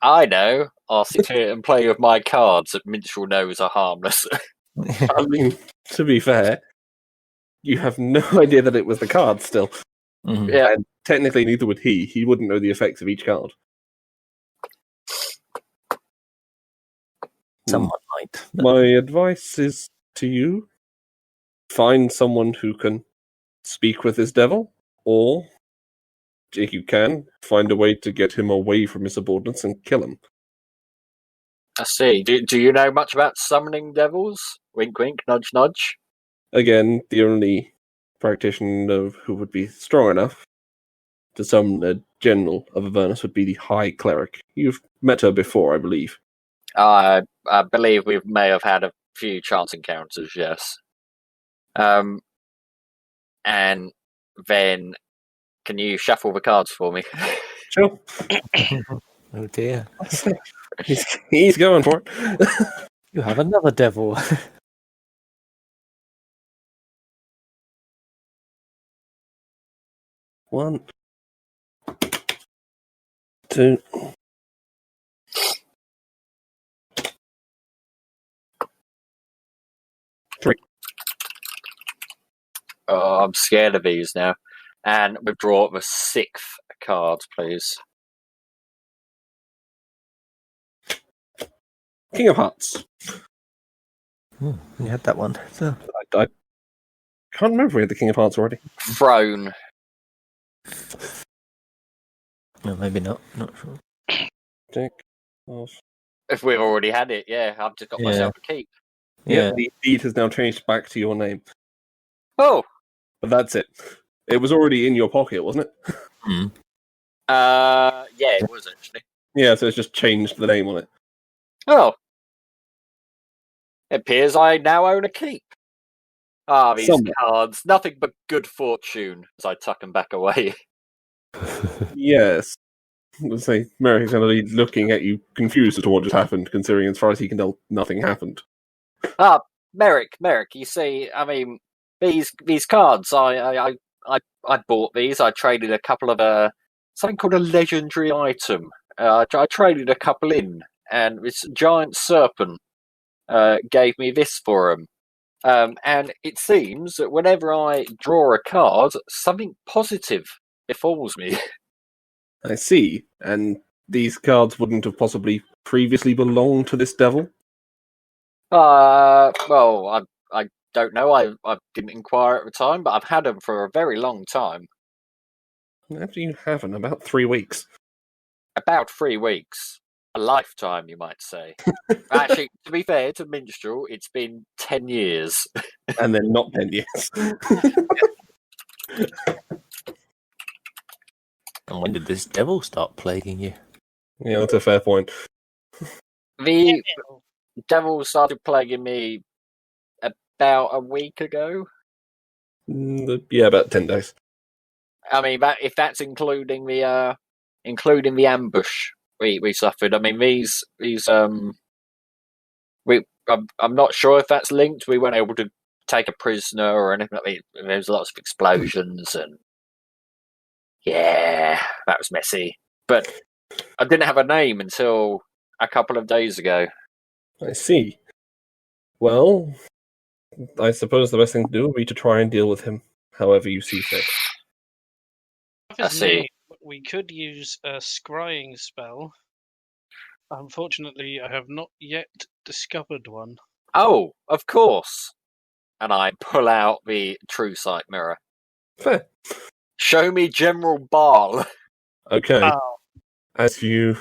I know. I'll sit here and play with my cards that Minstrel knows are harmless. I mean, to be fair, you have no idea that it was the card still. Mhm. Yeah. And technically, neither would he. He wouldn't know the effects of each card. Someone might. but- My advice is to you, find someone who can speak with this devil, or, if you can, find a way to get him away from his subordinates and kill him. I see. Do you know much about summoning devils? Wink, wink, nudge, nudge. Again, the only practitioner who would be strong enough to summon a general of Avernus would be the High Cleric. You've met her before, I believe. I believe we may have had a few chance encounters, yes. And then, can you shuffle the cards for me? Sure. Oh dear. He's going for it. You have another devil. One, two, three. Oh, I'm scared of these now. And withdraw the 6th card, please. King of Hearts. You had that one. So. I can't remember if we had the King of Hearts already. Throne. No, maybe not. Not sure. Deck of... If we've already had it, yeah, I've just got Yeah. myself a keep. Yeah, the deed has now changed back to your name. Oh, But that's it. It was already in your pocket, wasn't it? yeah, it was actually. Yeah, so it's just changed the name on it. Oh, it appears I now own a keep. Ah, these Somewhat. cards, nothing but good fortune as I tuck them back away. Yes. Let's say Merrick's going to be looking at you confused as to what just happened, considering as far as he can tell, nothing happened. Merrick, you see, I mean, these cards, I bought these. I traded a couple of something called a legendary item. I traded a couple in, and this giant serpent gave me this for him. And it seems that whenever I draw a card, something positive befalls me. I see. And these cards wouldn't have possibly previously belonged to this devil? Well, I don't know. I didn't inquire at the time, but I've had them for a very long time. After you haven't, about 3 weeks. About 3 weeks. A lifetime, you might say. Actually, to be fair to Minstrel, it's been 10 years. And then not 10 years. And when did this devil start plaguing you? Yeah, that's a fair point. The devil started plaguing me about a week ago. Yeah, about 10 days. I mean, if that's including the ambush we suffered. I mean, I'm not sure if that's linked. We weren't able to take a prisoner or anything like that. There was lots of explosions and yeah, that was messy. But I didn't have a name until a couple of days ago. I see. Well, I suppose the best thing to do would be to try and deal with him however you see fit. I see. We could use a scrying spell. Unfortunately, I have not yet discovered one. Oh, of course. And I pull out the True Sight mirror. Fair. Show me General Baal. Okay. Oh, As you...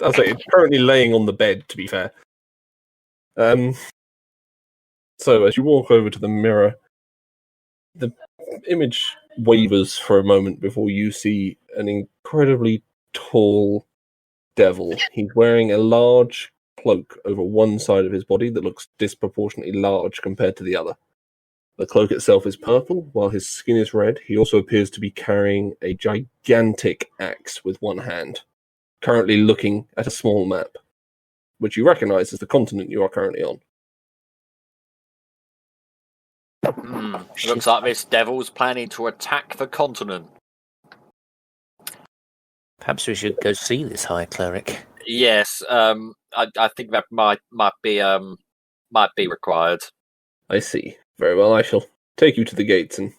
I'll say, it's currently laying on the bed, to be fair. So, as you walk over to the mirror, the image wavers for a moment before you see an incredibly tall devil. He's wearing a large cloak over one side of his body that looks disproportionately large compared to the other. The cloak itself is purple, while his skin is red. He also appears to be carrying a gigantic axe with one hand, currently looking at a small map, which you recognize as the continent you are currently on. Looks like this devil's planning to attack the continent. Perhaps we should go see this High Cleric. Yes, I think that might be required. I see. Very well, I shall take you to the gates and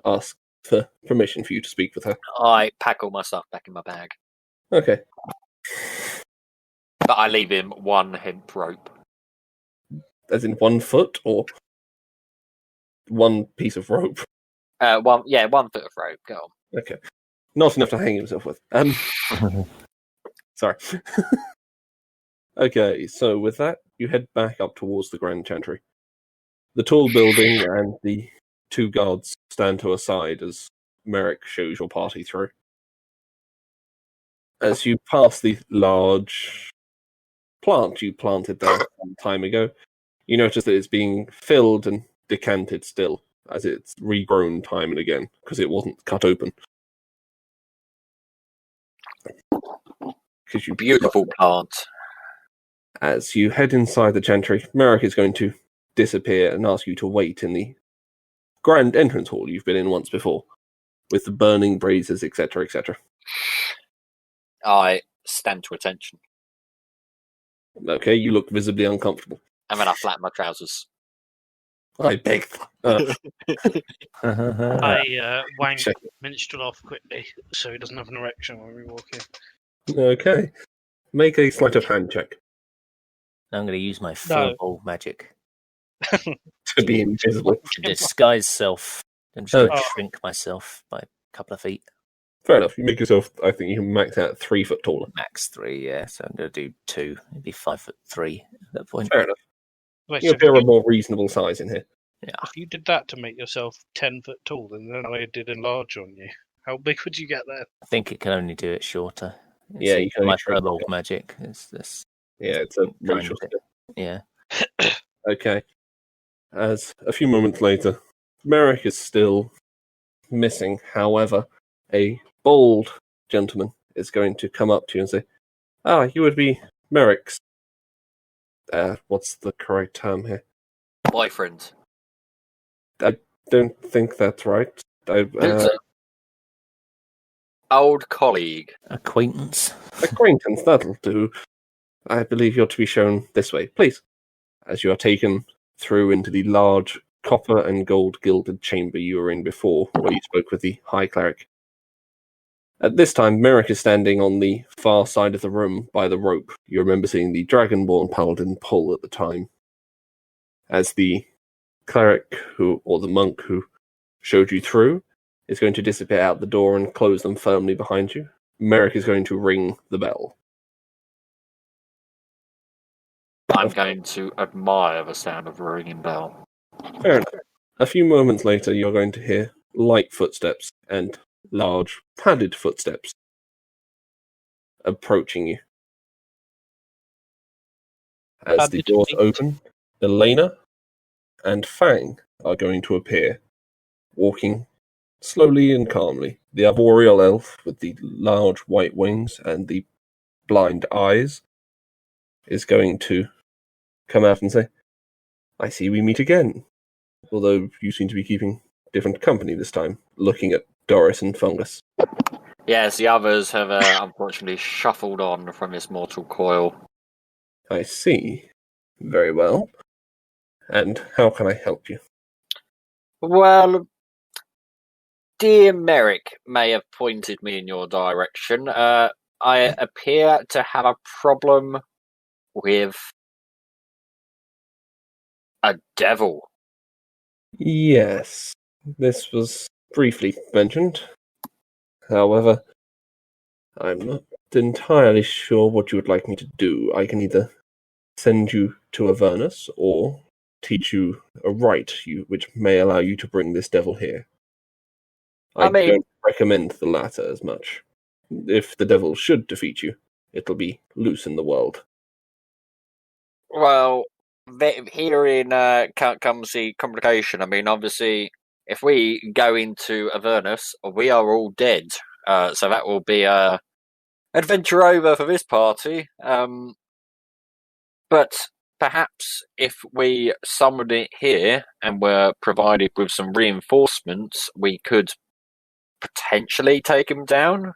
ask for permission for you to speak with her. I pack all my stuff back in my bag, Okay. but I leave him one hemp rope. As in 1 foot, or one piece of rope? One foot of rope. Go on. Okay. Not enough to hang himself with. Sorry. Okay, so with that, you head back up towards the Grand Chantry. The tall building and the 2 guards stand to a side as Merrick shows your party through. As you pass the large plant you planted there some time ago, you notice that it's being filled and decanted still, as it's regrown time and again, because it wasn't cut open. Beautiful plant. As you head inside the Chantry, Merrick is going to disappear and ask you to wait in the grand entrance hall you've been in once before, with the burning braziers, etc., etc. I stand to attention, Okay, you look visibly uncomfortable. and then I flatten my trousers. I beg. I wank Check. Minstrel off quickly so he doesn't have an erection when we walk in. Okay. Make a sleight of hand check I'm going to use my furball magic to be invisible. to disguise self. I'm just going to Oh. shrink myself by a couple of feet. Fair enough. You make yourself, I think you can max out 3 foot taller. Max 3, yeah. So I'm going to do 2. It'd be 5'3" at that point. Fair enough. Wait, You so appear a more reasonable size in here. if you did that to make yourself 10 foot tall, then I did enlarge on you. How big would you get there? I think it can only do it shorter. Yeah, you can only my shrink furball it. magic is this. Yeah, it's a Kind racial of it. skill. Yeah. Okay. As a few moments later, Merrick is still missing. However, a bold gentleman is going to come up to you and say, you would be Merrick's. What's the correct term here? Boyfriend. Don't think that's right. Old colleague. Acquaintance. Acquaintance, that'll do. I believe you're to be shown this way, please. As you are taken through into the large copper and gold gilded chamber you were in before, where you spoke with the High Cleric. At this time, Merrick is standing on the far side of the room by the rope. You remember seeing the Dragonborn Paladin pull at the time. As the cleric or the monk who showed you through is going to disappear out the door and close them firmly behind you, Merrick is going to ring the bell. I'm going to admire the sound of a ringing bell. Fair enough. A few moments later, you're going to hear light footsteps and large padded footsteps approaching you. As the Padded doors feet. open, Elena and Fang are going to appear, walking slowly and calmly. The arboreal elf with the large white wings and the blind eyes is going to come out and say, I see we meet again. Although you seem to be keeping different company this time, looking at Doris and Fungus. Yes, the others have unfortunately shuffled on from this mortal coil. I see. Very well. And how can I help you? Well, dear Merrick may have pointed me in your direction. I appear to have a problem with a devil. Yes, this was briefly mentioned. However, I'm not entirely sure what you would like me to do. I can either send you to Avernus or teach you a rite which may allow you to bring this devil here. I don't recommend the latter as much. If the devil should defeat you, it'll be loose in the world. Well, here in comes the complication. I mean, obviously, if we go into Avernus, we are all dead. So that will be adventure over for this party. But perhaps if we summoned it here and were provided with some reinforcements, we could potentially take him down.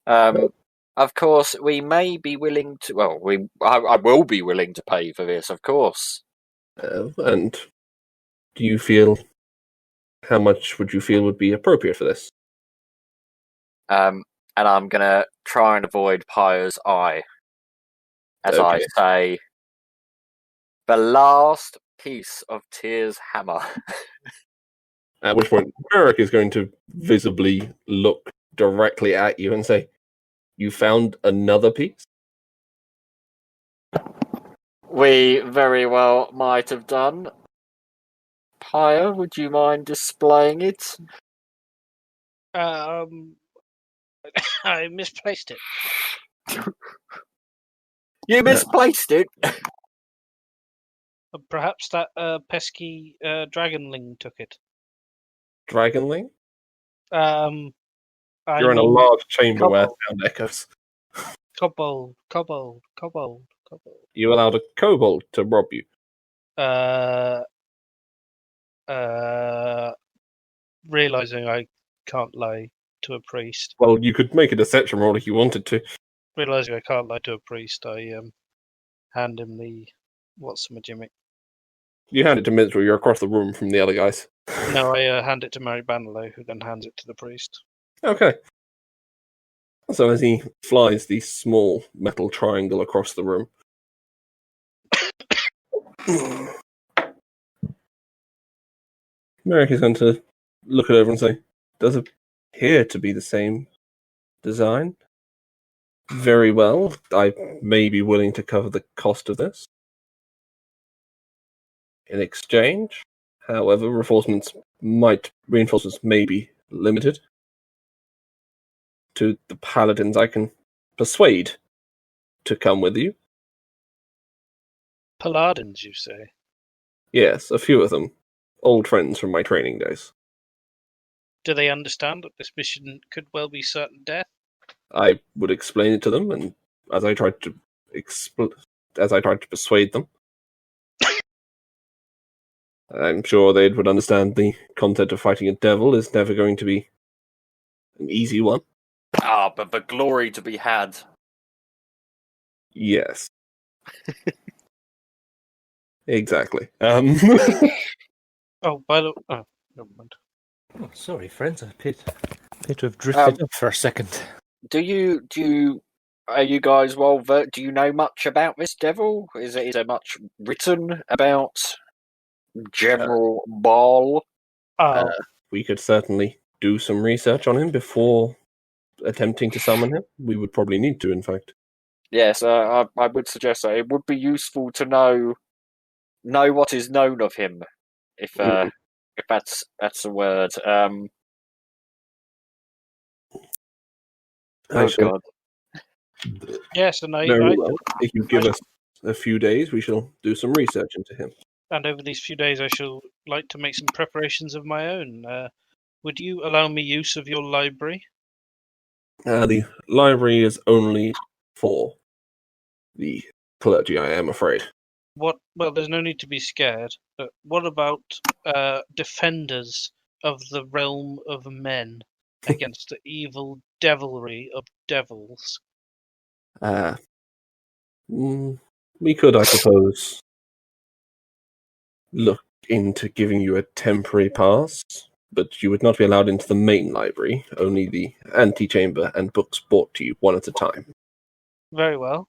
Of course, we may be willing to. Well, I will be willing to pay for this, of course. And do you feel? How much would you feel would be appropriate for this? And I'm gonna try and avoid Pyre's eye as I Okay. say, the last piece of Tyr's hammer. At which point, Merrick is going to visibly look directly at you and say, "You found another piece?" We very well might have done. Pyre, would you mind displaying it? I misplaced it. You misplaced it. Perhaps that pesky dragonling took it. Dragonling? I You're in a mean, large chamber where kobold. sound echoes. Kobold. You allowed a kobold to rob you. Realizing I can't lie to a priest. Well, you could make a deception roll if you wanted to. Realizing I can't lie to a priest, I hand him the what's-a-majimmick. You hand it to Minstrel, you're across the room from the other guys. No, I hand it to Mary Bannerlow, who then hands it to the priest. Okay. So as he flies the small metal triangle across the room. Merrick is going to look it over and say, "Does appear to be the same design. Very well. I may be willing to cover the cost of this. In exchange, however, reinforcements may be limited. To the paladins I can persuade to come with you. Paladins, you say? Yes, a few of them. Old friends from my training days. Do they understand that this mission could well be certain death? I would explain it to them, and as I tried to persuade them, I'm sure they would understand the concept of fighting a devil is never going to be an easy one. Ah, but the glory to be had. Yes. Exactly. Oh, by the oh, never mind. Oh, sorry, friends. I appear to have drifted up for a second. Are you guys do you know much about this devil? Is there much written about General Ball? Oh, We could certainly do some research on him before attempting to summon him. We would probably need to, in fact. Yes, I would suggest that it would be useful to know what is known of him, if that's a word. God. yes, and Very well. If you give us a few days, we shall do some research into him. and over these few days, I shall like to make some preparations of my own. Would you allow me use of your library? The library is only for the clergy, I am afraid. Well, there's no need to be scared. But what about defenders of the realm of men against the evil devilry of devils? We could, I suppose, look into giving you a temporary pass, but you would not be allowed into the main library, only the antechamber and books brought to you one at a time. Very well.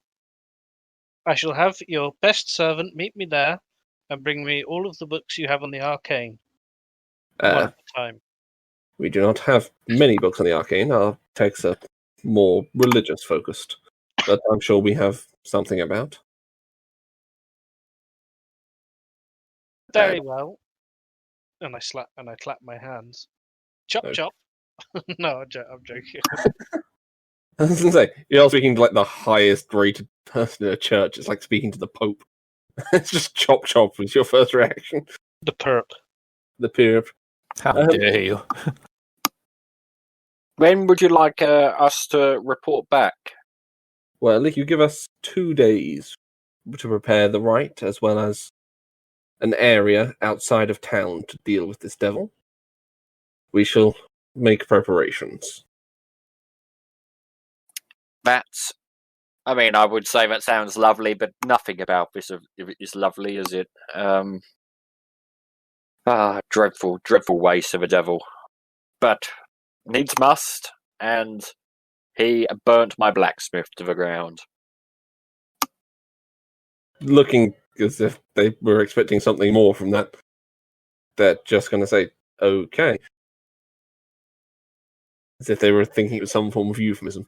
I shall have your best servant meet me there and bring me all of the books you have on the arcane. One at a time. We do not have many books on the arcane. Our texts are more religious focused, but I'm sure we have something about. Very well. And I clap my hands. Chop Okay. chop. No, I'm joking. I was going to say, you're speaking to like the highest rated person in a church. It's like speaking to the Pope. It's just chop chop was your first reaction. The perp. The peer. How Um, dare you? When would you like us to report back? Well, you give us 2 days to prepare the rite, as well as an area outside of town to deal with this devil. We shall make preparations. That's. I mean, I would say that sounds lovely, but nothing about this is lovely, is it? Dreadful, dreadful waste of a devil. But needs must, and he burnt my blacksmith to the ground. Looking as if they were expecting something more from that, they're just going to say, okay. As if they were thinking it was some form of euphemism.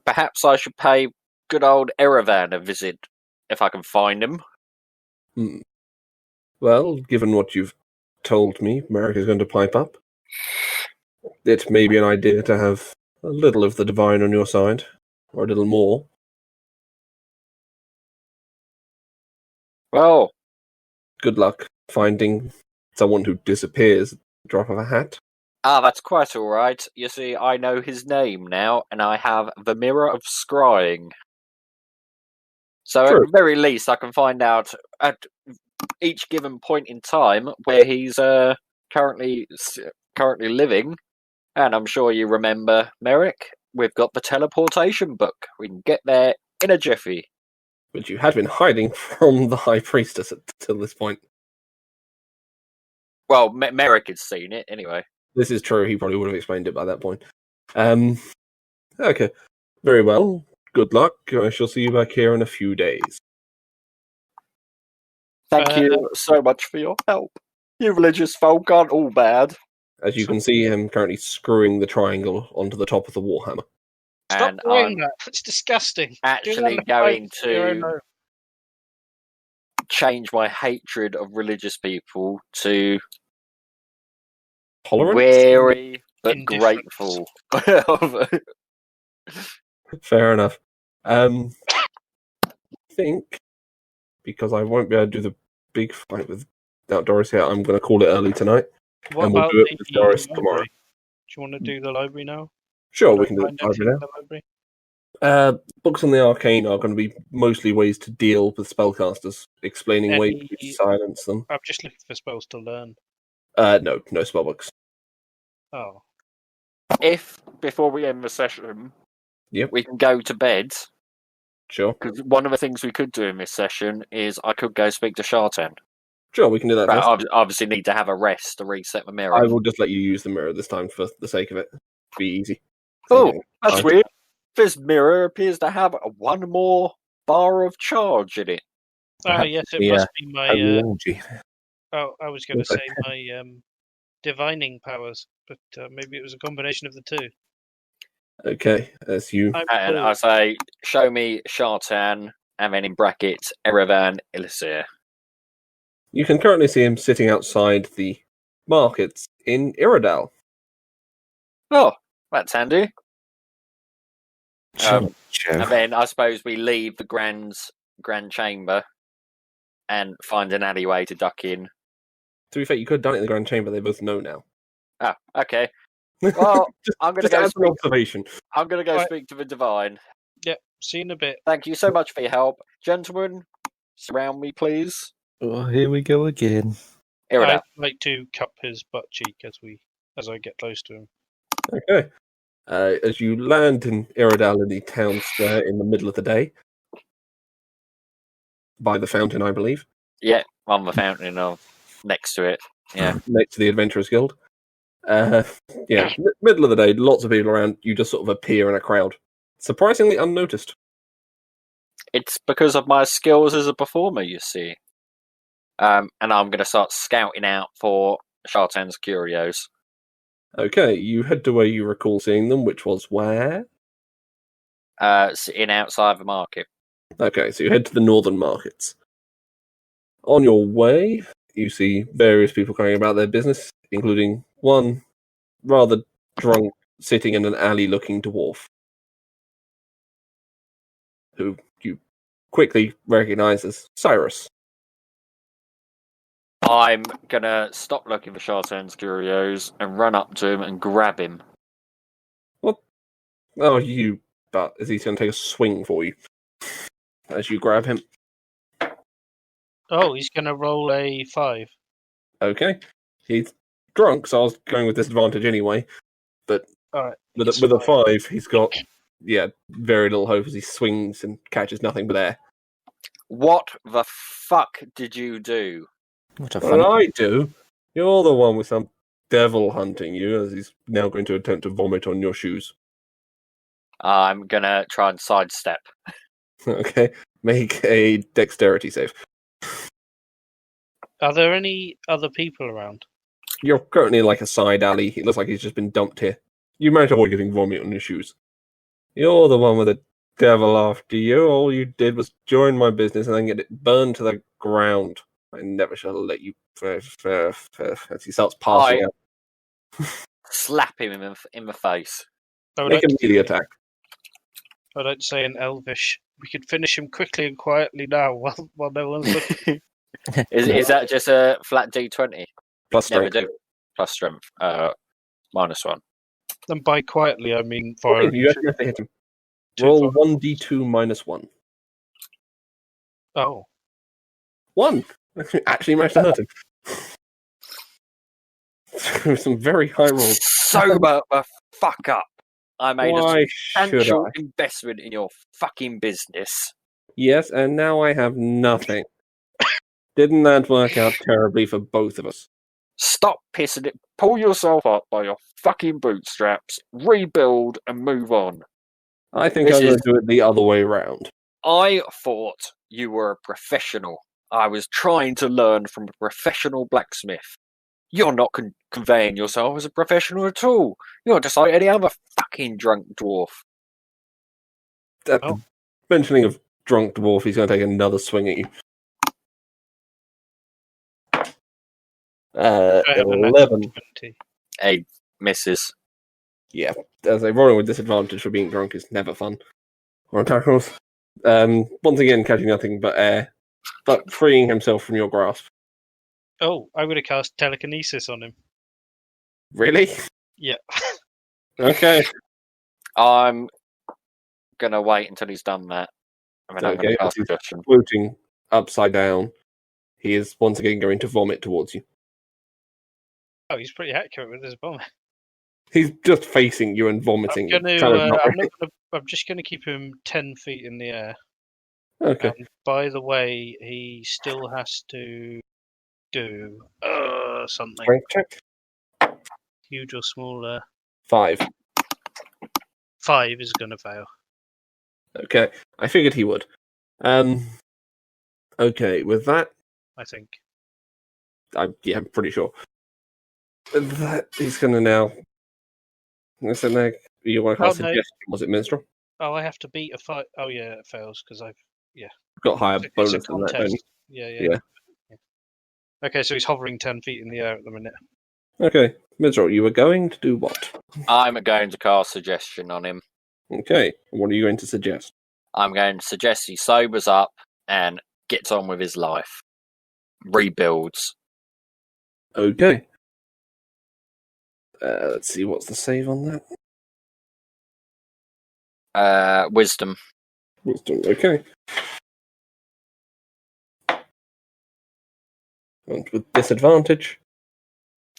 Perhaps I should pay good old Erevan a visit, if I can find him. Well, given what you've told me, Merrick is going to pipe up. It may be an idea to have a little of the divine on your side, or a little more. Well, Good luck finding someone who disappears at the drop of a hat. that's quite all right. You see, I know his name now, and I have the Mirror of Scrying. So True. at the very least, I can find out at each given point in time where he's currently living. And I'm sure you remember, Merrick, we've got the teleportation book. We can get there in a jiffy. But you had been hiding from the High Priestess till this point. Well, Merrick had seen it anyway. This is true, he probably would have explained it by that point. Okay, very well. Good luck. I shall see you back here in a few days. Thank you so much for your help. You religious folk aren't all bad. As you can see him currently screwing the triangle onto the top of the Warhammer. Stop And doing I'm that. It's disgusting. actually Do that going for your own to home. change my hatred of religious people to Tolerance? wary but Indifference. grateful. Fair enough. I think, because I won't be able to do the big fight without Doris here, I'm going to call it early tonight. What And we'll about do it with the Doris library? tomorrow. Do you want to do the library now? Sure, Wanna we can do find it anything now. in the library? Books on the arcane are going to be mostly ways to deal with spellcasters, explaining ways Any- to silence them. I'm just looking for spells to learn. No spellbooks. Oh. If, before we end the session, Yep. we can go to bed, Sure. because one of the things we could do in this session is I could go speak to Shartan. Sure, we can do that But first. I obviously need to have a rest to reset the mirror. I will just let you use the mirror this time for the sake of it. Be easy. Oh, that's Fine. weird. This mirror appears to have one more bar of charge in it. Perhaps Yes, it the, must be my. Ideology. I was going to Okay. say my divining powers, but maybe it was a combination of the two. Okay, as you And I say, show me Shartan, and then in brackets, Erevan Elisir. you can currently see him sitting outside the markets in Iridal. Oh, that's handy. Joe. And then I suppose we leave the grand chamber and find an alleyway to duck in. To be fair, you could have done it in the Grand Chamber. They both know now. Oh, okay. Well, I'm gonna Just go. as an observation. I'm gonna go Right. speak to the divine. Yep, see you in a bit. Thank you so much for your help, gentlemen. Surround me, please. Oh, here we go again. Iridal. I'd like to cup his butt cheek as I get close to him. Okay. As you land in Iridal in the town square in the middle of the day, by the fountain, I believe, Yeah, on the fountain or next to it. Yeah. next to the Adventurers Guild. Middle of the day, lots of people around. You just sort of appear in a crowd, surprisingly unnoticed. It's because of my skills as a performer, you see. And I'm going to start scouting out for Shartan's curios. Okay, you head to where you recall seeing them, which was where? Sitting outside the market. Okay, so you head to the northern markets. On your way, you see various people going about their business, including one rather drunk, sitting in an alley-looking dwarf, who you quickly recognize as Cyrus, I'm gonna stop looking for Shartan's curios and run up to him and grab him. Oh, you. But is he going to take a swing for you as you grab him? Oh, he's going to roll a 5. Okay. He's drunk, so I was going with disadvantage anyway. But Alright. with a 5, he's got very little hope as he swings and catches nothing but air. What the fuck did you do? What a What fun. did I do? You're the one with some devil hunting you, as he's now going to attempt to vomit on your shoes. I'm gonna try and sidestep. Okay. Make a dexterity save. Are there any other people around? You're currently in like a side alley. It looks like he's just been dumped here. You managed to avoid getting vomit on your shoes. You're the one with the devil after you. All you did was join my business and then get it burned to the ground. I never shall let you. As he starts passing out. Slap him in the face. Make a melee attack. I don't say in Elvish. We could finish him quickly and quietly now while no one's looking. Is that just a flat D20? Plus Never strength. do. Plus strength. -1. And by quietly, I mean Okay, fire. you have to hit him. Roll 1d2 -1. Oh. 1! Actually managed to hurt him. Some very high rolls. Sober the fuck up. I made Why a should substantial I? investment in your fucking business. Yes, and now I have nothing. Didn't that work out terribly for both of us? Stop pissing it. Pull yourself up by your fucking bootstraps, rebuild, and move on. I think This I'm going is- to do it the other way round. I thought you were a professional. I was trying to learn from a professional blacksmith. You're not conveying yourself as a professional at all. You're just like any other fucking drunk dwarf. At the mentioning of drunk dwarf, he's going to take another swing at you. I have a natural 11. 20. Hey, missus. Yeah, as a rolling with disadvantage for being drunk is never fun. Or tackles. Once again, catching nothing but air, but freeing himself from your grasp. Oh, I would have cast telekinesis on him. Really? Yeah. Okay. I'm gonna wait until he's done that. I mean, I'm Okay, gonna cast he's suggestion. floating upside down. He is once again going to vomit towards you. Oh, he's pretty accurate with his bomb. He's just facing you and vomiting. I'm just going to keep him 10 feet in the air. Okay. And by the way, he still has to do something. Strength check. Huge or smaller. 5. 5 is going to fail. Okay. I figured he would. Okay, with that, I think. I'm pretty sure. That he's going to now. Listen, there. You want to cast Oh, no. suggestion? Was it minstrel? Oh, I have to beat a 5. Oh, yeah, it fails because I've. Got higher It's a bonus than that, don't contest. you? Yeah. Okay, so he's hovering 10 feet in the air at the minute. Okay, minstrel, you were going to do what? I'm going to cast suggestion on him. Okay, what are you going to suggest? I'm going to suggest he sobers up and gets on with his life. Rebuilds. Okay. Let's see, what's the save on that? Wisdom. Wisdom, okay. And with disadvantage.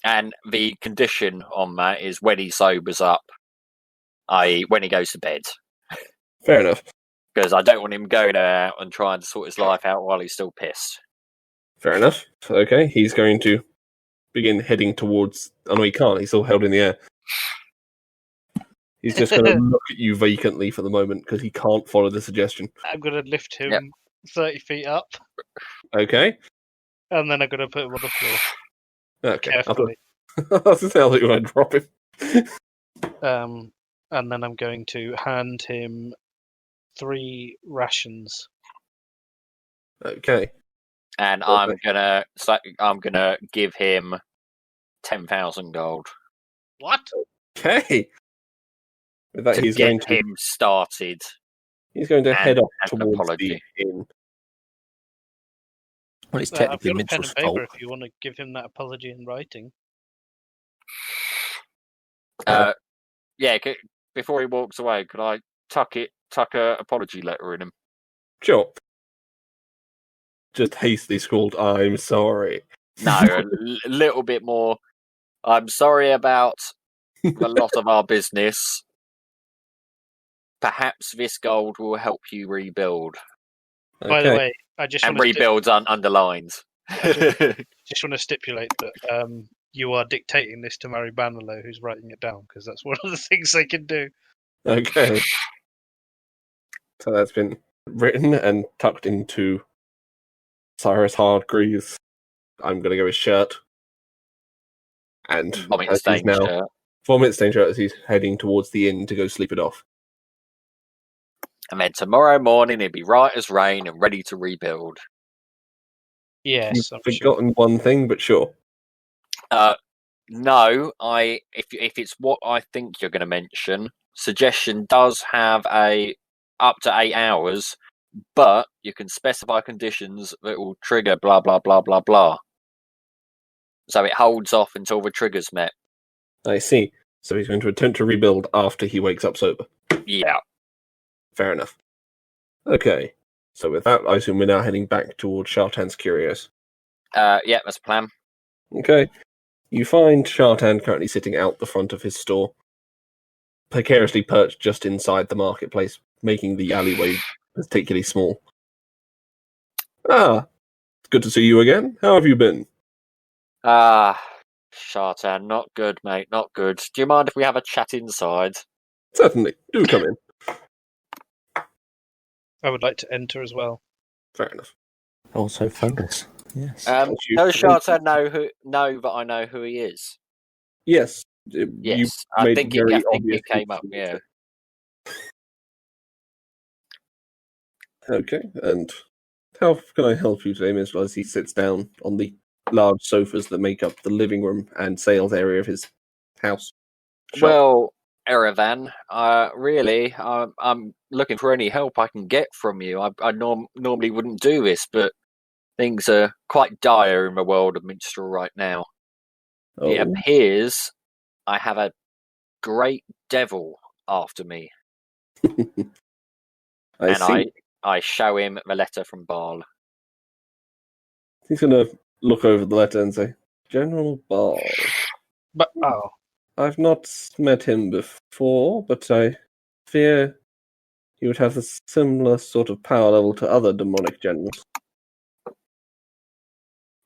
And the condition on that is when he sobers up, i.e. when he goes to bed. Fair enough. Because I don't want him going out and trying to sort his life out while he's still pissed. Fair enough. Okay, he's going to begin heading towards. Oh no, he can't. He's still held in the air. He's just going to look at you vacantly for the moment because he can't follow the suggestion. I'm going to lift him Yep. 30 feet up, Okay. and then I'm going to put him on the floor Okay. carefully. I was going to say, I thought you were going to drop him. And then I'm going to hand him 3 rations. Okay. And Perfect. I'm gonna give him 10,000 gold What? Okay. With that, to he's get going to him started. head off and an towards apology. the inn. Well, it's I've technically got a pen Mitchell's and fault. paper if you want to give him that apology in writing. Yeah, before he walks away, could I tuck a apology letter in him? Sure. Just hastily scrawled, "I'm sorry." No, a little bit more. I'm sorry about the loss of our business. Perhaps this gold will help you rebuild. By the way, I just And want to rebuilds underlined. just want to stipulate that you are dictating this to Mary Bannerlow, who's writing it down, because that's one of the things they can do. Okay. So that's been written and tucked into Cyrus Hardgreaves. I'm gonna go with shirt. And Vomit as he's stained now shirt. vomit stained shirt as he's heading towards the inn to go sleep it off. And then tomorrow morning he'll be right as rain and ready to rebuild. Yes, You've I'm sure. forgotten one thing, but sure. No, if it's what I think you're going to mention, suggestion does have a up to 8 hours, but you can specify conditions that will trigger blah blah blah blah blah. So it holds off until the trigger's met. I see. So he's going to attempt to rebuild after he wakes up sober. Yeah. Fair enough. Okay. So with that, I assume we're now heading back towards Shartan's Curios. Yeah, that's the plan. Okay. You find Shartan currently sitting out the front of his store, precariously perched just inside the marketplace, making the alleyway particularly small. Ah, it's good to see you again. How have you been? Shartan, not good, mate, not good. Do you mind if we have a chat inside? Certainly. Do come in. I would like to enter as well. Fair enough. Also fungus. Yes. Does Shartan know that I know who he is? Yes. Yes, I think it came up, yeah. Okay, and how can I help you today, Mr. As he sits down on the large sofas that make up the living room and sales area of his house? Shop. Well, Erevan, really, I'm looking for any help I can get from you. I normally wouldn't do this, but things are quite dire in the world of Minstrel right now. Oh, It appears I have a great devil after me. I see. I show him the letter from Baal. He's going to look over the letter and say, General Ball. But I've not met him before, but I fear he would have a similar sort of power level to other demonic generals.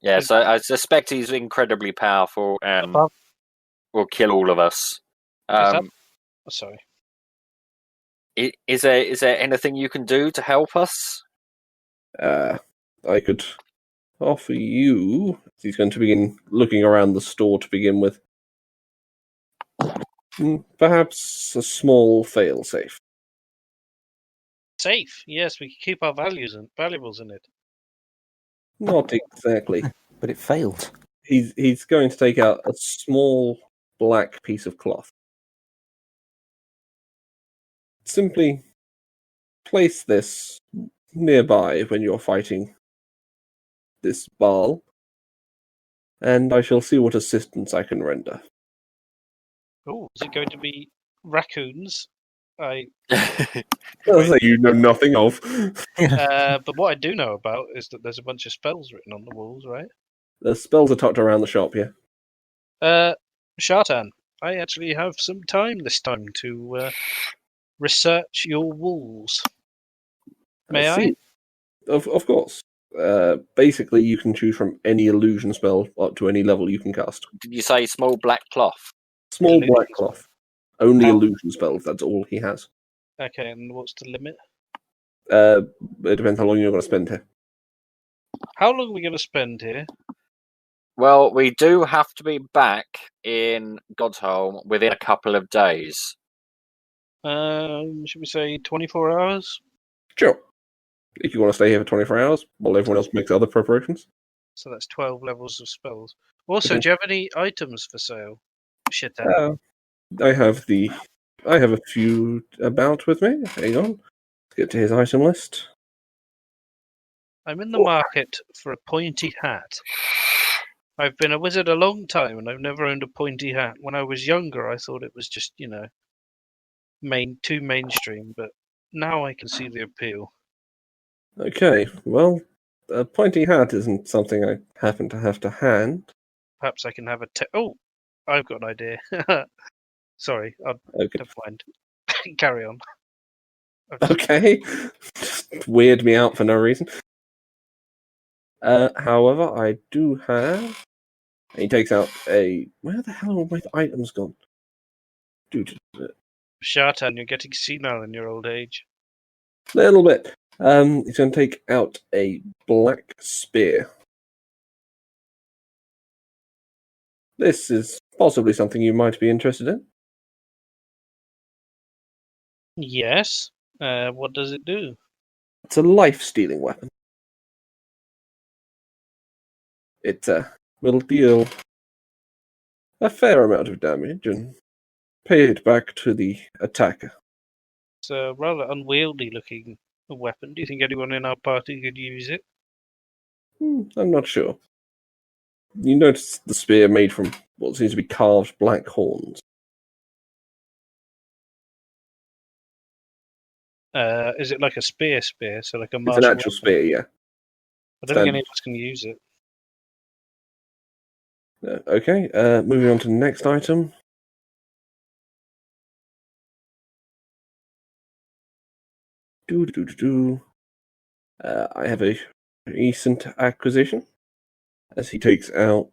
Yeah, so I suspect he's incredibly powerful and will kill all of us. Sorry. Is there anything you can do to help us? I could offer you... He's going to begin looking around the store to begin with. Perhaps a small fail-safe. Safe? Yes, we can keep our valuables in it. Not exactly. But it failed. He's going to take out a small black piece of cloth. Simply place this nearby when you're fighting this Baal, and I shall see what assistance I can render. Oh, is it going to be raccoons? That you know nothing of. But what I do know about is that there's a bunch of spells written on the walls, right? The spells are tucked around the shop, yeah. Shartan, I actually have some time this time to research your walls. May I? Of course. Basically, you can choose from any illusion spell up to any level you can cast. Did you say small black cloth? Small Illusion black cloth. Only illusion spells, that's all he has. Okay, and what's the limit? It depends how long you're going to spend here. How long are we going to spend here? Well, we do have to be back in Godsholm within a couple of days. Should we say 24 hours? Sure. If you want to stay here for 24 hours, while everyone else makes other preparations. So that's 12 levels of spells. Also, Okay. do you have any items for sale? Shit. I have a few about with me. Hang on. Let's get to his item list. I'm in the market for a pointy hat. I've been a wizard a long time, and I've never owned a pointy hat. When I was younger, I thought it was just, too mainstream, but now I can see the appeal. Okay, well, a pointy hat isn't something I happen to have to hand. Perhaps I can have a oh, I've got an idea. Sorry, I'll Okay. never mind. Carry on. Okay. Just weird me out for no reason. However, I do have... He takes out a... Where the hell are my items gone? Dude, Shartan, you're getting senile in your old age. little bit. He's going to take out a black spear. This is possibly something you might be interested in. Yes. What does it do? It's a life-stealing weapon. It will deal a fair amount of damage and pay it back to the attacker. It's a rather unwieldy looking weapon. Do you think anyone in our party could use it? I'm not sure. You notice the spear made from what seems to be carved black horns. Is it like a spear, so like a It's martial an actual weapon? spear, yeah. I don't think any of us can use it. Okay, moving on to the next item. I have a recent acquisition. As he takes out...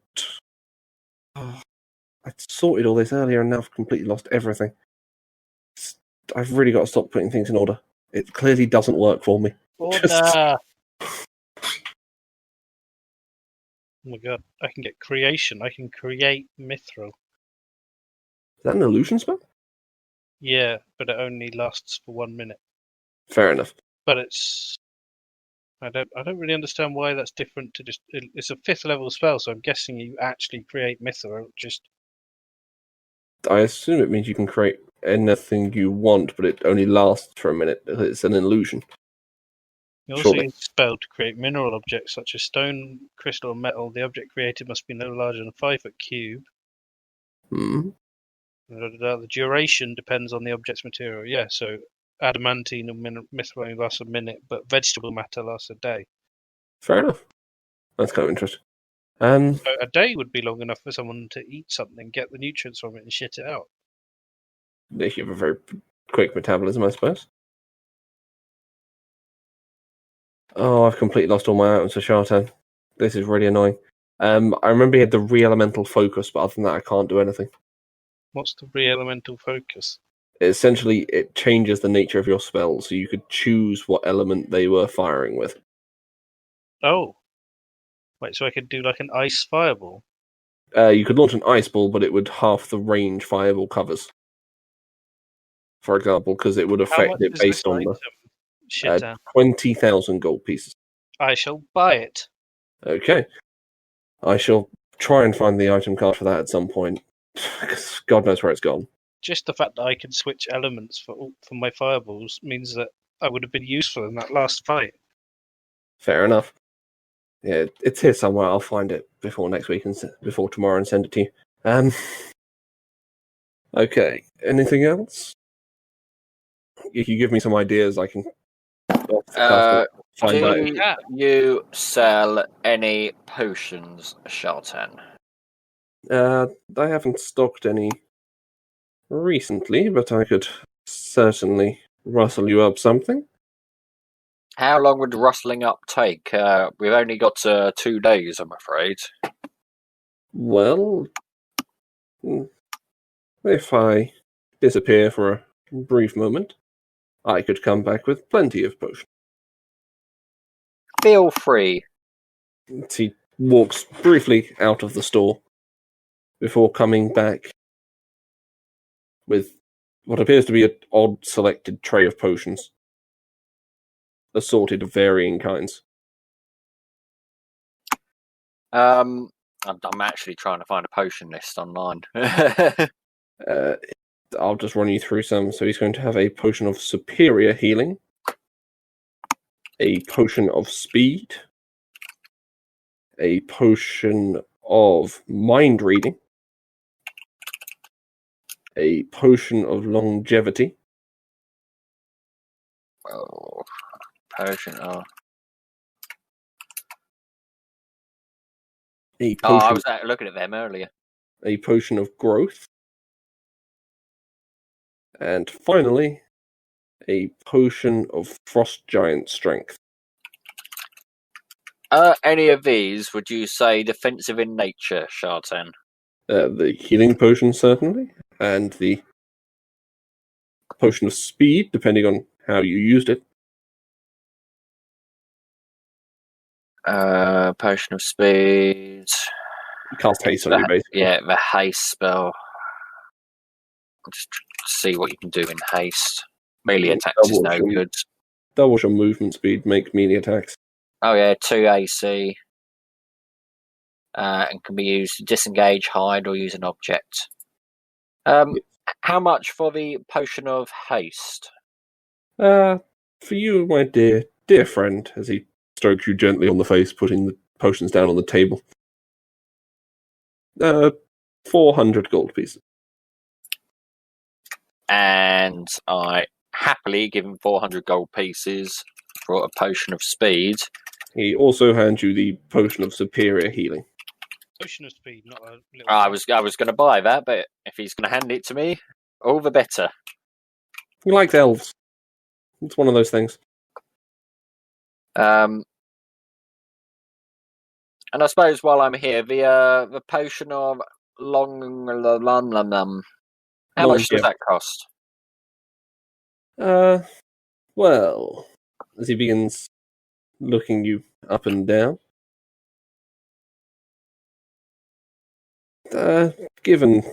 Oh, I sorted all this earlier and now I've completely lost everything. I've really got to stop putting things in order. It clearly doesn't work for me. Order! Oh my god, I can get creation. I can create Mithril. Is that an illusion spell? Yeah, but it only lasts for 1 minute. Fair enough. But it's... I don't really understand why that's different to just... It's a 5th level spell, so I'm guessing you actually create Mithril, just... I assume it means you can create anything you want, but it only lasts for a minute. It's an illusion. You also Surely. use a spell to create mineral objects such as stone, crystal, or metal. The object created must be no larger than a 5-foot cube. The duration depends on the object's material. Yeah, so adamantine and mithril only lasts a minute, but vegetable matter lasts a day. Fair enough. That's kind of interesting. So a day would be long enough for someone to eat something, get the nutrients from it, and shit it out. They have a very quick metabolism, I suppose. Oh, I've completely lost all my items for Shartan. This is really annoying. I remember he had the re-elemental focus, but other than that, I can't do anything. What's the re-elemental focus? Essentially, it changes the nature of your spells, so you could choose what element they were firing with. Oh. Wait, so I could do like an ice fireball? You could launch an ice ball, but it would half the range fireball covers. For example, because it would affect it based on the 20,000 gold pieces. I shall buy it. Okay. I shall try and find the item card for that at some point, because God knows where it's gone. Just the fact that I can switch elements for my fireballs means that I would have been useful in that last fight. Fair enough. Yeah, it's here somewhere. I'll find it before next week and before tomorrow and send it to you. Okay. Anything else? If you give me some ideas, I can find out. Do you sell any potions, Shartan? I haven't stocked any recently, but I could certainly rustle you up something. How long would rustling up take? We've only got 2 days, I'm afraid. Well, if I disappear for a brief moment, I could come back with plenty of potions. Feel free. He walks briefly out of the store before coming back with what appears to be an odd selected tray of potions, assorted of varying kinds. I'm actually trying to find a potion list online. I'll just run you through some. So he's going to have a potion of superior healing. a potion of speed, a potion of mind reading, a potion of longevity, Oh, potion. Oh, a oh I potion, was looking at them earlier. a potion of growth, and finally, a potion of frost giant strength. Any of these, would you say defensive in nature, Shartan? The healing potion, certainly, and the potion of speed, depending on how you used it. Potion of speed. You cast haste on you, basically. Yeah, the haste spell. Just see what you can do in haste. Melee attacks is no good. Doubles your movement speed, make melee attacks. Oh yeah, 2 AC. And can be used to disengage, hide, or use an object. How much for the potion of haste? For you, my dear friend, as he strokes you gently on the face, putting the potions down on the table. 400 gold pieces. And I happily give him 400 gold pieces for a potion of speed. He also hands you the potion of superior healing. Potion of speed, not a little. I was going to buy that, but if he's going to hand it to me, all the better. He likes elves. It's one of those things. And I suppose while I'm here, the potion of how much does that cost? Well, as he begins looking you up and down, given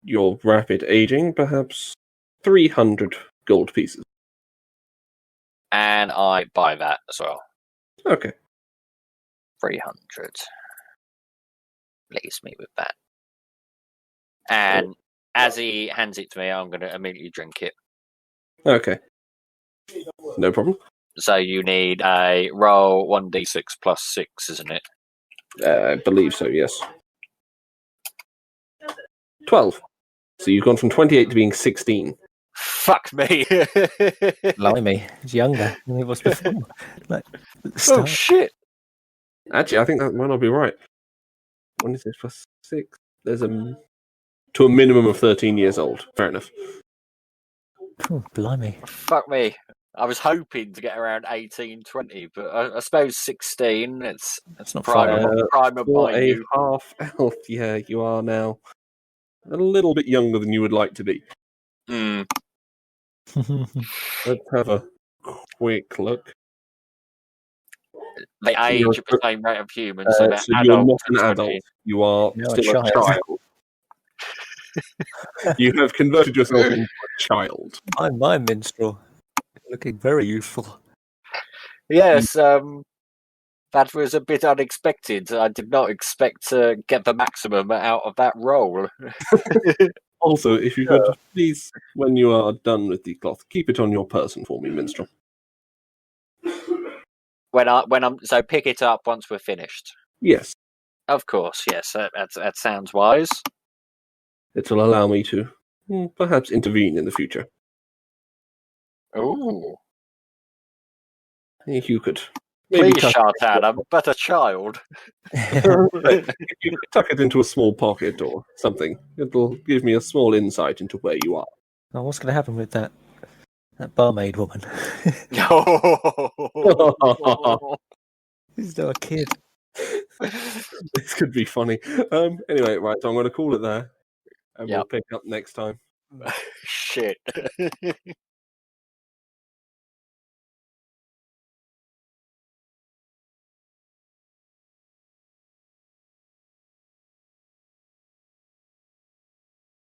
your rapid aging, perhaps 300 gold pieces. And I buy that as well. Okay. 300. Leaves me with that. And as he hands it to me, I'm going to immediately drink it. Okay. No problem. So you need a roll 1d6 plus 6, isn't it? I believe so, yes. 12. So you've gone from 28 to being 16. Fuck me. Blimey, he's younger than he was before. Oh, shit. Actually, I think that might not be right. 26 plus 6. There's to a minimum of 13 years old. Fair enough. Oh, blimey. Fuck me. I was hoping to get around 18, 20, but I suppose 16, it's not prime far. of For my a youth. half elf, yeah, you are now a little bit younger than you would like to be. Mm. Let's have a quick look. They age at the same rate of humans, so they're So you're not adults an at adult. 20. You are You're still a a child. You have converted yourself into a child. My minstrel. Looking very youthful. Yes, that was a bit unexpected. I did not expect to get the maximum out of that roll. Also, if you could please, when you are done with the cloth, keep it on your person for me, minstrel. So pick it up once we're finished. Yes, Of course, yes. That sounds wise. it will allow me to perhaps intervene in the future. Ooh, If you could maybe please, Shartan, I'm but a child. if you could tuck it into a small pocket or something, it'll give me a small insight into where you are. Oh, what's going to happen with that barmaid woman? He's still a kid. This could be funny. Anyway, right, so I'm going to call it there, and we'll pick up next time. Shit.